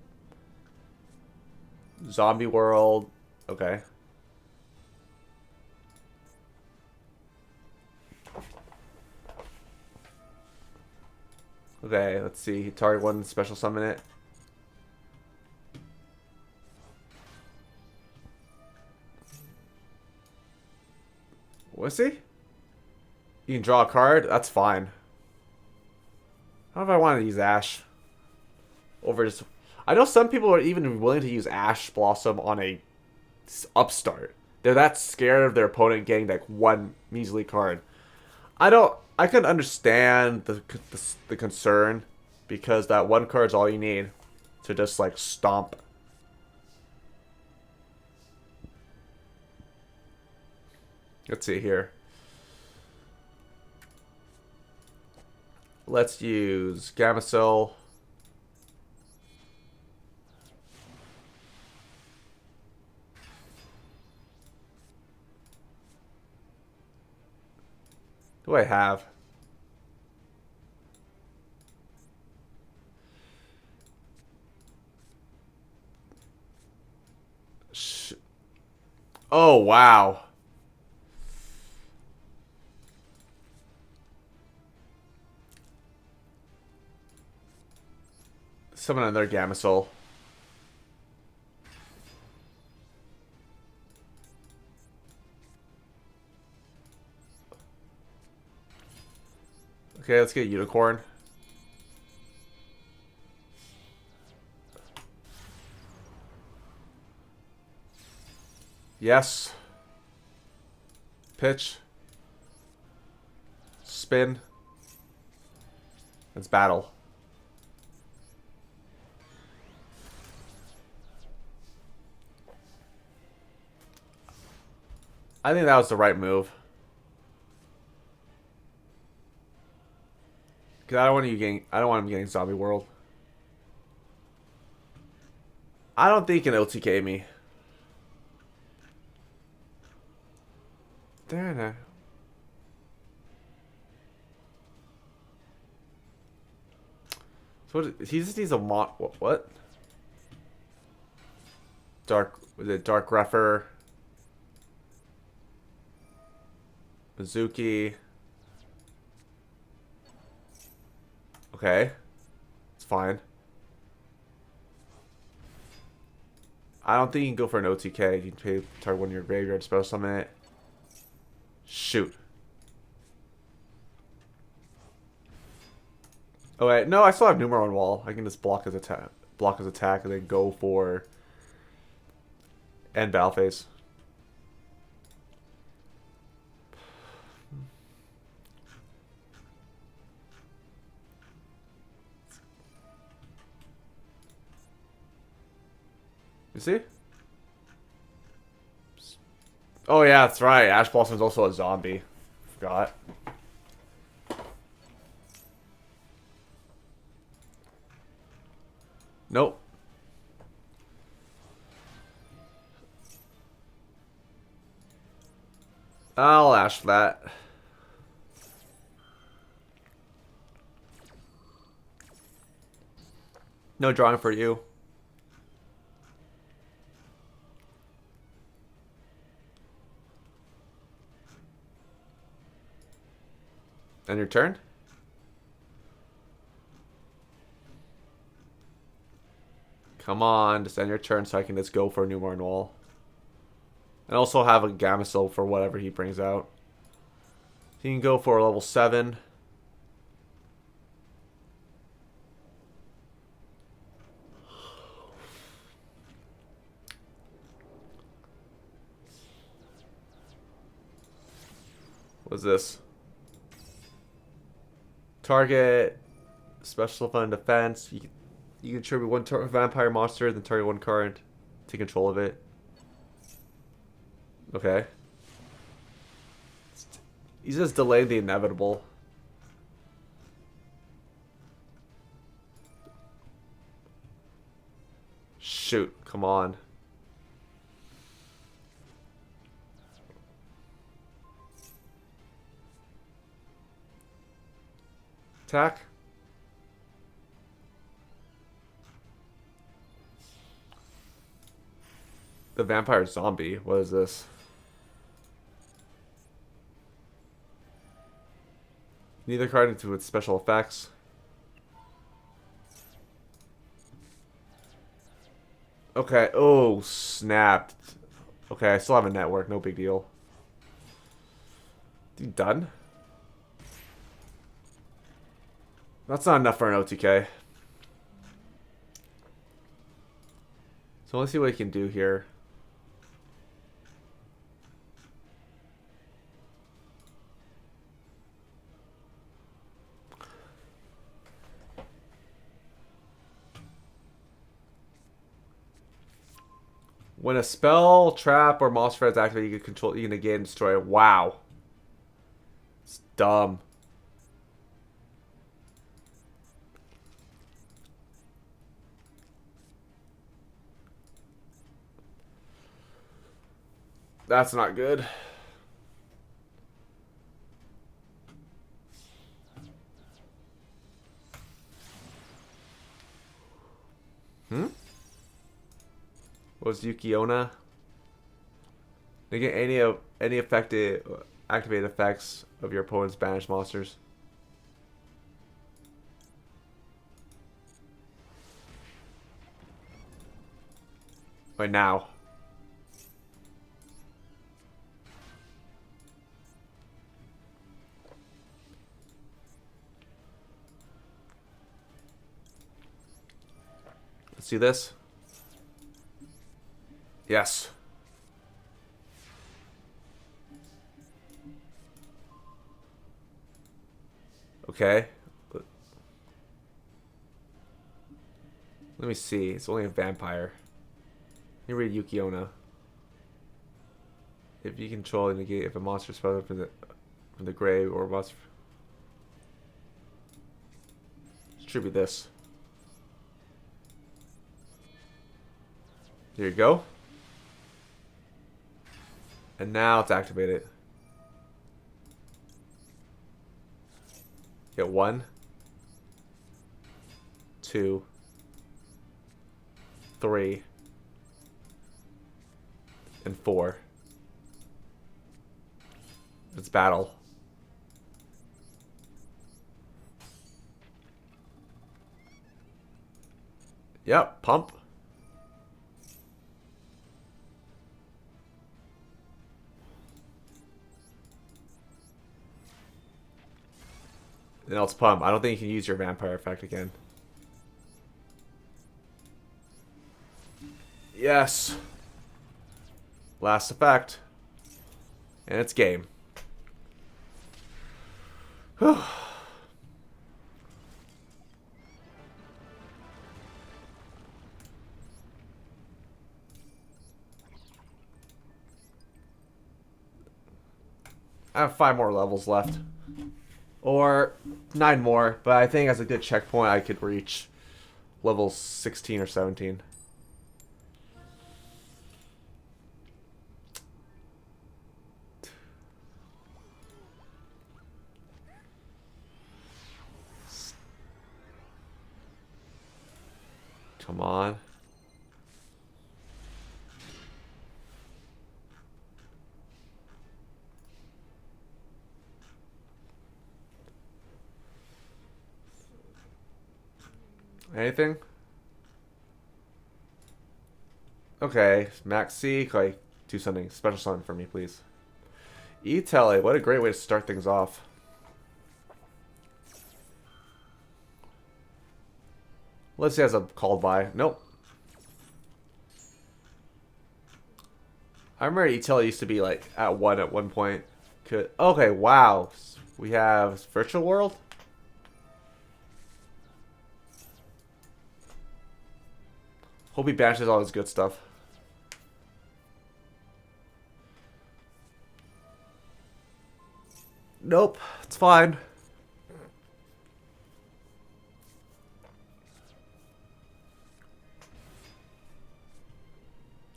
Zombie World. Okay. Okay, let's see. Target 1, special summon it. Let's see. You can draw a card. That's fine. How if I want to use Ash over just? I know some people are even willing to use Ash Blossom on a upstart. They're that scared of their opponent getting like one measly card. I don't. I can understand the concern because that one card's all you need to just like stomp. Let's see here. Let's use Gamacell. What do I have? Oh, wow. Summon another Gamacell. Okay, let's get a Unicorn. Yes. Pitch. Spin. Let's battle. I think that was the right move. Cause I don't want you getting. I don't want him getting Zombie World. I don't think he can LTK me. There. So what, he just needs a what? Dark. Was it Dark Greffer? Mizuki. Okay. It's fine. I don't think you can go for an OTK. You can pay target one in your graveyard, spell summon it. Shoot. Oh wait, no, I still have Numero on wall. I can just block his attack, and then go for end battle phase. You see? Oh yeah, that's right. Ash Blossom is also a zombie. Forgot. Nope. I'll Ash that. No drawing for you. And your turn? Come on, just end your turn so I can just go for a new Marn Wall. And also have a Gamacell for whatever he brings out. He can go for a level 7. What's this? Target special fund defense. You can tribute one vampire monster, then target one card. Take control of it. Okay. He's just delaying the inevitable. Shoot, come on. Attack. The vampire zombie. What is this? Neither card into its special effects. Okay. Oh, snapped. Okay, I still have a network. No big deal. You done? That's not enough for an OTK. So let's see what he can do here. When a spell, trap, or monster is activated, you can control. You can again destroy it. Wow, it's dumb. That's not good. Was Yukiona? Negate any affected activated effects of your opponent's banished monsters. Right now. Let's do this. Yes. Okay. Let me see. It's only a vampire. Let me read Yukiona. If you control and negate if a monster spells from the grave or a monster. Should be this. There you go. And now it's activated. Get 1, 2, 3, and 4. It's battle. Yep, pump. And now it's pump. I don't think you can use your vampire effect again. Yes. Last effect. And it's game. I have 5 more levels left. Or 9 more, but I think as a good checkpoint I could reach level 16 or 17. Come on. Anything? Okay, Max C, Clay, do something special summon for me, please. E-Tele, what a great way to start things off. Let's see, has a called by. Nope. I remember E-Tele used to be like at 1 at one point. Okay, wow. We have Virtual World. Hope he banishes all his good stuff. Nope, it's fine.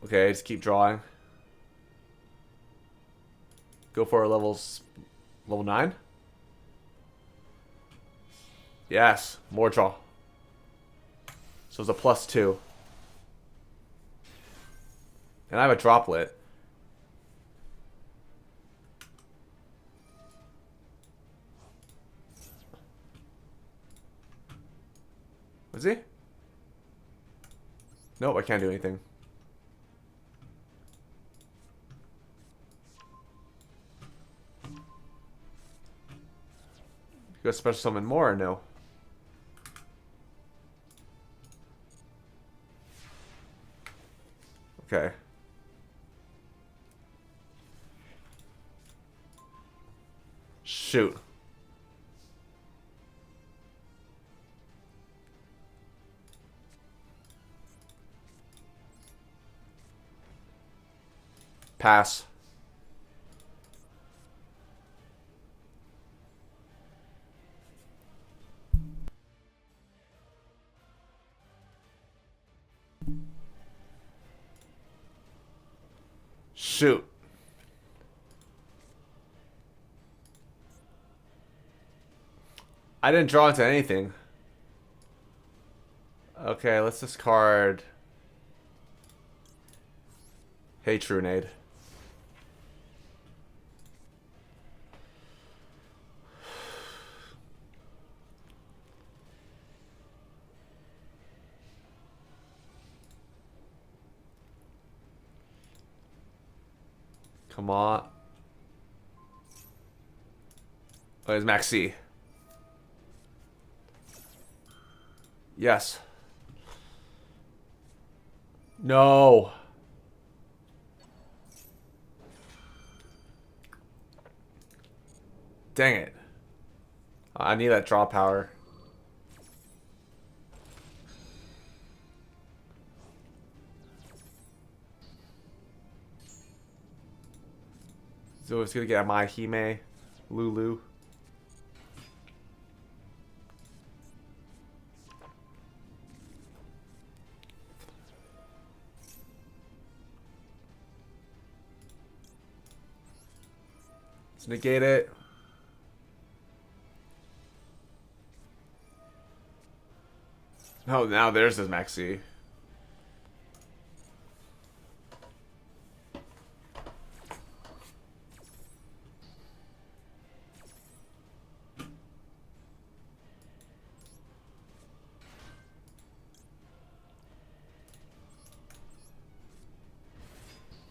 Okay, just keep drawing. Go for levels. Level 9? Yes, more draw. So it's a +2. And I have a droplet. Was he? Nope, I can't do anything. Go special summon more or no? Okay. Shoot. Pass. Shoot. I didn't draw into anything. Okay, let's discard. Hey, Trunade. Come on. Oh, it's Maxi. Yes. No. Dang it. I need that draw power. So it's gonna get my Hime, Lulu. Let's negate it. Oh, now there's his Maxi.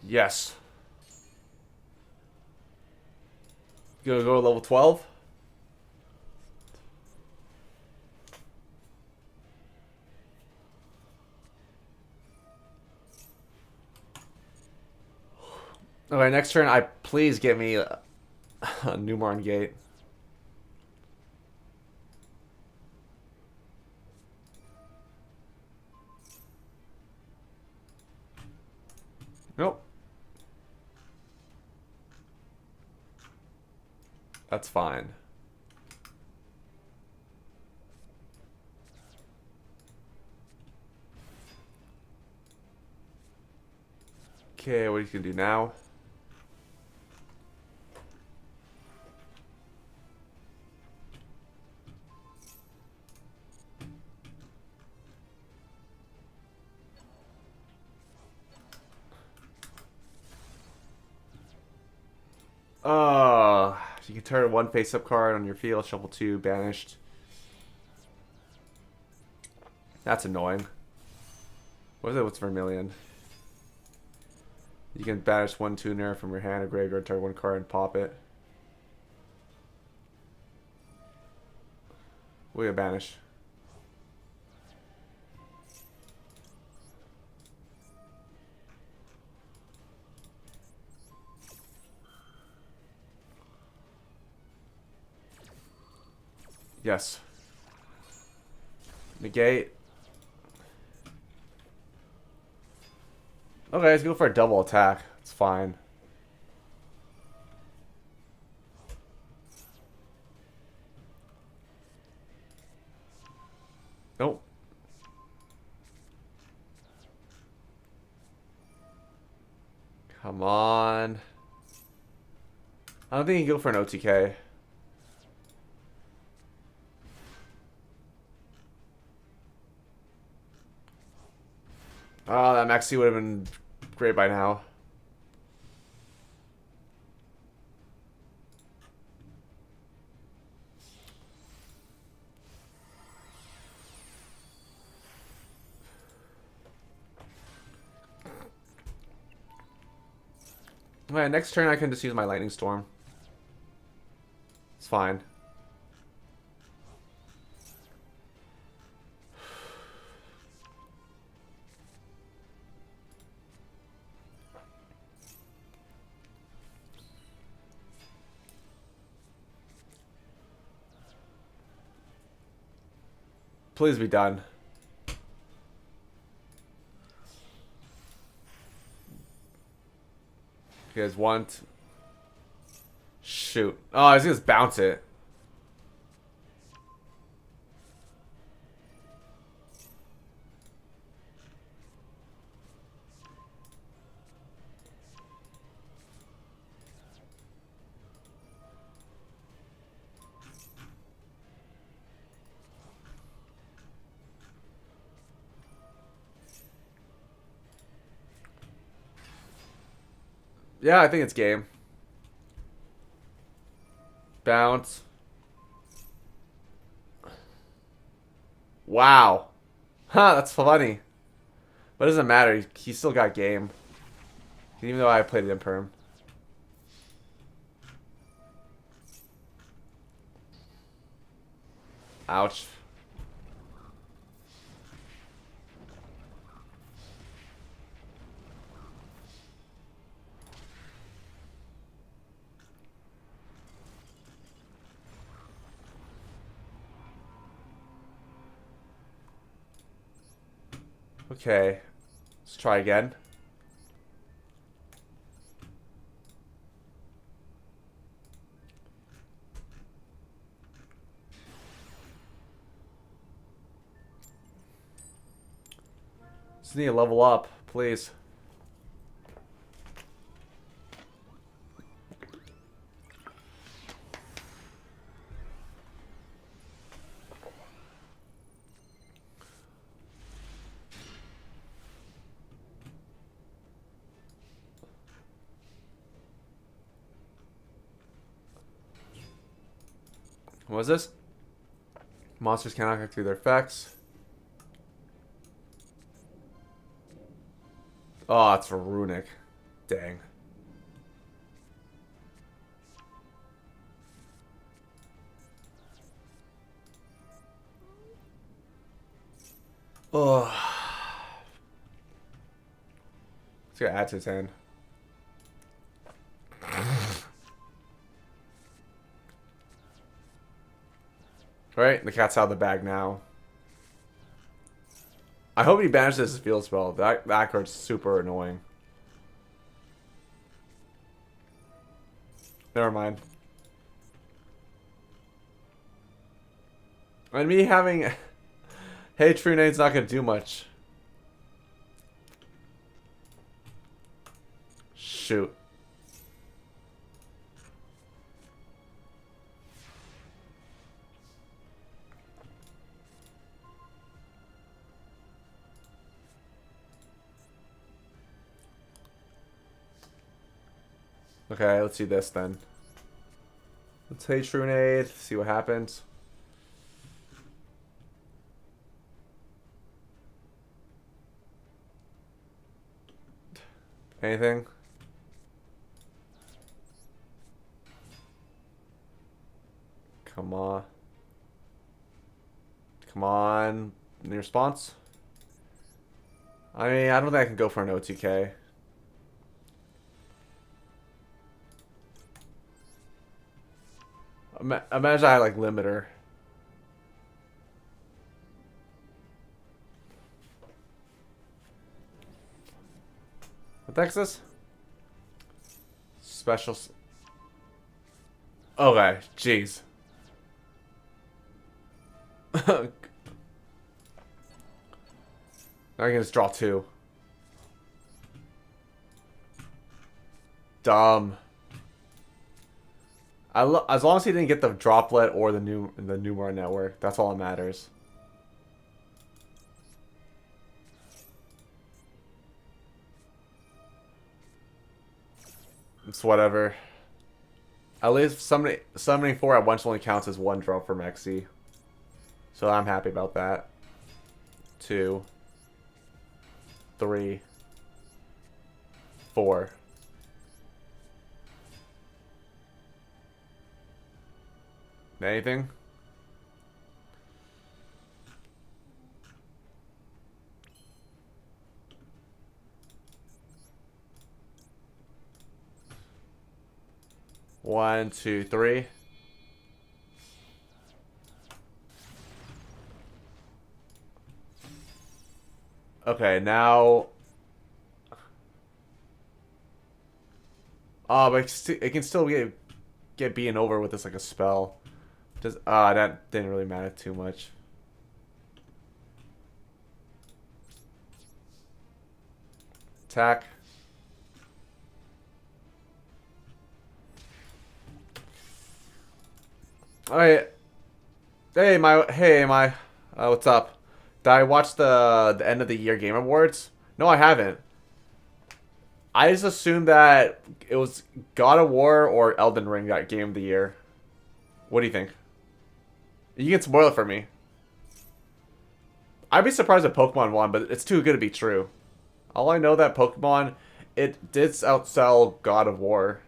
Yes. Gonna go to level 12? Okay, next turn, please get me a Newmarn Gate. Nope. That's fine. Okay, what are you gonna do now? You can turn one face-up card on your field, shuffle two, banished. That's annoying. What is it? What's Vermilion? You can banish one tuner from your hand or graveyard, turn one card and pop it. We got banish. Yes. Negate. Okay, let's go for a double attack. It's fine. Nope. Come on. I don't think you can go for an OTK. Oh, that Maxi would have been great by now. Okay, next turn I can just use my Lightning Storm. It's fine. Please be done. You guys want? Shoot. Oh, I was gonna just bounce it. Yeah, I think it's game. Bounce. Wow. Huh, that's funny. But it doesn't matter. He still got game. Even though I played it in perm. Ouch. Okay. Let's try again. Just need to level up, please. What was this? Monsters cannot activate their effects. Oh, it's for runic. Dang. Oh. Let's go add to his hand. Alright, the cat's out of the bag now. I hope he banishes his field spell. That card's super annoying. Never mind. And me having... Hey, True Nade's not going to do much. Shoot. Okay, let's see this then. Let's Hey True Nade, see what happens. Anything? Come on. Come on. Any response? I mean, I don't think I can go for an OTK. Imagine I had, like, limiter. What the heck is this? Special... Okay, jeez. Now I can just draw two. Dumb. As long as he didn't get the droplet or the Numera network, that's all that matters. It's whatever. At least summoning 4 at once only counts as 1 drop for Mexi. So I'm happy about that. 2, 3, 4. Anything? One, two, three. Okay, now. Oh, but it can still get beaten over with this like a spell. Does that didn't really matter too much. Attack. All right. Hey my, what's up? Did I watch the end of the year game awards? No, I haven't. I just assumed that it was God of War or Elden Ring got game of the year. What do you think? You can spoil it for me. I'd be surprised if Pokemon won, but it's too good to be true. All I know that Pokemon, it did outsell God of War.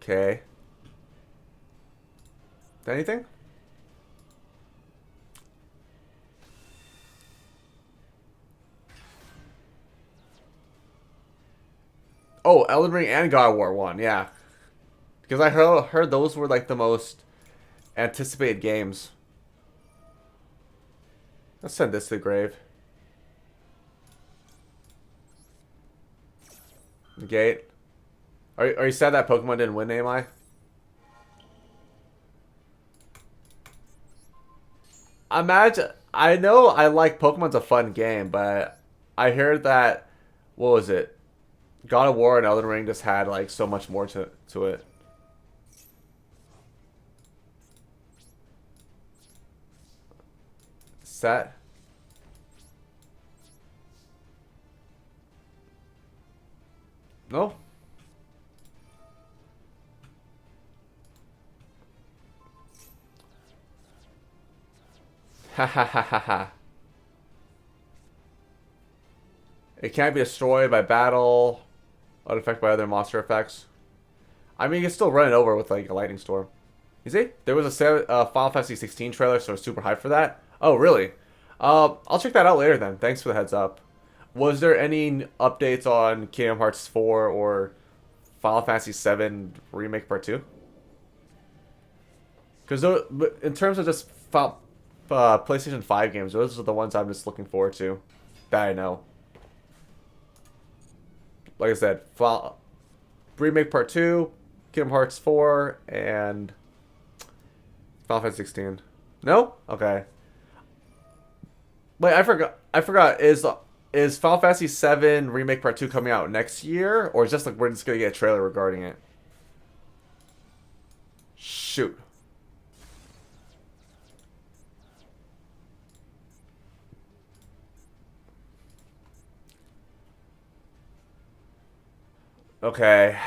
Okay. Anything? Oh, Elden Ring and God of War won, yeah. Because I heard those were like the most anticipated games. Let's send this to the grave. Negate. Are you sad that Pokemon didn't win, am I? Imagine. I know I like Pokemon's a fun game, but I heard that. What was it? God of War and Elden Ring just had like so much more to it. Set. No. Ha ha ha ha ha. It can't be destroyed by battle. Unaffected by other monster effects. I mean, you can still run it over with like a lightning storm. You see? There was a Final Fantasy 16 trailer, so I was super hyped for that. Oh, really? I'll check that out later then. Thanks for the heads up. Was there any updates on Kingdom Hearts 4 or Final Fantasy 7 Remake Part 2? Because in terms of just PlayStation 5 games, those are the ones I'm just looking forward to. That I know. Like I said, Remake Part 2, Kingdom Hearts 4, and Final Fantasy 16. No? Okay. Wait, I forgot. Is Final Fantasy 7 Remake Part 2 coming out next year? Or is just like we're just gonna get a trailer regarding it? Shoot. Okay.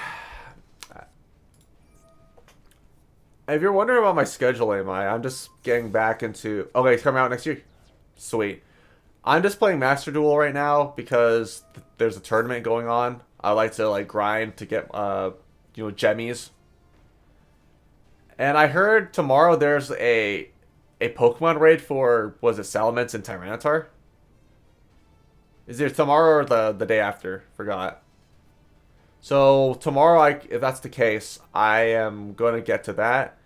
If you're wondering about my schedule, I'm just getting back into. Okay, it's coming out next year. Sweet. I'm just playing Master Duel right now because there's a tournament going on. I like to like grind to get gemmies. And I heard tomorrow there's a Pokemon raid for was it Salamence and Tyranitar? Is it tomorrow or the day after? Forgot. So tomorrow, if that's the case, I am going to get to that,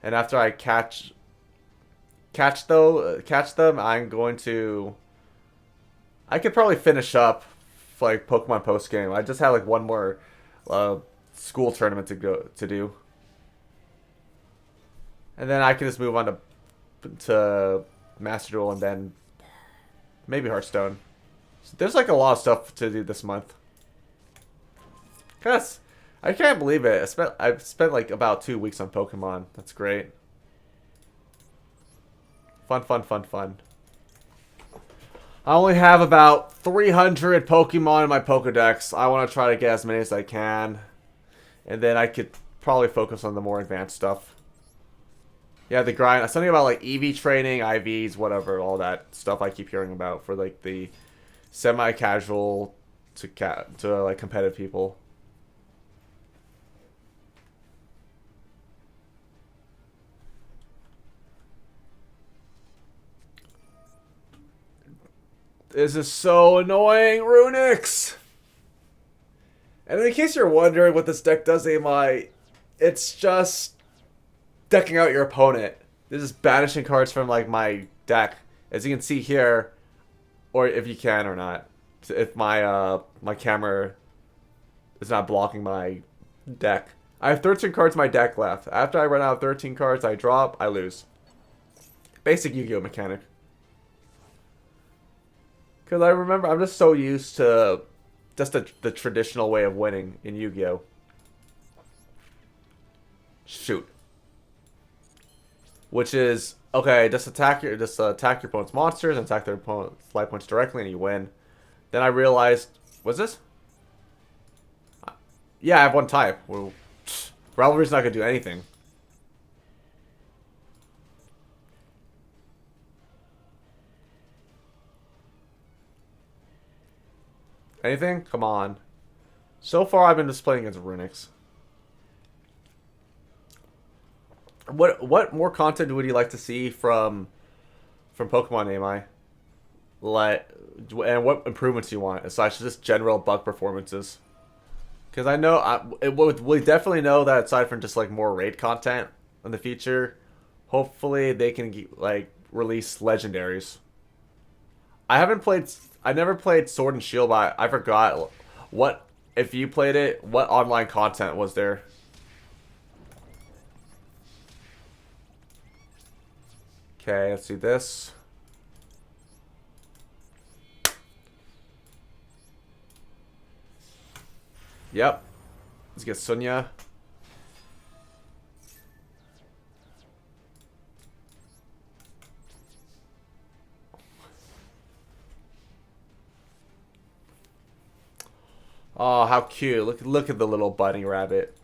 and after I catch them, I'm going to. I could probably finish up like Pokemon post game. I just have like one more uh, school tournament to do, and then I can just move on to Master Duel and then maybe Hearthstone. So there's like a lot of stuff to do this month. Cause I can't believe it. I've spent like about 2 weeks on Pokemon. That's great. Fun, fun, fun, fun. I only have about 300 Pokemon in my Pokedex. I want to try to get as many as I can. And then I could probably focus on the more advanced stuff. Yeah, the grind. Something about like EV training, IVs, whatever, all that stuff I keep hearing about for like the semi-casual to like competitive people. This is so annoying, Runix! And in case you're wondering what this deck does, AMI, it's just decking out your opponent. This is banishing cards from like my deck. As you can see here, or if you can or not. If my camera is not blocking my deck. I have 13 cards in my deck left. After I run out of 13 cards, I drop, I lose. Basic Yu-Gi-Oh mechanic. Because I remember, I'm just so used to just the traditional way of winning in Yu-Gi-Oh. Shoot. Which is, okay, just attack your opponent's monsters and attack their opponent's life points directly and you win. Then I realized, what's this? Yeah, I have one type. Well, Rivalry's not going to do anything. Anything? Come on. So far, I've been just playing against Runix. What more content would you like to see from Pokemon AMI? Like, and what improvements do you want aside from just general bug performances? Because I know we definitely know that aside from just like more raid content in the future, hopefully they can like release legendaries. I never played Sword and Shield, but I forgot what if you played it. What online content was there? Okay, let's see this. Yep. Let's get Sunya. Oh, how cute. Look at the little bunny rabbit.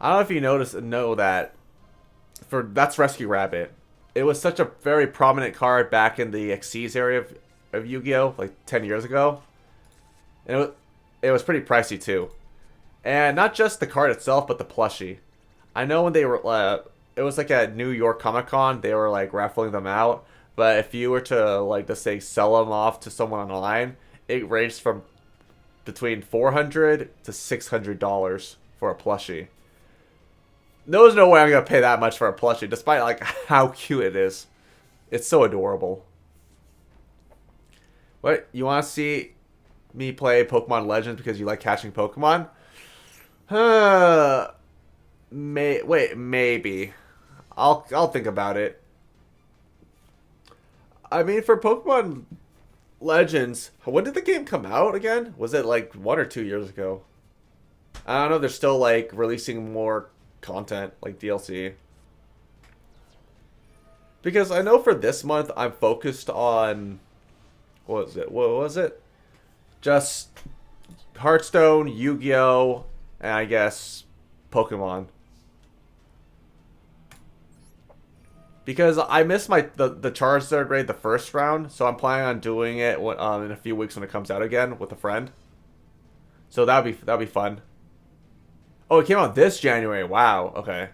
I don't know if you know that that's Rescue Rabbit. It was such a very prominent card back in the Xyz area of Yu-Gi-Oh! Like 10 years ago. And it was pretty pricey too. And not just the card itself, but the plushie. I know when they were, it was like at New York Comic Con, they were like raffling them out. But if you were to like, just say sell them off to someone online, it ranged from between $400 to $600 for a plushie. There's no way I'm gonna pay that much for a plushie, despite like how cute it is. It's so adorable. What, you want to see me play Pokemon Legends because you like catching Pokemon? Maybe. I'll think about it. I mean, for Pokemon Legends, when did the game come out again? Was it like 1 or 2 years ago? I don't know. They're still like releasing more content, like DLC. Because I know for this month I'm focused on what was it? Just Hearthstone, Yu-Gi-Oh, and I guess Pokemon. Because I missed the Charizard raid the first round, so I'm planning on doing it in a few weeks when it comes out again with a friend. So that'd be fun. Oh, it came out this January. Wow. Okay.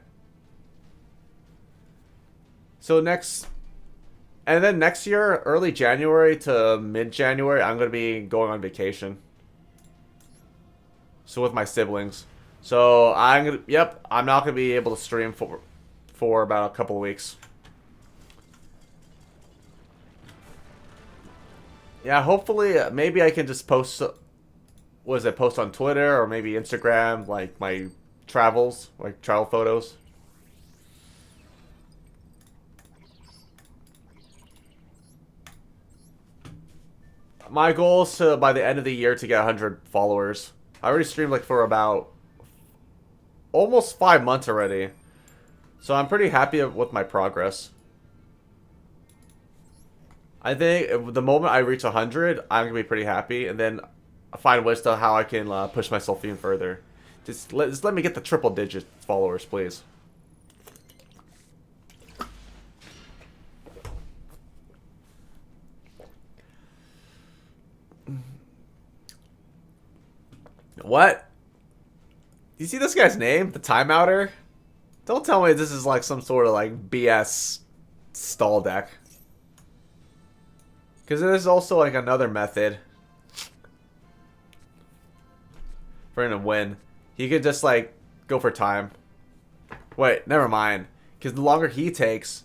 So next year, early January to mid-January, I'm going to be going on vacation. So with my siblings. So I'm not going to be able to stream for about a couple of weeks. Yeah, hopefully, maybe I can just post post on Twitter or maybe Instagram, like my travels, like travel photos. My goal is to, by the end of the year, to get 100 followers. I already streamed like for about almost 5 months already. So I'm pretty happy with my progress. I think the moment I reach 100, I'm going to be pretty happy. And then find ways to how I can push myself even further. Just let me get the triple digit followers, please. What? You see this guy's name? The Timeouter? Don't tell me this is like some sort of like BS stall deck. Because there's also like another method. for him to win. He could just like go for time. Wait, never mind. Because the longer he takes,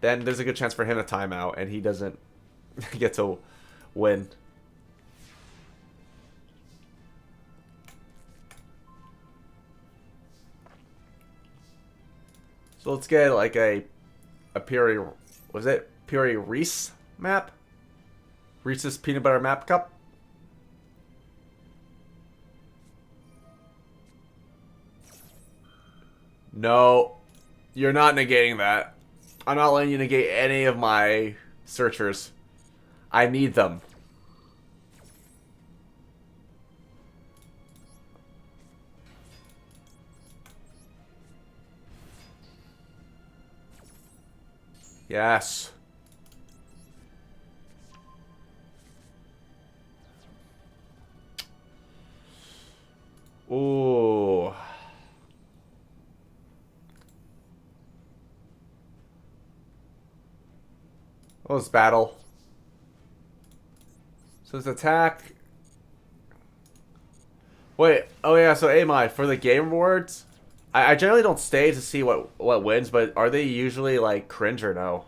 then there's a good chance for him to time out, and he doesn't get to win. So let's get like a Puri, was it Puri Reese map? Reese's Peanut Butter Map Cup? No, you're not negating that. I'm not letting you negate any of my searchers. I need them. Yes. Ooh. What was battle? So it's attack. Wait. Oh yeah. So Amai for the game rewards. I generally don't stay to see what wins, but are they usually like cringe or no?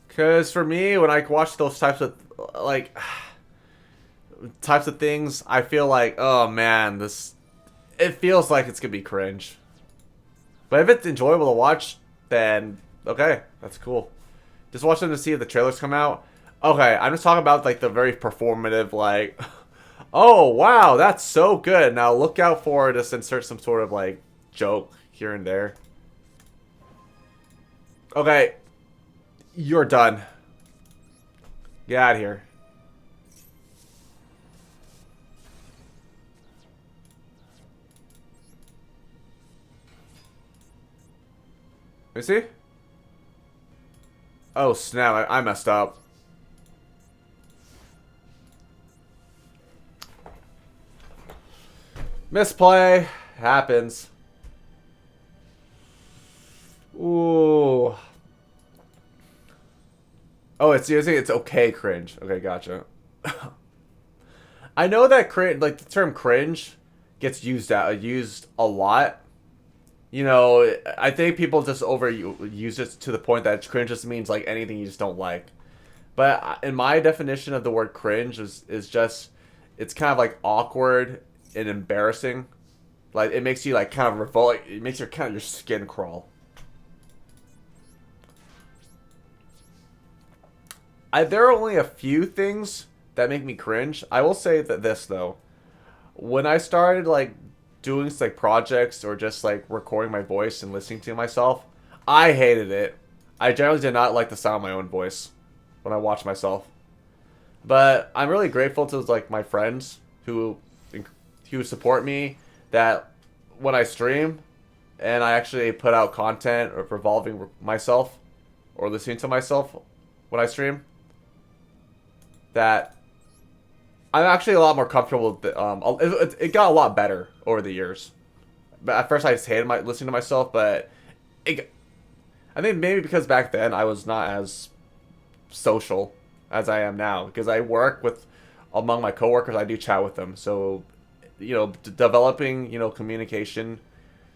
Because for me, when I watch those types of like types of things, I feel like, oh man, this it feels like it's gonna be cringe. But if it's enjoyable to watch, then okay, that's cool. Just watch them to see if the trailers come out. Okay, I'm just talking about like the very performative, like, oh wow, that's so good. Now look out for just insert some sort of like joke here and there. Okay, you're done. Get out of here. Let me see. Oh snap! I messed up. Misplay happens. Ooh. Oh, it's using it's okay cringe. Okay, gotcha. I know that cringe, like the term cringe, gets used a lot. You know, I think people just overuse it to the point that cringe just means like anything you just don't like. But in my definition of the word cringe is just it's kind of like awkward and embarrassing. Like it makes you like kind of revolt. It makes your kind of your skin crawl. There are only a few things that make me cringe. I will say that this though, when I started like doing like projects or just like recording my voice and listening to myself, I hated it. I generally did not like the sound of my own voice when I watch myself. But I'm really grateful to like my friends who support me that when I stream and I actually put out content or revolving myself or listening to myself when I stream, that I'm actually a lot more comfortable with it got a lot better over the years. But at first I just hated listening to myself, but I think maybe because back then I was not as social as I am now because I work with among my coworkers. I do chat with them, so you know, developing communication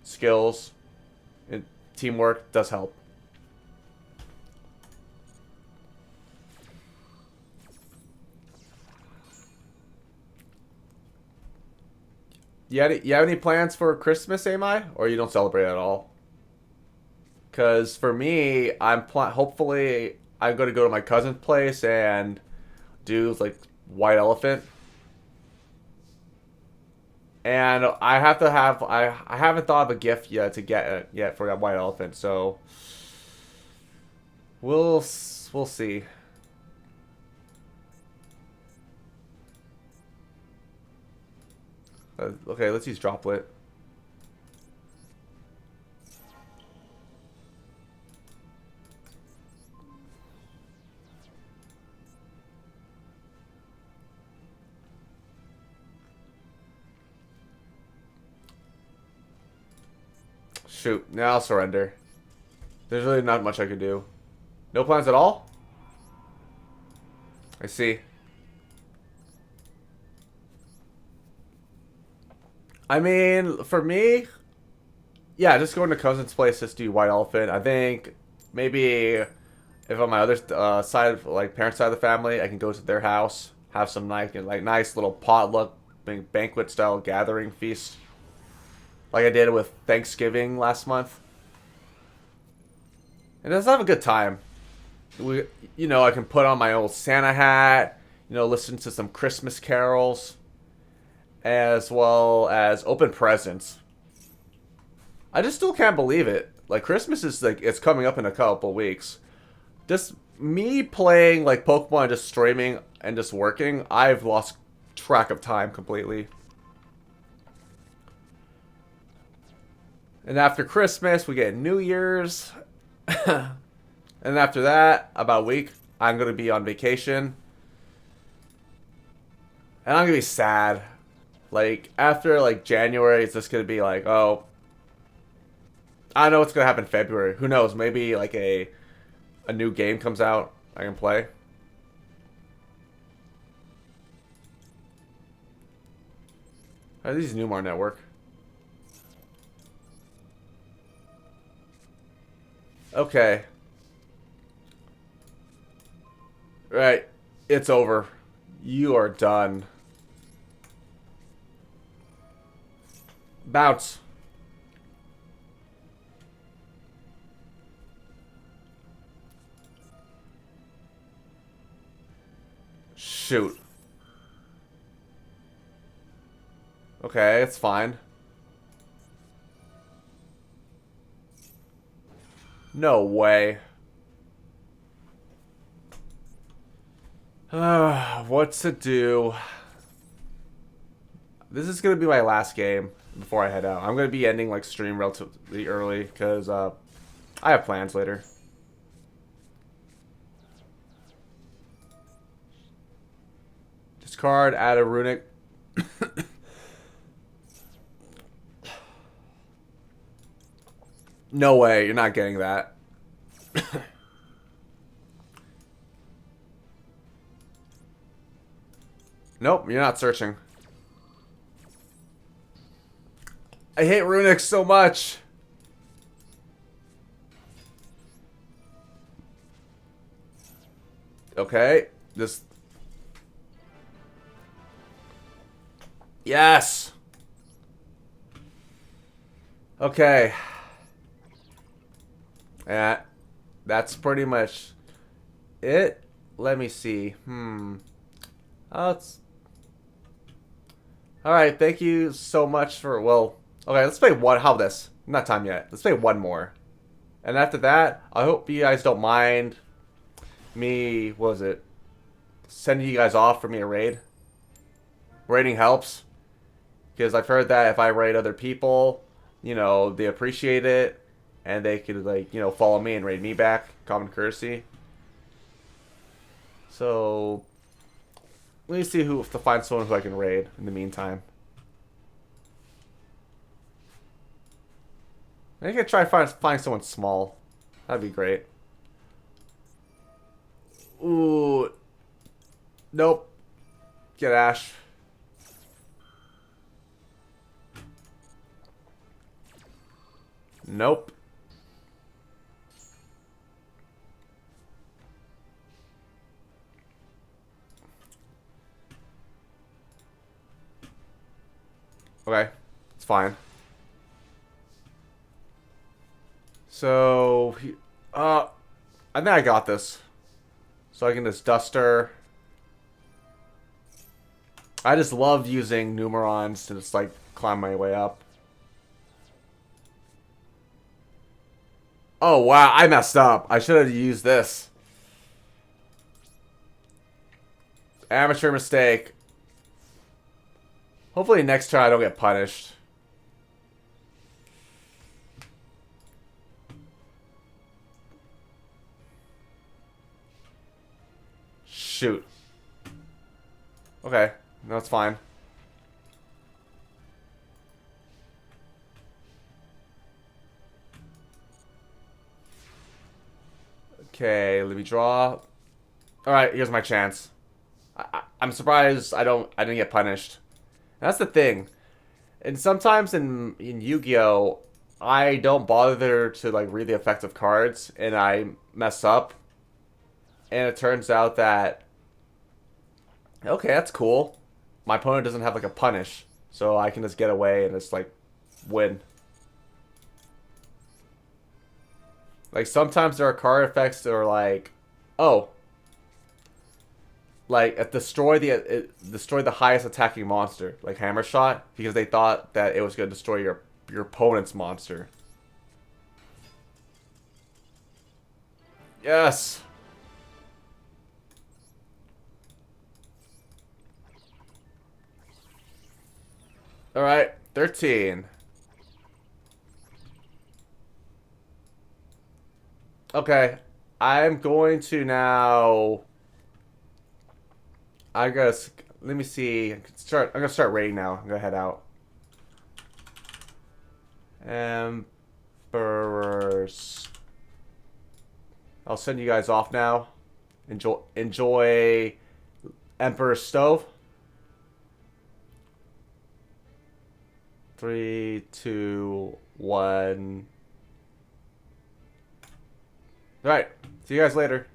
skills and teamwork does help. You have any plans for Christmas, Ami? Or you don't celebrate at all? Because for me, hopefully I'm going to go to my cousin's place and do like white elephant. And I have to have I haven't thought of a gift yet to get yet for that white elephant. So we'll see. Okay, let's use droplet. Shoot. Now I'll surrender. There's really not much I could do. No plans at all? I see. I mean, for me, yeah, just going to cousin's place, just do White Elephant. I think maybe if on my other side, like parents' side of the family, I can go to their house, have some nice little potluck, banquet style gathering feast, like I did with Thanksgiving last month, and just have a good time. I can put on my old Santa hat, listen to some Christmas carols, as well as open presents. I just still can't believe it. Like, Christmas is like, it's coming up in a couple weeks. Just me playing like Pokemon, just streaming and just working, I've lost track of time completely. And after Christmas, we get New Year's. And after that, about a week, I'm going to be on vacation. And I'm going to be sad. Like, after, like, January, it's just going to be like, oh, I don't know what's going to happen in February. Who knows? Maybe, like, a new game comes out I can play. How do these Newmar network? Okay. Right. It's over. You are done. Bounce. Shoot. Okay, it's fine. No way. What to do? This is gonna be my last game before I head out. I'm gonna be ending like stream relatively early because I have plans later. Discard, add a runic. No way, you're not getting that. Nope, you're not searching. I hate runics so much. Okay, this. Yes. Okay. Yeah, that's pretty much it. Let me see. Oh, it's... Alright, thank you so much for... Well, okay, let's play one. How about this? Not time yet. Let's play one more. And after that, I hope you guys don't mind me... What was it? Sending you guys off for me a raid. Raiding helps. Because I've heard that if I raid other people, they appreciate it. And they could, like, follow me and raid me back. Common courtesy. So, let me see to find someone who I can raid in the meantime. I think I try to find someone small. That'd be great. Ooh. Nope. Get Ash. Nope. Okay, it's fine. So, I think I got this. So I can just Duster. I just love using Numerons to just, like, climb my way up. Oh, wow, I messed up. I should have used this. Amateur mistake. Hopefully next turn I don't get punished. Shoot. Okay, no, it's fine. Okay, let me draw. All right, here's my chance. I'm surprised I didn't get punished. That's the thing. And sometimes in Yu-Gi-Oh, I don't bother to like read the effects of cards, and I mess up. And it turns out that okay, that's cool. My opponent doesn't have like a punish, so I can just get away and just like win. Like sometimes there are card effects that are like, oh, like destroy the highest attacking monster, like Hammer Shot, because they thought that it was going to destroy your opponent's monster. Yes. All right, 13. Okay, I'm going to now. I guess let me see. Start. I'm gonna start raiding now. I'm gonna head out. Emperors. I'll send you guys off now. Enjoy Emperor's Stove. 3, 2, 1. All right. See you guys later.